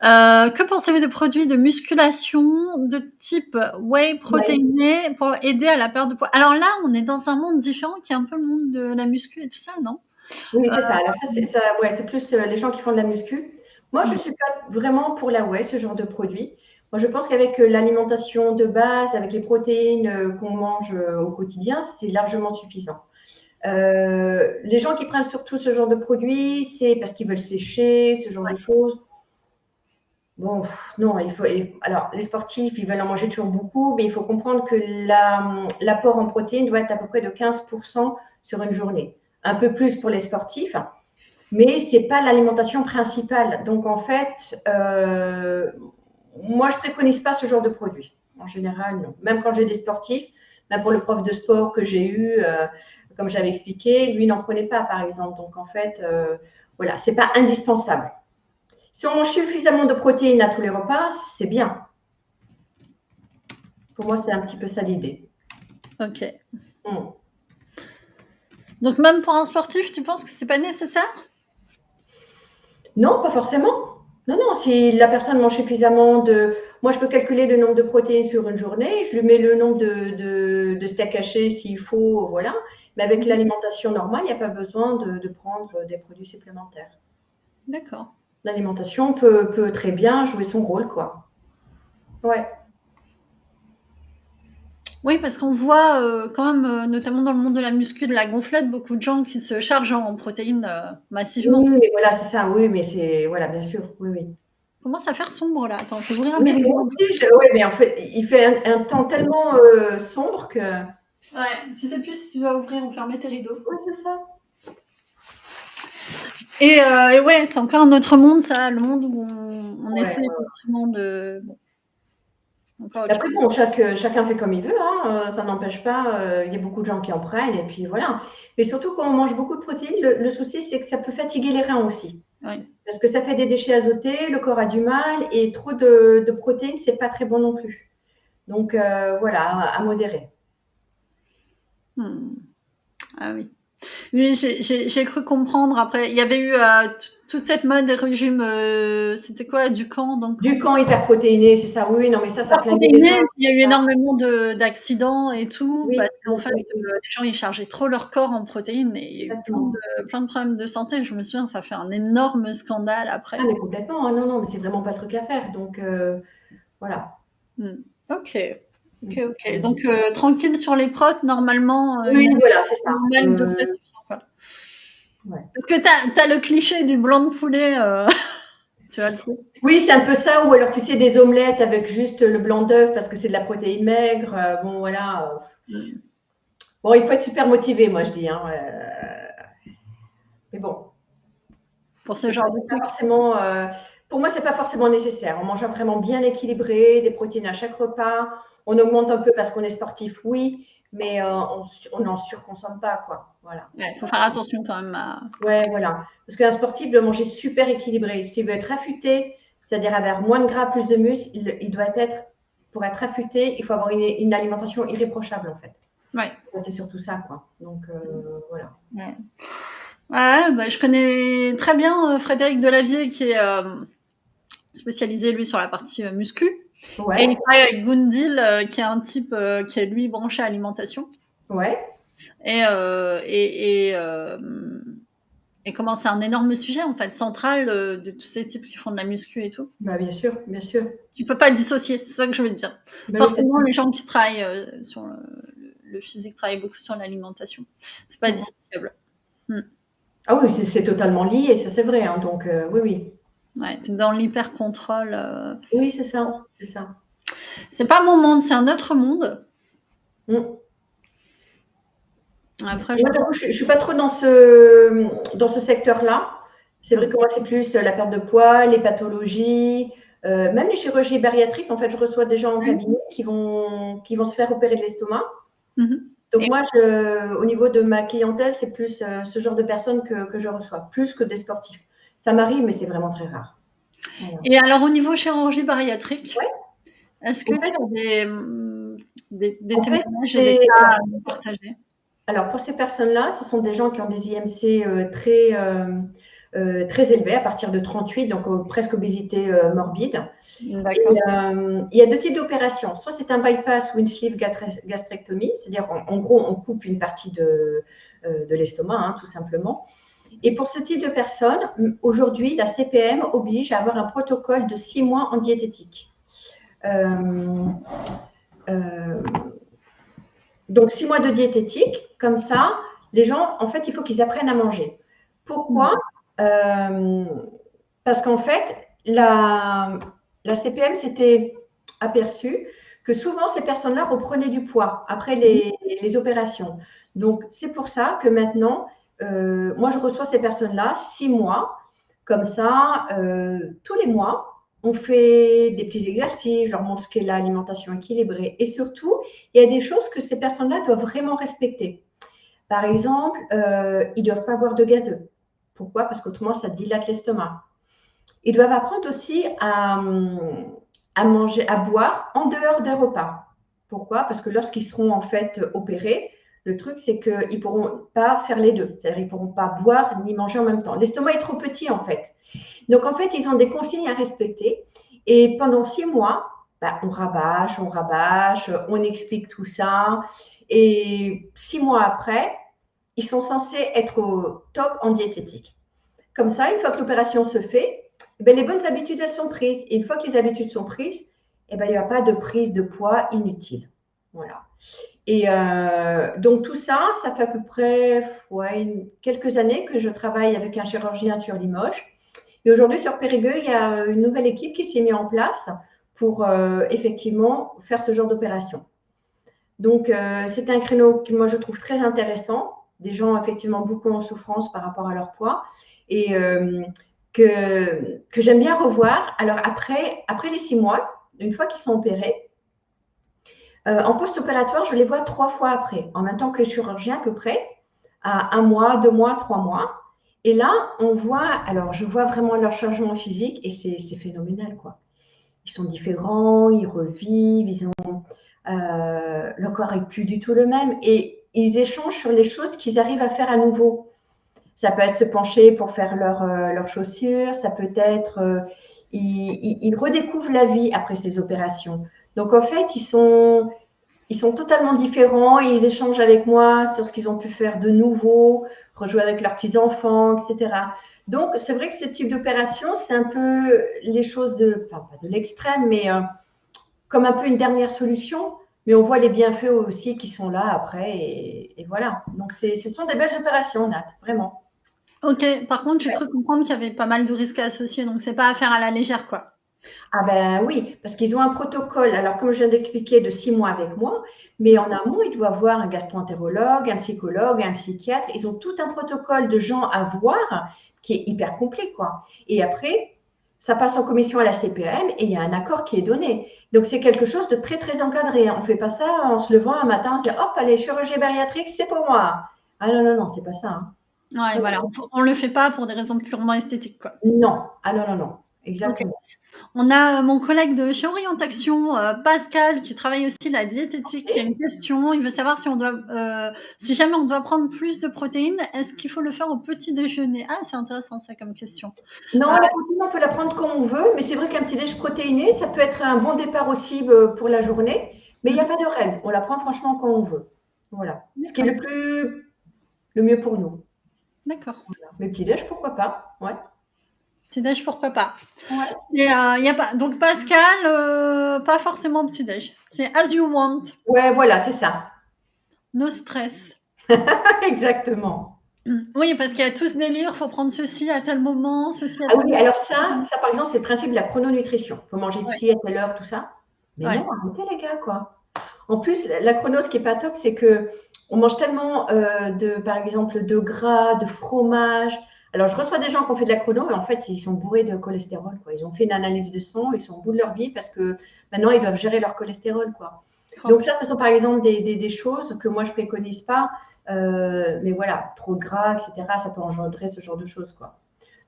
Que pensez-vous des produits de musculation de type whey Ouais. protéiné pour aider à la perte de poids? Alors là, on est dans un monde différent qui est un peu le monde de la muscu et tout ça, non? Oui, Heu, c'est ça. Alors ça, ouais, c'est plus les gens qui font de la muscu. Moi, je mmh, suis pas vraiment pour la whey, ce genre de produit. Moi, je pense qu'avec l'alimentation de base, avec les protéines qu'on mange au quotidien, c'est largement suffisant. Les gens qui prennent surtout ce genre de produit, c'est parce qu'ils veulent sécher, ce genre de ouais, choses. Bon, non, alors, les sportifs, ils veulent en manger toujours beaucoup, mais il faut comprendre que l'apport en protéines doit être à peu près de 15% sur une journée. Un peu plus pour les sportifs, mais ce n'est pas l'alimentation principale. Donc, en fait, moi, je ne préconise pas ce genre de produit. En général, non. Même quand j'ai des sportifs, même pour le prof de sport que j'ai eu, comme j'avais expliqué, lui n'en prenait pas, par exemple. Donc, en fait, voilà, ce n'est pas indispensable. Si on mange suffisamment de protéines à tous les repas, c'est bien. Pour moi, c'est un petit peu ça l'idée. OK. Mm. Donc même pour un sportif, tu penses que c'est pas nécessaire? Non, pas forcément. Non, non, si la personne mange suffisamment de. Moi, je peux calculer le nombre de protéines sur une journée, je lui mets le nombre de steaks hachés s'il faut, voilà. Mais avec Mmh. l'alimentation normale, il n'y a pas besoin de prendre des produits supplémentaires. D'accord. L'alimentation peut très bien jouer son rôle, quoi. Ouais. Oui, parce qu'on voit quand même, notamment dans le monde de la muscu, de la gonflette, beaucoup de gens qui se chargent en protéines massivement. Oui, mais voilà, c'est ça, oui, mais c'est. Voilà, bien sûr, oui, oui. Commence à faire sombre là. Attends, je vais ouvrir mes Oui, rideaux moi un peu. aussi, oui, mais en fait, il fait un temps tellement sombre que. Ouais, tu sais plus si tu dois ouvrir ou fermer tes rideaux. Oui, c'est ça. Et ouais, c'est encore un autre monde, ça, le monde où on Ouais. essaie effectivement de. Bon, encore autre Après, chose. bon, chacun fait comme il veut, hein, ça n'empêche pas, il y a beaucoup de gens qui en prennent, et puis voilà. Mais surtout, quand on mange beaucoup de protéines, le souci, c'est que ça peut fatiguer les reins aussi. Ouais. Parce que ça fait des déchets azotés, le corps a du mal, et trop de protéines, c'est pas très bon non plus. Donc, voilà, à modérer. Hmm. Ah oui. Oui, j'ai cru comprendre. Après, il y avait eu toute cette mode des régimes. C'était quoi, du camp, donc Du camp hyperprotéiné, c'est ça, oui, oui, non, mais ça flinguait les protéiné, reins. il y a eu énormément d'accidents et tout, Oui, parce qu'en oui, fait, oui, oui, les gens, ils chargeaient trop leur corps en protéines et il y a eu exactement. plein de problèmes de santé. Je me souviens, ça a fait un énorme scandale Ah, après. mais complètement, hein, non, non, mais c'est vraiment pas le truc à faire. Donc, voilà. Mmh. OK. OK, Donc, OK. Donc tranquille sur les protes, normalement, une oui, voilà, c'est alimentation ça. normale devrait suffire, quoi. Ouais. Parce que tu as le cliché du blanc de poulet, tu vois le truc? Oui, c'est un peu ça. Ou alors, tu sais, des omelettes avec juste le blanc d'œuf parce que c'est de la protéine maigre. Bon, voilà. Mmh. Bon, il faut être super motivé, moi, je dis, hein. Mais bon, Pour ce c'est genre de pas truc. forcément. Pour moi, c'est pas forcément nécessaire. On mange vraiment bien équilibré, des protéines à chaque repas. On augmente un peu parce qu'on est sportif, oui, mais on n'en surconsomme pas, quoi. Voilà. Ouais, il faut faire attention quand même à. Ouais, voilà. Parce qu'un sportif doit manger super équilibré. S'il veut être affûté, c'est-à-dire avoir moins de gras, plus de muscles, il doit être, pour être affûté, il faut avoir une alimentation irréprochable, en fait. Ouais. C'est surtout ça, quoi. Donc, voilà. Ouais. Ouais, bah, je connais très bien Frédéric Delavier qui est spécialisé lui sur la partie muscu. Et il Ouais, travaille avec Gundil, qui est un type qui est lui branché à alimentation. ouais. Et, et comment c'est un énorme sujet en fait, central de tous ces types qui font de la muscu et tout. Bah, bien sûr, bien sûr. Tu peux pas dissocier, c'est ça que je veux dire. Bah oui, c'est Forcément, ça. les gens qui travaillent sur le physique travaillent beaucoup sur l'alimentation. C'est pas Mhm. dissociable. Hmm. Ah oui, c'est totalement lié, ça c'est vrai, hein. Donc, oui, oui. Ouais, t'es dans l'hyper contrôle. Oui, c'est ça, c'est ça. C'est pas mon monde, c'est un autre monde. Mm. Après, Moi, j'entends. j'avoue, je suis pas trop dans ce secteur-là. C'est vrai Hmm. que moi, c'est plus la perte de poids, les pathologies, même les chirurgies bariatriques. En fait, je reçois des gens en Ouais. cabinet qui vont se faire opérer de l'estomac. Mhm. Donc Et, moi, au niveau de ma clientèle, c'est plus ce genre de personnes que je reçois, plus que des sportifs. Ça m'arrive, mais c'est vraiment très rare. Voilà. et alors, au niveau chirurgie bariatrique, Ouais, est-ce que en tu fait, as des en fait, témoignages et des c'est cas alors, à nous partager? alors pour ces personnes-là, ce sont des gens qui ont des IMC très élevés, à partir de 38, donc presque obésité morbide. Et D'accord. il y a deux types d'opérations. Soit c'est un bypass ou une sleeve gastrectomie, c'est-à-dire en gros, on coupe une partie de l'estomac, hein, tout simplement. Et pour ce type de personnes, aujourd'hui, la CPM oblige à avoir un protocole de 6 mois en diététique. Euh, euh, donc 6 mois de diététique, comme ça, les gens, en fait, il faut qu'ils apprennent à manger. Pourquoi? Euh, Parce qu'en fait, la CPM s'était aperçue que souvent ces personnes-là reprenaient du poids après les opérations. Donc, c'est pour ça que maintenant, moi, je reçois ces personnes-là 6 mois. Comme ça, tous les mois, on fait des petits exercices, je leur montre ce qu'est l'alimentation équilibrée. Et surtout, il y a des choses que ces personnes-là doivent vraiment respecter. Par exemple, ils ne doivent pas boire de gazeux. Pourquoi? Parce qu'autrement, ça dilate l'estomac. Ils doivent apprendre aussi à manger, à boire en dehors des repas. Pourquoi? Parce que lorsqu'ils seront en fait opérés, le truc c'est qu'ils ne pourront pas faire les deux. C'est-à-dire qu'ils ne pourront pas boire ni manger en même temps. L'estomac est trop petit en fait. Donc en fait, ils ont des consignes à respecter. Et pendant 6 mois, bah, on rabâche, on explique tout ça. Et 6 mois après, ils sont censés être au top en diététique. Comme ça, une fois que l'opération se fait, eh bien, les bonnes habitudes, elles sont prises. Et une fois que les habitudes sont prises, eh bien, il n'y a pas de prise de poids inutile. Voilà. Et donc tout ça, ça fait à peu près quelques années que je travaille avec un chirurgien sur Limoges. Et aujourd'hui, sur Périgueux, il y a une nouvelle équipe qui s'est mise en place pour effectivement faire ce genre d'opération. Donc, c'est un créneau que moi je trouve très intéressant. Des gens effectivement beaucoup en souffrance par rapport à leur poids et que j'aime bien revoir. Alors, après les 6 mois, une fois qu'ils sont opérés, en post-opératoire, je les vois 3 fois après, en même temps que les chirurgiens à peu près, à 1 mois, 2 mois, 3 mois. Et là, on voit, alors je vois vraiment leur changement physique et c'est phénoménal, quoi. Ils sont différents, ils revivent, le corps est plus du tout le même et ils échangent sur les choses qu'ils arrivent à faire à nouveau. Ça peut être se pencher pour faire leurs chaussures, ça peut être ils redécouvrent la vie après ces opérations. Donc en fait, ils sont totalement différents et ils échangent avec moi sur ce qu'ils ont pu faire de nouveau, rejouer avec leurs petits-enfants, etc. Donc, c'est vrai que ce type d'opération, c'est un peu les choses enfin, pas de l'extrême, mais comme un peu une dernière solution. Mais on voit les bienfaits aussi qui sont là après. Et voilà. Donc, ce sont des belles opérations, Nat, vraiment. Ok, par contre, j'ai Ouais. cru comprendre qu'il y avait pas mal de risques associés, donc c'est pas à faire à la légère, quoi. Ah ben oui, parce qu'ils ont un protocole, alors comme je viens d'expliquer, de 6 mois avec moi, mais en amont, ils doivent voir un gastro-entérologue, un psychologue, un psychiatre. Ils ont tout un protocole de gens à voir qui est hyper complet, quoi. Et après, ça passe en commission à la CPM et il y a un accord qui est donné. Donc, c'est quelque chose de très, très encadré. On ne fait pas ça en se levant un matin, en se disant, hop, allez, chirurgie bariatrique, c'est pour moi. Ah non, non, non, c'est pas ça, hein. Ouais, voilà, on le fait pas pour des raisons purement esthétiques, quoi. Non, ah non, non, non. exactement. On a mon collègue de chez Orientation, Pascal, qui travaille aussi la diététique, qui a une question. Il veut savoir si jamais on doit prendre plus de protéines, est-ce qu'il faut le faire au petit déjeuner? Ah, c'est intéressant ça comme question. Non, la protéine, on peut la prendre comme on veut, mais c'est vrai qu'un petit déj protéiné, ça peut être un bon départ aussi pour la journée, mais il n'y a pas de règle. On la prend franchement quand on veut. Voilà. Ce qui est le mieux pour nous. D'accord. Voilà. Mais petit déj, pourquoi pas? Ouais. Petit déj, pourquoi pas? Ouais. Y a pas... Donc Pascal, pas forcément petit déj. C'est as you want. Ouais, voilà, c'est ça. No stress. Exactement. Oui, parce qu'il y a tout ce délire, faut prendre ceci à tel moment, ceci à Ah tel oui, moment. alors ça par exemple, c'est le principe de la chrononutrition. Il faut manger Ouais. ci à telle heure, tout ça. Mais Ouais. non, arrêtez les gars, quoi. En plus, la chrono, ce qui est pas top, c'est que on mange tellement par exemple, de gras, de fromage. Alors, je reçois des gens qui ont fait de la chrono et en fait, ils sont bourrés de cholestérol, quoi. Ils ont fait une analyse de sang, ils sont au bout de leur vie parce que maintenant, ils doivent gérer leur cholestérol, quoi. Donc ça, ce sont par exemple des choses que moi, je préconise pas. Mais voilà, trop de gras, etc., ça peut engendrer ce genre de choses, quoi.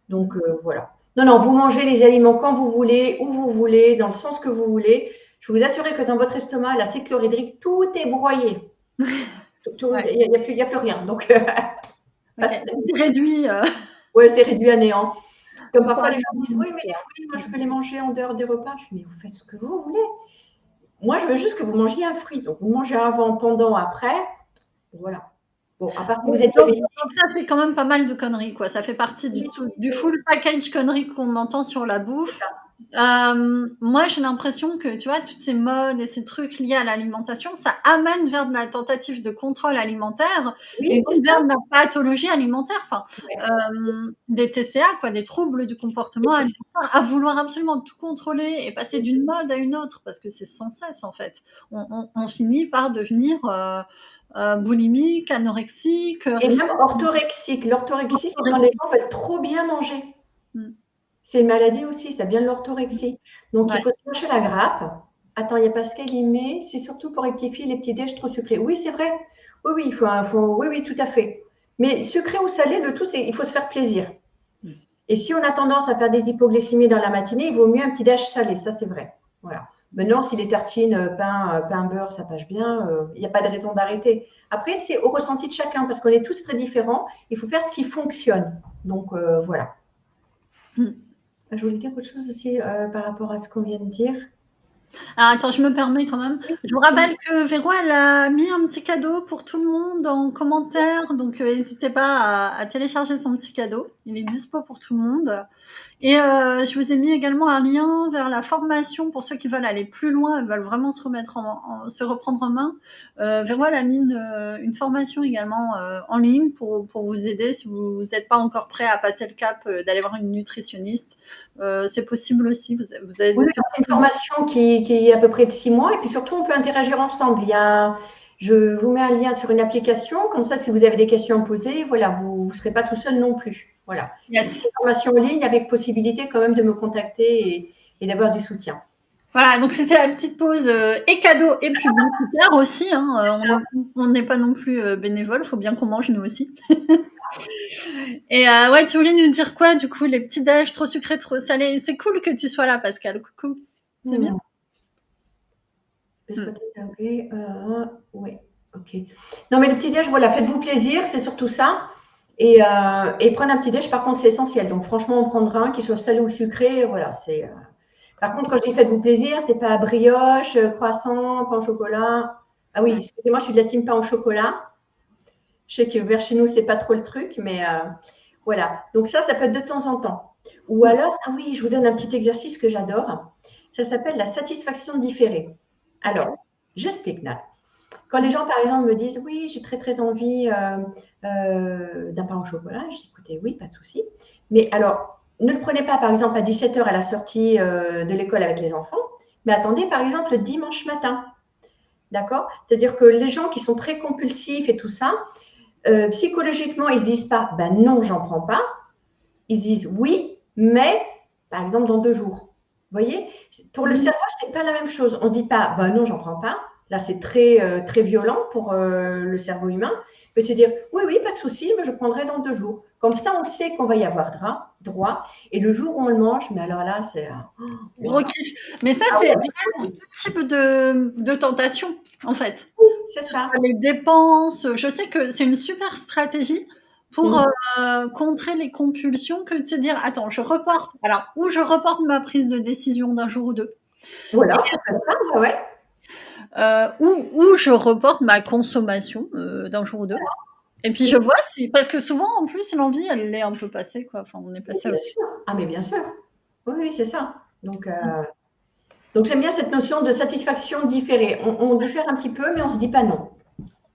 Donc, voilà. Non, non, vous mangez les aliments quand vous voulez, où vous voulez, dans le sens que vous voulez. Je peux vous assurer que dans votre estomac, la cycle hydrique, tout est broyé. Ouais. Il n'y a plus rien. Donc, Okay. Tout réduit. ouais, c'est réduit à néant. Comme Pour parfois, les aller gens dans disent, une oui, mais les histoire. fruits, moi, je veux les manger en dehors des repas. Je dis, mais vous faites ce que vous voulez. Moi, je veux juste que vous mangiez un fruit. Donc, vous mangez avant, pendant, après. Voilà. Bon, à part si vous êtes diabétique. Donc ça, c'est quand même pas mal de conneries, quoi. Ça fait partie du full package conneries qu'on entend sur la bouffe. Moi, j'ai l'impression que, tu vois, toutes ces modes et ces trucs liés à l'alimentation, ça amène vers de la tentative de contrôle alimentaire Oui, et c'est donc ça. vers de la pathologie alimentaire, enfin, Ouais. des TCA, quoi, des troubles du comportement alimentaire, à vouloir absolument tout contrôler et passer d'une mode à une autre, parce que c'est sans cesse, en fait. On finit par devenir boulimique, anorexique. Et même orthorexique. L'orthorexie, c'est quand les gens veulent trop bien manger. Mm. C'est une maladie aussi, ça vient de l'orthorexie. Donc, il Ouais. faut se lâcher la grappe. Attends, il y a Pascal, il met, c'est surtout pour rectifier les petits déj trop sucrés. Oui, c'est vrai. Oui, oui, oui, oui, tout à fait. Mais sucré ou salé, le tout, c'est il faut se faire plaisir. Et si on a tendance à faire des hypoglycémies dans la matinée, il vaut mieux un petit déj salé. Ça, c'est vrai. Voilà. Maintenant, si les tartines, pain, beurre, ça passe bien, il n'y a pas de raison d'arrêter. Après, c'est au ressenti de chacun parce qu'on est tous très différents. Il faut faire ce qui fonctionne. Donc, voilà. Mm. Je voulais dire autre chose aussi par rapport à ce qu'on vient de dire. Alors attends, je me permets quand même. Oui, Je vous rappelle que Véro, elle a mis un petit cadeau pour tout le monde en commentaire, donc n'hésitez pas à télécharger son petit cadeau. Il est dispo pour tout le monde. Et je vous ai mis également un lien vers la formation pour ceux qui veulent aller plus loin et veulent vraiment se reprendre en main. Véro, elle a mis une formation également en ligne pour vous aider si vous n'êtes pas encore prêt à passer le cap d'aller voir une nutritionniste. C'est possible aussi. Vous avez oui, c'est une formation qui est à peu près de 6 mois et puis surtout, on peut interagir ensemble. Je vous mets un lien sur une application, comme ça, si vous avez des questions à poser, voilà, vous ne serez pas tout seul non plus. Voilà. Yes. C'est une formation en ligne avec possibilité quand même de me contacter et d'avoir du soutien. Voilà, donc c'était la petite pause et cadeau et publicitaire aussi. Hein, on n'est pas non plus bénévole, il faut bien qu'on mange nous aussi. Et ouais, tu voulais nous dire quoi du coup, les petits déj trop sucrés, trop salés? C'est cool que tu sois là, Pascal. Coucou. C'est bien. Oui, ok. Non, mais le petit déj, voilà, faites-vous plaisir, c'est surtout ça. Et prendre un petit déj, par contre, c'est essentiel. Donc, franchement, on prendra un qui soit salé ou sucré. Voilà, c'est. Par contre, quand je dis faites-vous plaisir, c'est pas brioche, croissant, pain au chocolat. Ah oui, excusez-moi, je suis de la team pain au chocolat. Je sais que vers chez nous, c'est pas trop le truc, mais voilà. Donc ça peut être de temps en temps. Ou alors, ah oui, je vous donne un petit exercice que j'adore. Ça s'appelle la satisfaction différée. Alors, j'explique, Nat. Quand les gens, par exemple, me disent oui, j'ai très très envie d'un pain au chocolat, je dis écoutez, oui, pas de souci. Mais alors, ne le prenez pas, par exemple, à 17h à la sortie de l'école avec les enfants, mais attendez, par exemple, le dimanche matin. D'accord? C'est-à-dire que les gens qui sont très compulsifs et tout ça, psychologiquement, ils ne se disent pas ben non, j'en prends pas. Ils se disent oui, mais par exemple, dans 2 jours. Vous voyez? Pour le cerveau, ce n'est pas la même chose. On ne se dit pas ben non, j'en prends pas. Là, c'est très, très violent pour le cerveau humain. Il peut se dire oui, oui, pas de souci, mais je prendrai dans 2 jours. Comme ça, on sait qu'on va y avoir droit. Et le jour où on le mange, mais alors là, c'est Gros wow. kiff. Mais ça, Ah c'est ouais, vrai pour tout type de tentation, en fait. c'est Que ce ça. soit les dépenses, je sais que c'est une super stratégie pour Mm. contrer les compulsions que de se dire, attends, je reporte. Alors, ou je reporte ma prise de décision d'un jour ou deux, et, Voilà, ça peut être ça, ouais. ou je reporte ma consommation d'un jour ou deux. Et puis C'est je vois si, parce que souvent en plus l'envie elle est un peu passée quoi. Enfin, on est mais passé à bien autre sûr. Ah, mais bien sûr. Oui, oui, c'est ça. chose. Donc j'aime bien cette notion de satisfaction différée. On diffère un petit peu, mais on se dit pas non.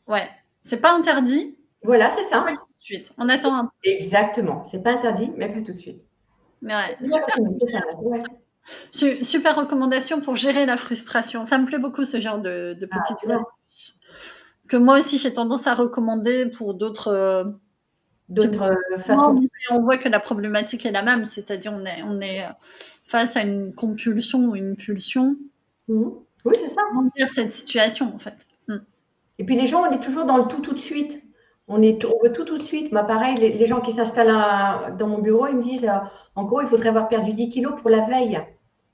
Ouais, c'est pas interdit, Voilà, c'est pas tout ça. de suite. On attend un peu. Exactement. C'est pas interdit, mais pas tout de suite. Mais ouais, Non, super. c'est ça, ouais. Super recommandation pour gérer la frustration. Ça me plaît beaucoup ce genre de Ah, petites tu vois, astuces que moi aussi j'ai tendance à recommander pour d'autres types de d'autres non, façons. mais on voit que la problématique est la même, c'est-à-dire on est face à une compulsion ou une pulsion. Mhm. Oui, c'est ça. Comment dire cette situation en fait. Et puis les gens, on est toujours dans le tout de suite. On veut tout de suite. Moi, pareil, les gens qui s'installent dans mon bureau, ils me disent, en gros, il faudrait avoir perdu 10 kilos pour la veille.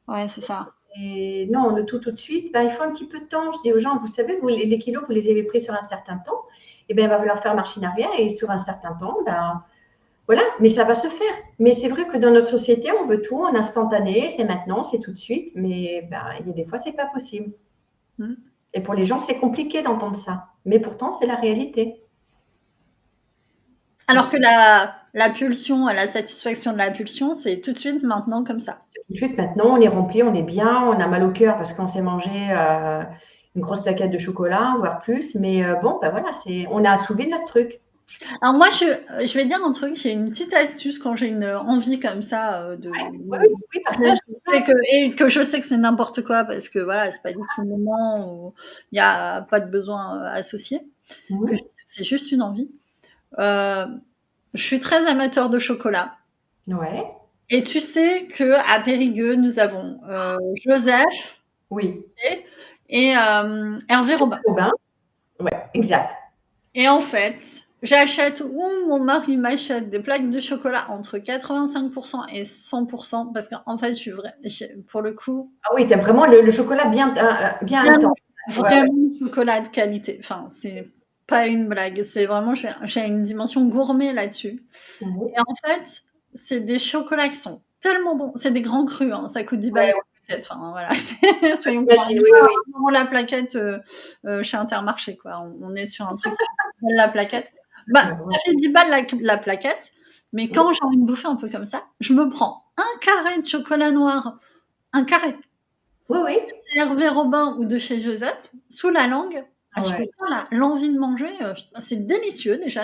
Ouais, c'est ça. Et non, le tout de suite, ben, il faut un petit peu de temps. Je dis aux gens, vous savez, vous, les kilos, vous les avez pris sur un certain temps. Et ben, il va falloir faire machine arrière. Et sur un certain temps, ben, voilà, mais ça va se faire. Mais c'est vrai que dans notre société, on veut tout en instantané, c'est maintenant, c'est tout de suite. Mais ben, il y a des fois, c'est pas possible. Mm. Et pour les gens, c'est compliqué d'entendre ça. Mais pourtant, c'est la réalité. Alors que la pulsion, la satisfaction de la pulsion, c'est tout de suite maintenant comme ça. Tout de suite, maintenant, on est rempli, on est bien, on a mal au cœur parce qu'on s'est mangé une grosse plaquette de chocolat, voire plus. Mais bon, ben voilà, on a assouvi notre truc. Alors moi, je vais dire un truc, j'ai une petite astuce quand j'ai une envie comme ça Oui, oui, oui, partage. et que je sais que c'est n'importe quoi parce que voilà, c'est pas du tout le moment où il n'y a pas de besoin associé, que je Mhm. sais que c'est juste une envie. Euh, je suis très amateur de chocolat. Ouais, Et tu sais que à Périgueux, nous avons Joseph oui. et Hervé Robin. Robin, ouais, exact. Et en fait, j'achète ou mon mari m'achète des plaques de chocolat entre 85% et 100% parce qu'en fait, pour le coup, Ah oui, tu aimes vraiment le chocolat bien bien, intense. Ouais, ouais. vraiment chocolat de qualité. Enfin, c'est pas une blague. C'est vraiment, j'ai une dimension gourmet là-dessus. Mhm. Et en fait, c'est des chocolats qui sont tellement bons. C'est des grands crus, hein, ça coûte 10 balles Ouais, la plaquette. Enfin, voilà, soyons clairs. j'imagine, oui, oui, oui. On la plaquette chez Intermarché, quoi. On est sur un truc qui fait 10 balles la plaquette. Bah, Ouais, ouais. ça fait 10 balles la plaquette, mais Mhm. quand j'ai envie de bouffer un peu comme ça, je me prends un carré de chocolat noir, un carré, Oui, oui. de Hervé Robin ou de chez Joseph, sous la langue. Ah, Ah je ouais. me prends l'envie de manger. C'est délicieux déjà,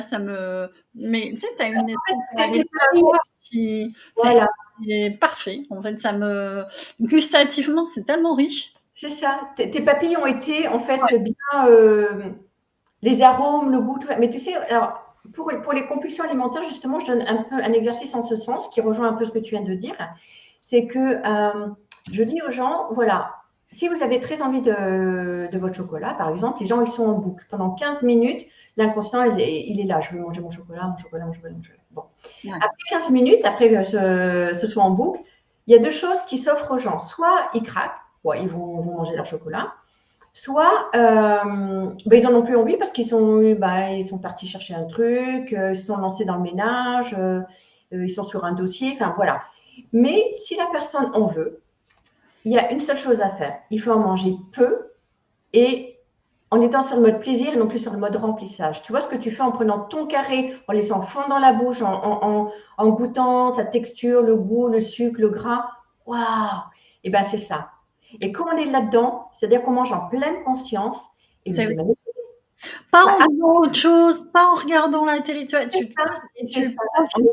mais tu sais, tu as une En fait, espèce à papilles, l'époque voilà, c'est parfait. En fait, gustativement, c'est tellement riche. c'est ça. Tes papilles ont été en fait bien les arômes, le goût, tout ça. Mais tu sais, alors pour les compulsions alimentaires, justement, je donne un peu un exercice en ce sens qui rejoint un peu ce que tu viens de dire. C'est que je dis aux gens, voilà, si vous avez très envie de votre chocolat, par exemple, les gens ils sont en boucle pendant 15 minutes. L'inconscient, il est là. Je veux manger mon chocolat, mon chocolat, mon chocolat, mon chocolat. Bon. Ouais. Après 15 minutes, après que ce soit en boucle, il y a deux choses qui s'offrent aux gens. Soit ils craquent, ouais, ils vont manger leur chocolat. Soit ben, ils en ont plus envie parce ils sont partis chercher un truc, ils se sont lancés dans le ménage, ils sont sur un dossier, enfin voilà. Mais si la personne en veut, il y a une seule chose à faire. Il faut en manger peu et en étant sur le mode plaisir et non plus sur le mode remplissage. Tu vois ce que tu fais en prenant ton carré, en laissant fondre dans la bouche, en goûtant sa texture, le goût, le sucre, le gras. Waouh! Et bien, c'est ça. Et quand on est là-dedans, c'est-à-dire qu'on mange en pleine conscience, et bien, C'est c'est magnifique. pas Bah, en faisant autre chose, pas en regardant la télé. Tu vois, c'est tu ça, poses et c'est tu ça. On profites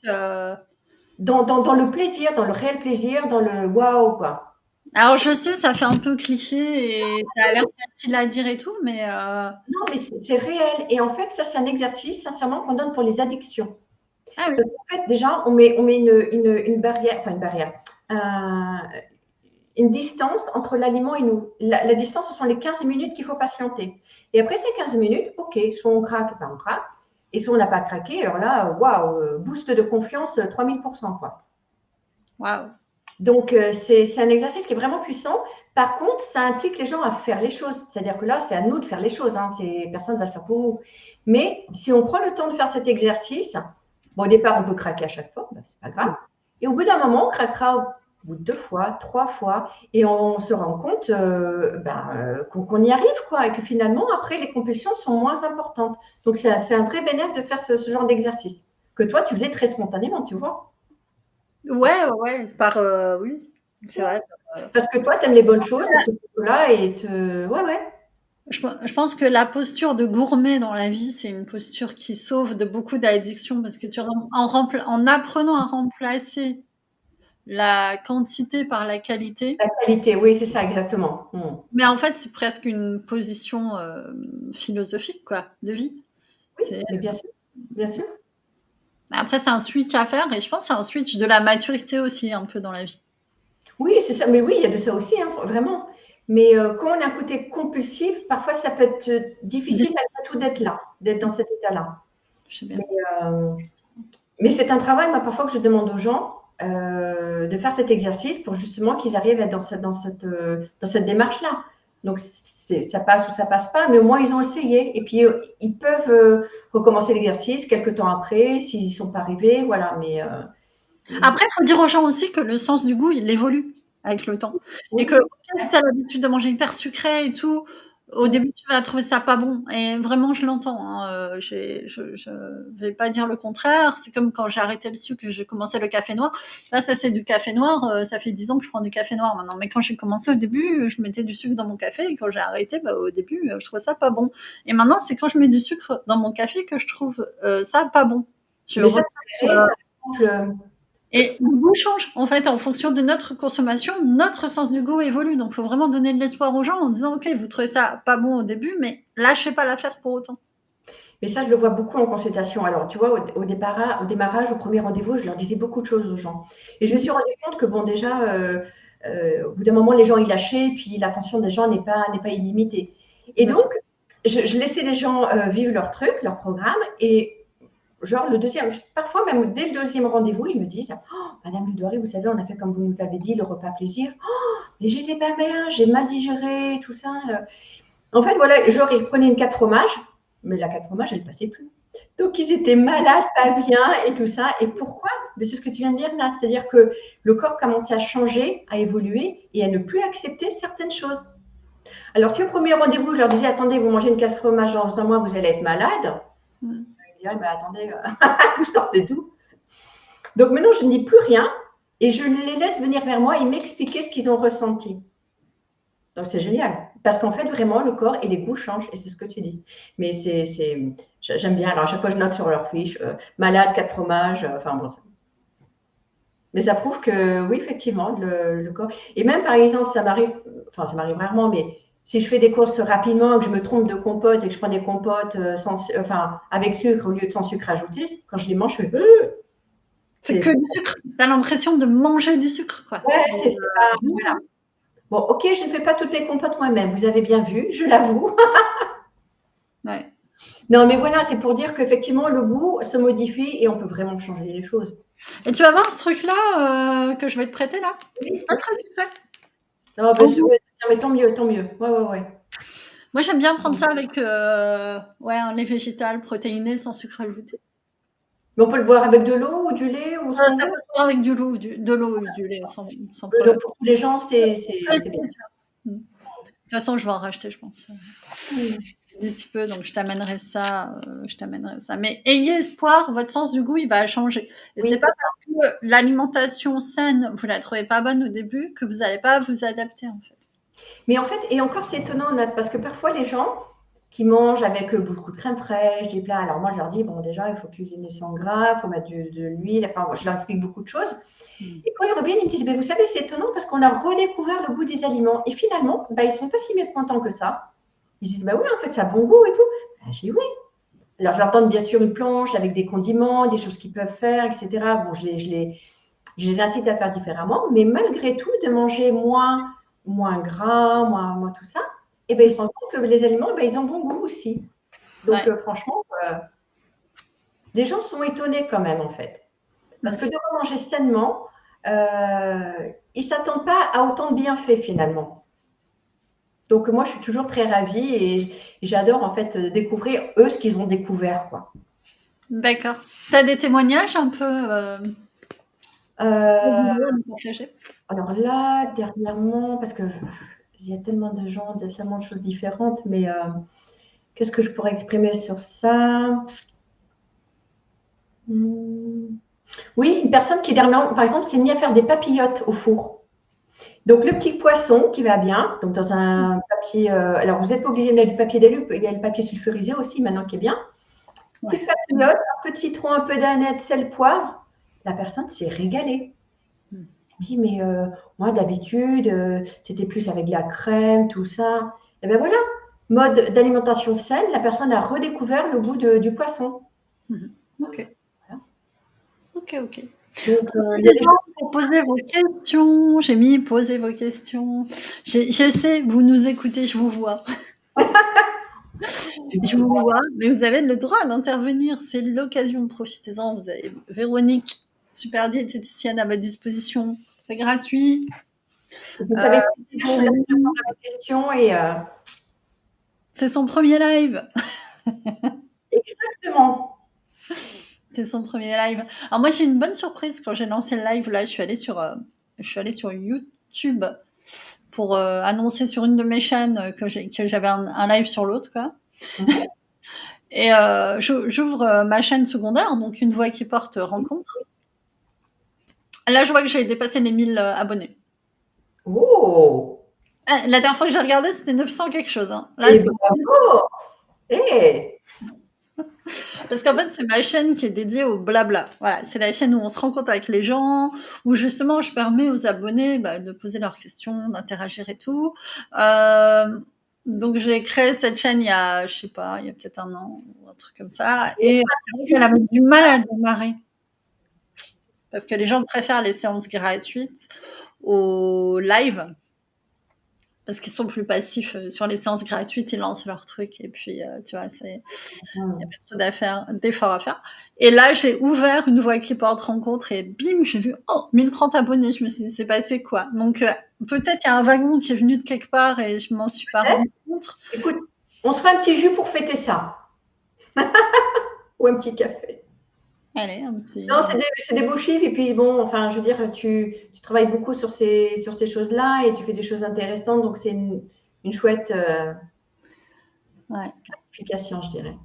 est en fait. dans le plaisir, dans le réel plaisir, dans le waouh, quoi. Alors je sais, ça fait un peu cliché et ça a l'air facile à dire et tout, mais Non, mais c'est réel. Et en fait, ça, c'est un exercice, sincèrement, qu'on donne pour les addictions. ah oui, Parce qu'en fait, déjà, on met une barrière, enfin une barrière, un- une distance entre l'aliment et nous. La distance, ce sont les 15 minutes qu'il faut patienter. Et après ces 15 minutes, OK, soit on craque, ben on craque. Et si on n'a pas craqué, alors là, waouh, boost de confiance 3000%, quoi. Waouh. Donc, c'est un exercice qui est vraiment puissant. Par contre, ça implique les gens à faire les choses. C'est-à-dire que là, c'est à nous de faire les choses. Hein. Personne ne va le faire pour vous. Mais si on prend le temps de faire cet exercice, bon, au départ, on peut craquer à chaque fois, ben, c'est pas grave. Et au bout d'un moment, on craquera au bout de 2 fois, 3 fois, et on se rend compte qu'on y arrive, quoi, et que finalement, après, les compulsions sont moins importantes. Donc, c'est un vrai bénéfice de faire ce genre d'exercice que toi, tu faisais très spontanément, tu vois. Ouais, oui, c'est vrai. Parce que toi, tu aimes les bonnes choses, et ce là et ouais, ouais. Je pense que la posture de gourmet dans la vie, c'est une posture qui sauve de beaucoup d'addictions parce que en apprenant à remplacer la quantité par la qualité, La qualité, oui, c'est ça, exactement. mais en fait, c'est presque une position philosophique, quoi, de vie. Oui, C'est, mais bien sûr, bien sûr. après, c'est un switch à faire et je pense que c'est un switch de la maturité aussi, un peu dans la vie. Oui, c'est ça. Mais oui, il y a de ça aussi, hein, vraiment. Mais quand on a un côté compulsif, parfois, ça peut être difficile malgré tout d'être là, d'être dans cet état-là. Je sais bien. Mais c'est un travail, moi, parfois, que je demande aux gens de faire cet exercice pour justement qu'ils arrivent à être dans cette démarche-là. Donc, ça passe ou ça passe pas, mais au moins, ils ont essayé. Et puis, ils peuvent recommencer l'exercice quelques temps après, s'ils n'y sont pas arrivés. Voilà. Mais Après, il faut dire aux gens aussi que le sens du goût, il évolue avec le temps. Et que, oui, ok, si tu as l'habitude de manger hyper sucré et tout, au début, tu vas trouver ça pas bon. Et vraiment, je l'entends. Hein. Je vais pas dire le contraire. C'est comme quand j'ai arrêté le sucre, j'ai commencé le café noir. Là, ça, c'est du café noir. Ça fait 10 ans que je prends du café noir maintenant. Mais quand j'ai commencé au début, je mettais du sucre dans mon café. Et quand j'ai arrêté, au début, je trouvais ça pas bon. Et maintenant, c'est quand je mets du sucre dans mon café que je trouve ça pas bon. Je mais ça, c'est vrai, par exemple. Et le goût change, en fait, en fonction de notre consommation, notre sens du goût évolue. Donc, il faut vraiment donner de l'espoir aux gens en disant, OK, vous trouvez ça pas bon au début, mais lâchez pas l'affaire pour autant. Mais ça, je le vois beaucoup en consultation. Alors, tu vois, au démarrage, au premier rendez-vous, je leur disais beaucoup de choses aux gens. Et je me suis rendu compte que, bon, déjà, au bout d'un moment, les gens, ils lâchaient, puis l'attention des gens n'est pas illimitée. Et Bien sûr. donc, je laissais les gens vivre leur truc, leur programme, et genre le deuxième, parfois même dès le deuxième rendez-vous, ils me disent oh, Madame Ludori, vous savez, on a fait comme vous nous avez dit, le repas plaisir. Oh, mais j'étais pas bien, j'ai mal digéré, tout ça. En fait, voilà, genre, ils prenaient une 4 fromages, mais la 4 fromages, elle ne passait plus. Donc, ils étaient malades, pas bien et tout ça. Et pourquoi? Mais c'est ce que tu viens de dire là. C'est-à-dire que le corps commençait à changer, à évoluer et à ne plus accepter certaines choses. Alors, si au premier rendez-vous, je leur disais, attendez, vous mangez une 4 fromages dans un mois, vous allez être malade. Ils me diraient, bah, attendez, vous sortez d'où? Donc, maintenant, je ne dis plus rien et je les laisse venir vers moi et m'expliquer ce qu'ils ont ressenti. Donc, c'est génial. Parce qu'en fait, vraiment, le corps et les goûts changent. Et c'est ce que tu dis. Mais j'aime bien. Alors, à chaque fois, je note sur leur fiche malade, 4 fromages. Enfin, bon. Mais ça prouve que, oui, effectivement, le corps. Et même, par exemple, ça m'arrive rarement, mais si je fais des courses rapidement, que je me trompe de compote et que je prends des compotes avec sucre au lieu de sans sucre ajouté, quand je les mange, je fais. C'est que du sucre. T'as l'impression de manger du sucre, quoi. Ouais, c'est pas. Voilà. Bon, ok, je ne fais pas toutes les compotes moi-même. Vous avez bien vu, je l'avoue. Ouais. Non, mais voilà, c'est pour dire qu'effectivement, le goût se modifie et on peut vraiment changer les choses. Et tu vas voir ce truc-là que je vais te prêter là. Oui, C'est pas très sucré. non, mais tant mieux, tant mieux. Ouais, ouais, ouais. Moi, j'aime bien prendre ça avec un lait végétal protéiné sans sucre ajouté. Mais on peut le boire avec de l'eau ou du lait ou ce Ça qu'on peut veut. se boire avec de l'eau ou du lait sans Donc problème. pour tous les gens, c'est bien. De toute façon, je vais en racheter, je pense. D'ici peu, donc je t'amènerai ça. Mais ayez espoir, votre sens du goût, il va changer. Et Oui, c'est pas parce que l'alimentation saine, vous la trouvez pas bonne au début, que vous n'allez pas vous adapter, en fait. mais en fait, et encore, c'est étonnant, Nat, parce que parfois, les gens qui mangent avec beaucoup de crème fraîche, des plats, alors moi, je leur dis, bon, déjà, il faut cuisiner sans gras, il faut mettre de l'huile, enfin, moi, je leur explique beaucoup de choses. Et quand ils reviennent, ils me disent, vous savez, c'est étonnant parce qu'on a redécouvert le goût des aliments. Et finalement, ils ne sont pas si mécontents que ça. Ils disent, oui, en fait, ça a bon goût et tout. J'ai dit, oui. Alors, je leur donne bien sûr une planche avec des condiments, des choses qu'ils peuvent faire, etc. Bon, je les incite à faire différemment, mais malgré tout, de manger moins gras, moins tout ça, et ils se rendent compte que les aliments, ils ont bon goût aussi. Donc, franchement, les gens sont étonnés quand même, en fait. Parce que de manger sainement, ils s'attendent pas à autant de bienfaits finalement. Donc moi, je suis toujours très ravie et j'adore en fait découvrir eux ce qu'ils ont découvert, quoi. D'accord. Tu as des témoignages un peu des Euh, vidéos à nous partager? alors là, dernièrement, parce que il y a tellement de gens, tellement de choses différentes, mais qu'est-ce que je pourrais exprimer sur ça? Hmm. Oui, une personne qui dernièrement, par exemple, s'est mise à faire des papillotes au four. Donc le petit poisson qui va bien, donc dans un papier. Alors vous n'êtes pas obligé de mettre du papier d'alu, il y a le papier sulfurisé aussi maintenant qui est bien. Ouais. Petite papillote, un peu de citron, un peu d'aneth, sel, poivre. La personne s'est régalée. Mm. Elle dit mais moi d'habitude c'était plus avec de la crème, tout ça. Et ben voilà, mode d'alimentation saine, la personne a redécouvert le goût du poisson. Mhm. Ok. Voilà. Ok, ok. Donc il y a des Profitez-en choses. pour poser vos questions. J'ai mis poser vos questions. Je sais, vous nous écoutez, je vous vois. Je vous vois, mais vous avez le droit d'intervenir. C'est l'occasion. Profitez-en. Vous avez Véronique, super diététicienne à votre disposition. C'est gratuit. Vous Euh, savez, c'est je suis pour là pour vous. répondre à vos questions et C'est son premier live. exactement. C'est son premier live. Alors moi, j'ai une bonne surprise quand j'ai lancé le live. Là, je suis allée sur YouTube pour annoncer sur une de mes chaînes que j'avais un live sur l'autre, quoi. Mhm. Et j'ouvre ma chaîne secondaire, donc une voix qui porte rencontre. Là, je vois que j'ai dépassé les 1000 abonnés. Oh! La dernière fois que j'ai regardé, c'était 900 quelque chose. Hein. Là, Et bravo! Eh! parce qu'en fait, c'est ma chaîne qui est dédiée au blabla. Voilà, c'est la chaîne où on se rencontre avec les gens, où justement je permets aux abonnés de poser leurs questions, d'interagir et tout. Euh, donc j'ai créé cette chaîne il y a, je sais pas, il y a peut-être un an ou un truc comme ça. Et c'est vrai qu'elle avait du mal à démarrer. Parce que les gens préfèrent les séances gratuites au live. Parce qu'ils sont plus passifs sur les séances gratuites, ils lancent leur truc et puis tu vois, il y a Mmh. pas trop d'efforts à faire. Et là, j'ai ouvert une voix qui porte rencontre et bim, j'ai vu, oh, 1030 abonnés. Je me suis dit, c'est passé quoi? Donc, peut-être il y a un wagon qui est venu de quelque part et je m'en suis pas rendu compte. Écoute, on se fera un petit jus pour fêter ça ou un petit café. Allez, Non, c'est des beaux chiffres et puis bon, enfin, je veux dire, tu travailles beaucoup sur ces choses-là et tu fais des choses intéressantes, donc c'est une chouette ouais. application, je dirais.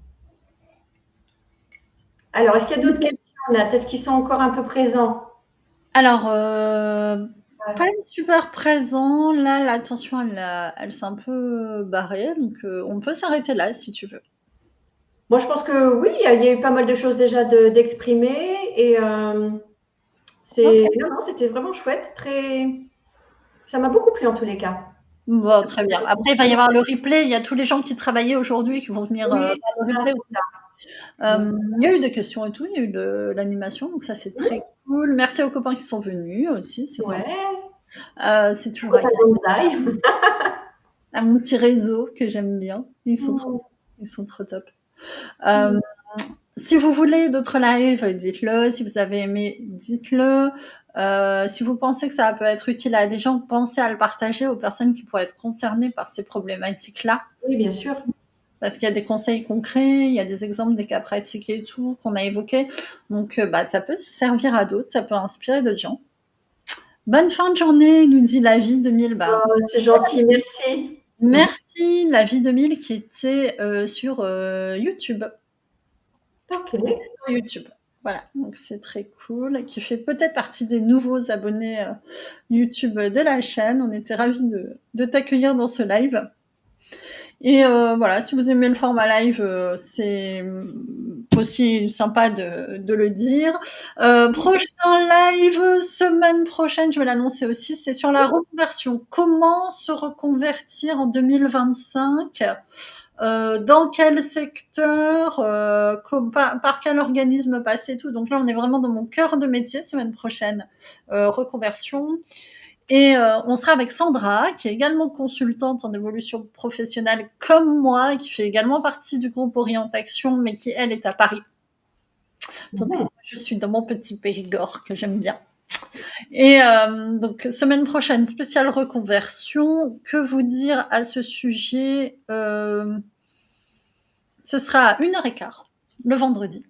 Alors, est-ce qu'il y a d'autres questions, Nat? Est-ce qu'ils sont encore un peu présents? Alors, pas Ouais. super présent. Là, l'attention, elle s'est un peu barrée. Donc, on peut s'arrêter là si tu veux. Moi, je pense que oui, il y a eu pas mal de choses déjà d'exprimer et Ok. non, non, c'était vraiment chouette, très, ça m'a beaucoup plu en tous les cas. Bon, très bien. Après, il va y avoir le replay. Il y a tous les gens qui travaillaient aujourd'hui qui vont venir Oui, voir le c'est ça, replay. c'est ça. Donc, Il y a eu des questions et tout, il y a eu de l'animation, donc ça c'est très cool. Merci aux copains qui sont venus aussi, c'est sympa. ouais, C'est toujours pourquoi pas agréable. bonsaï? À mon petit réseau que j'aime bien, Mmh. ils sont trop top. Mmh. Euh, Si vous voulez d'autres lives, dites-le. Si vous avez aimé, dites-le. Si vous pensez que ça peut être utile à des gens, pensez à le partager aux personnes qui pourraient être concernées par ces problématiques-là. Oui, bien sûr. Parce qu'il y a des conseils concrets, il y a des exemples, des cas pratiques et tout qu'on a évoqués. Donc, ça peut servir à d'autres, ça peut inspirer d'autres gens. Bonne fin de journée, nous dit la vie 2000. Oh, c'est gentil, merci. Merci, la vie 2000 qui était sur YouTube. OK. Elle était sur YouTube. Voilà, donc c'est très cool. Qui fait peut-être partie des nouveaux abonnés YouTube de la chaîne. On était ravis de t'accueillir dans ce live. Et voilà, si vous aimez le format live, c'est aussi sympa de le dire. Prochain live, semaine prochaine, je vais l'annoncer aussi, c'est sur la reconversion. Comment se reconvertir en 2025 dans quel secteur, par quel organisme passer, tout. Donc là, on est vraiment dans mon cœur de métier, semaine prochaine, reconversion. Et on sera avec Sandra, qui est également consultante en évolution professionnelle comme moi, qui fait également partie du groupe Orientation, mais qui, elle, est à Paris. Tandis que Mhm. moi, je suis dans mon petit Périgord que j'aime bien. Et donc, semaine prochaine, spéciale reconversion. Que vous dire à ce sujet? Ce sera à 1h15, le vendredi.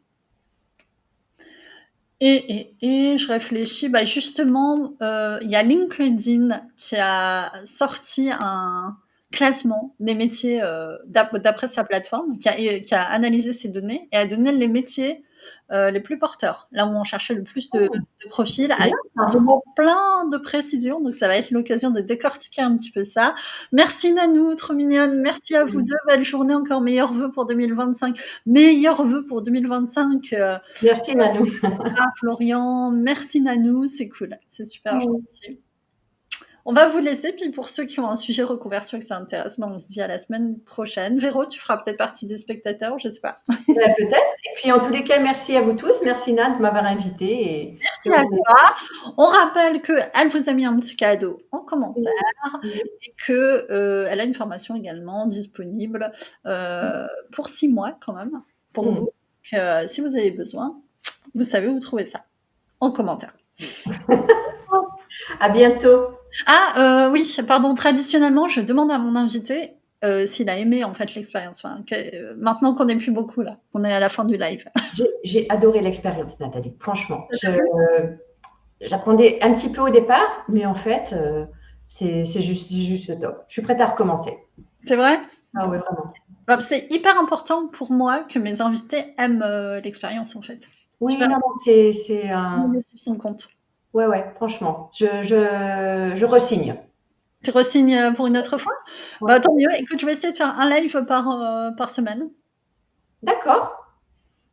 Et je réfléchis, bah justement, il y a LinkedIn qui a sorti un classement des métiers d'après sa plateforme, qui a analysé ces données et a donné les métiers les plus porteurs, là où on cherchait le plus de profils, C'est bien en ça. donnant plein de précisions. Donc, ça va être l'occasion de décortiquer un petit peu ça. Merci Nanou, trop mignonne. Merci à vous deux. Belle journée, encore meilleurs vœux pour 2025. Meilleurs vœux pour 2025. Merci Nanou. Ah, Florian, merci Nanou, c'est cool, c'est super Mm. gentil. On va vous laisser, puis pour ceux qui ont un sujet reconversion et que ça intéresse, ben on se dit à la semaine prochaine. Véro, tu feras peut-être partie des spectateurs, je sais pas. Ben, peut-être. Et puis en tous les cas, merci à vous tous. Merci Nad de m'avoir invité. Et Merci à toi. On rappelle qu'elle vous a mis un petit cadeau en commentaire et qu'elle a une formation également disponible pour 6 mois quand même, pour vous. Donc, si vous avez besoin, vous savez où trouver ça en commentaire. À bientôt. Ah, oui, pardon, traditionnellement, je demande à mon invité s'il a aimé en fait l'expérience. Enfin, maintenant qu'on n'est plus beaucoup là, qu'on est à la fin du live. J'ai adoré l'expérience, Nathalie. Franchement, Ça t'a plu? j'apprenais un petit peu au départ, mais en fait, c'est juste top. Je suis prête à recommencer. C'est vrai? Ah Bon. oui, vraiment. Bah, c'est hyper important pour moi que mes invités aiment l'expérience en fait. Oui, Super, non, non, c'est un. les son compte. Ouais, ouais, franchement. Je resigne. Tu re-signes pour une autre fois? Ouais. Bah, tant mieux. Écoute, je vais essayer de faire un live par semaine. D'accord.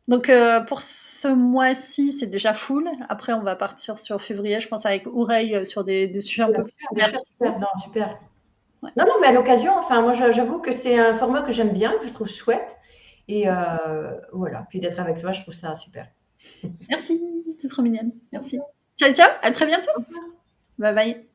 Donc, pour ce mois-ci, c'est déjà full. Après, on va partir sur février, je pense, avec Oreille sur des sujets un peu plus Bien sûr, commerciaux. super. Non, super. Ouais. Non, non, mais à l'occasion, enfin, moi, j'avoue que c'est un format que j'aime bien, que je trouve chouette. Et voilà. Puis d'être avec toi, je trouve ça super. Merci, c'est trop mignonne. Merci. Ciao, ciao, à très bientôt. Bye bye.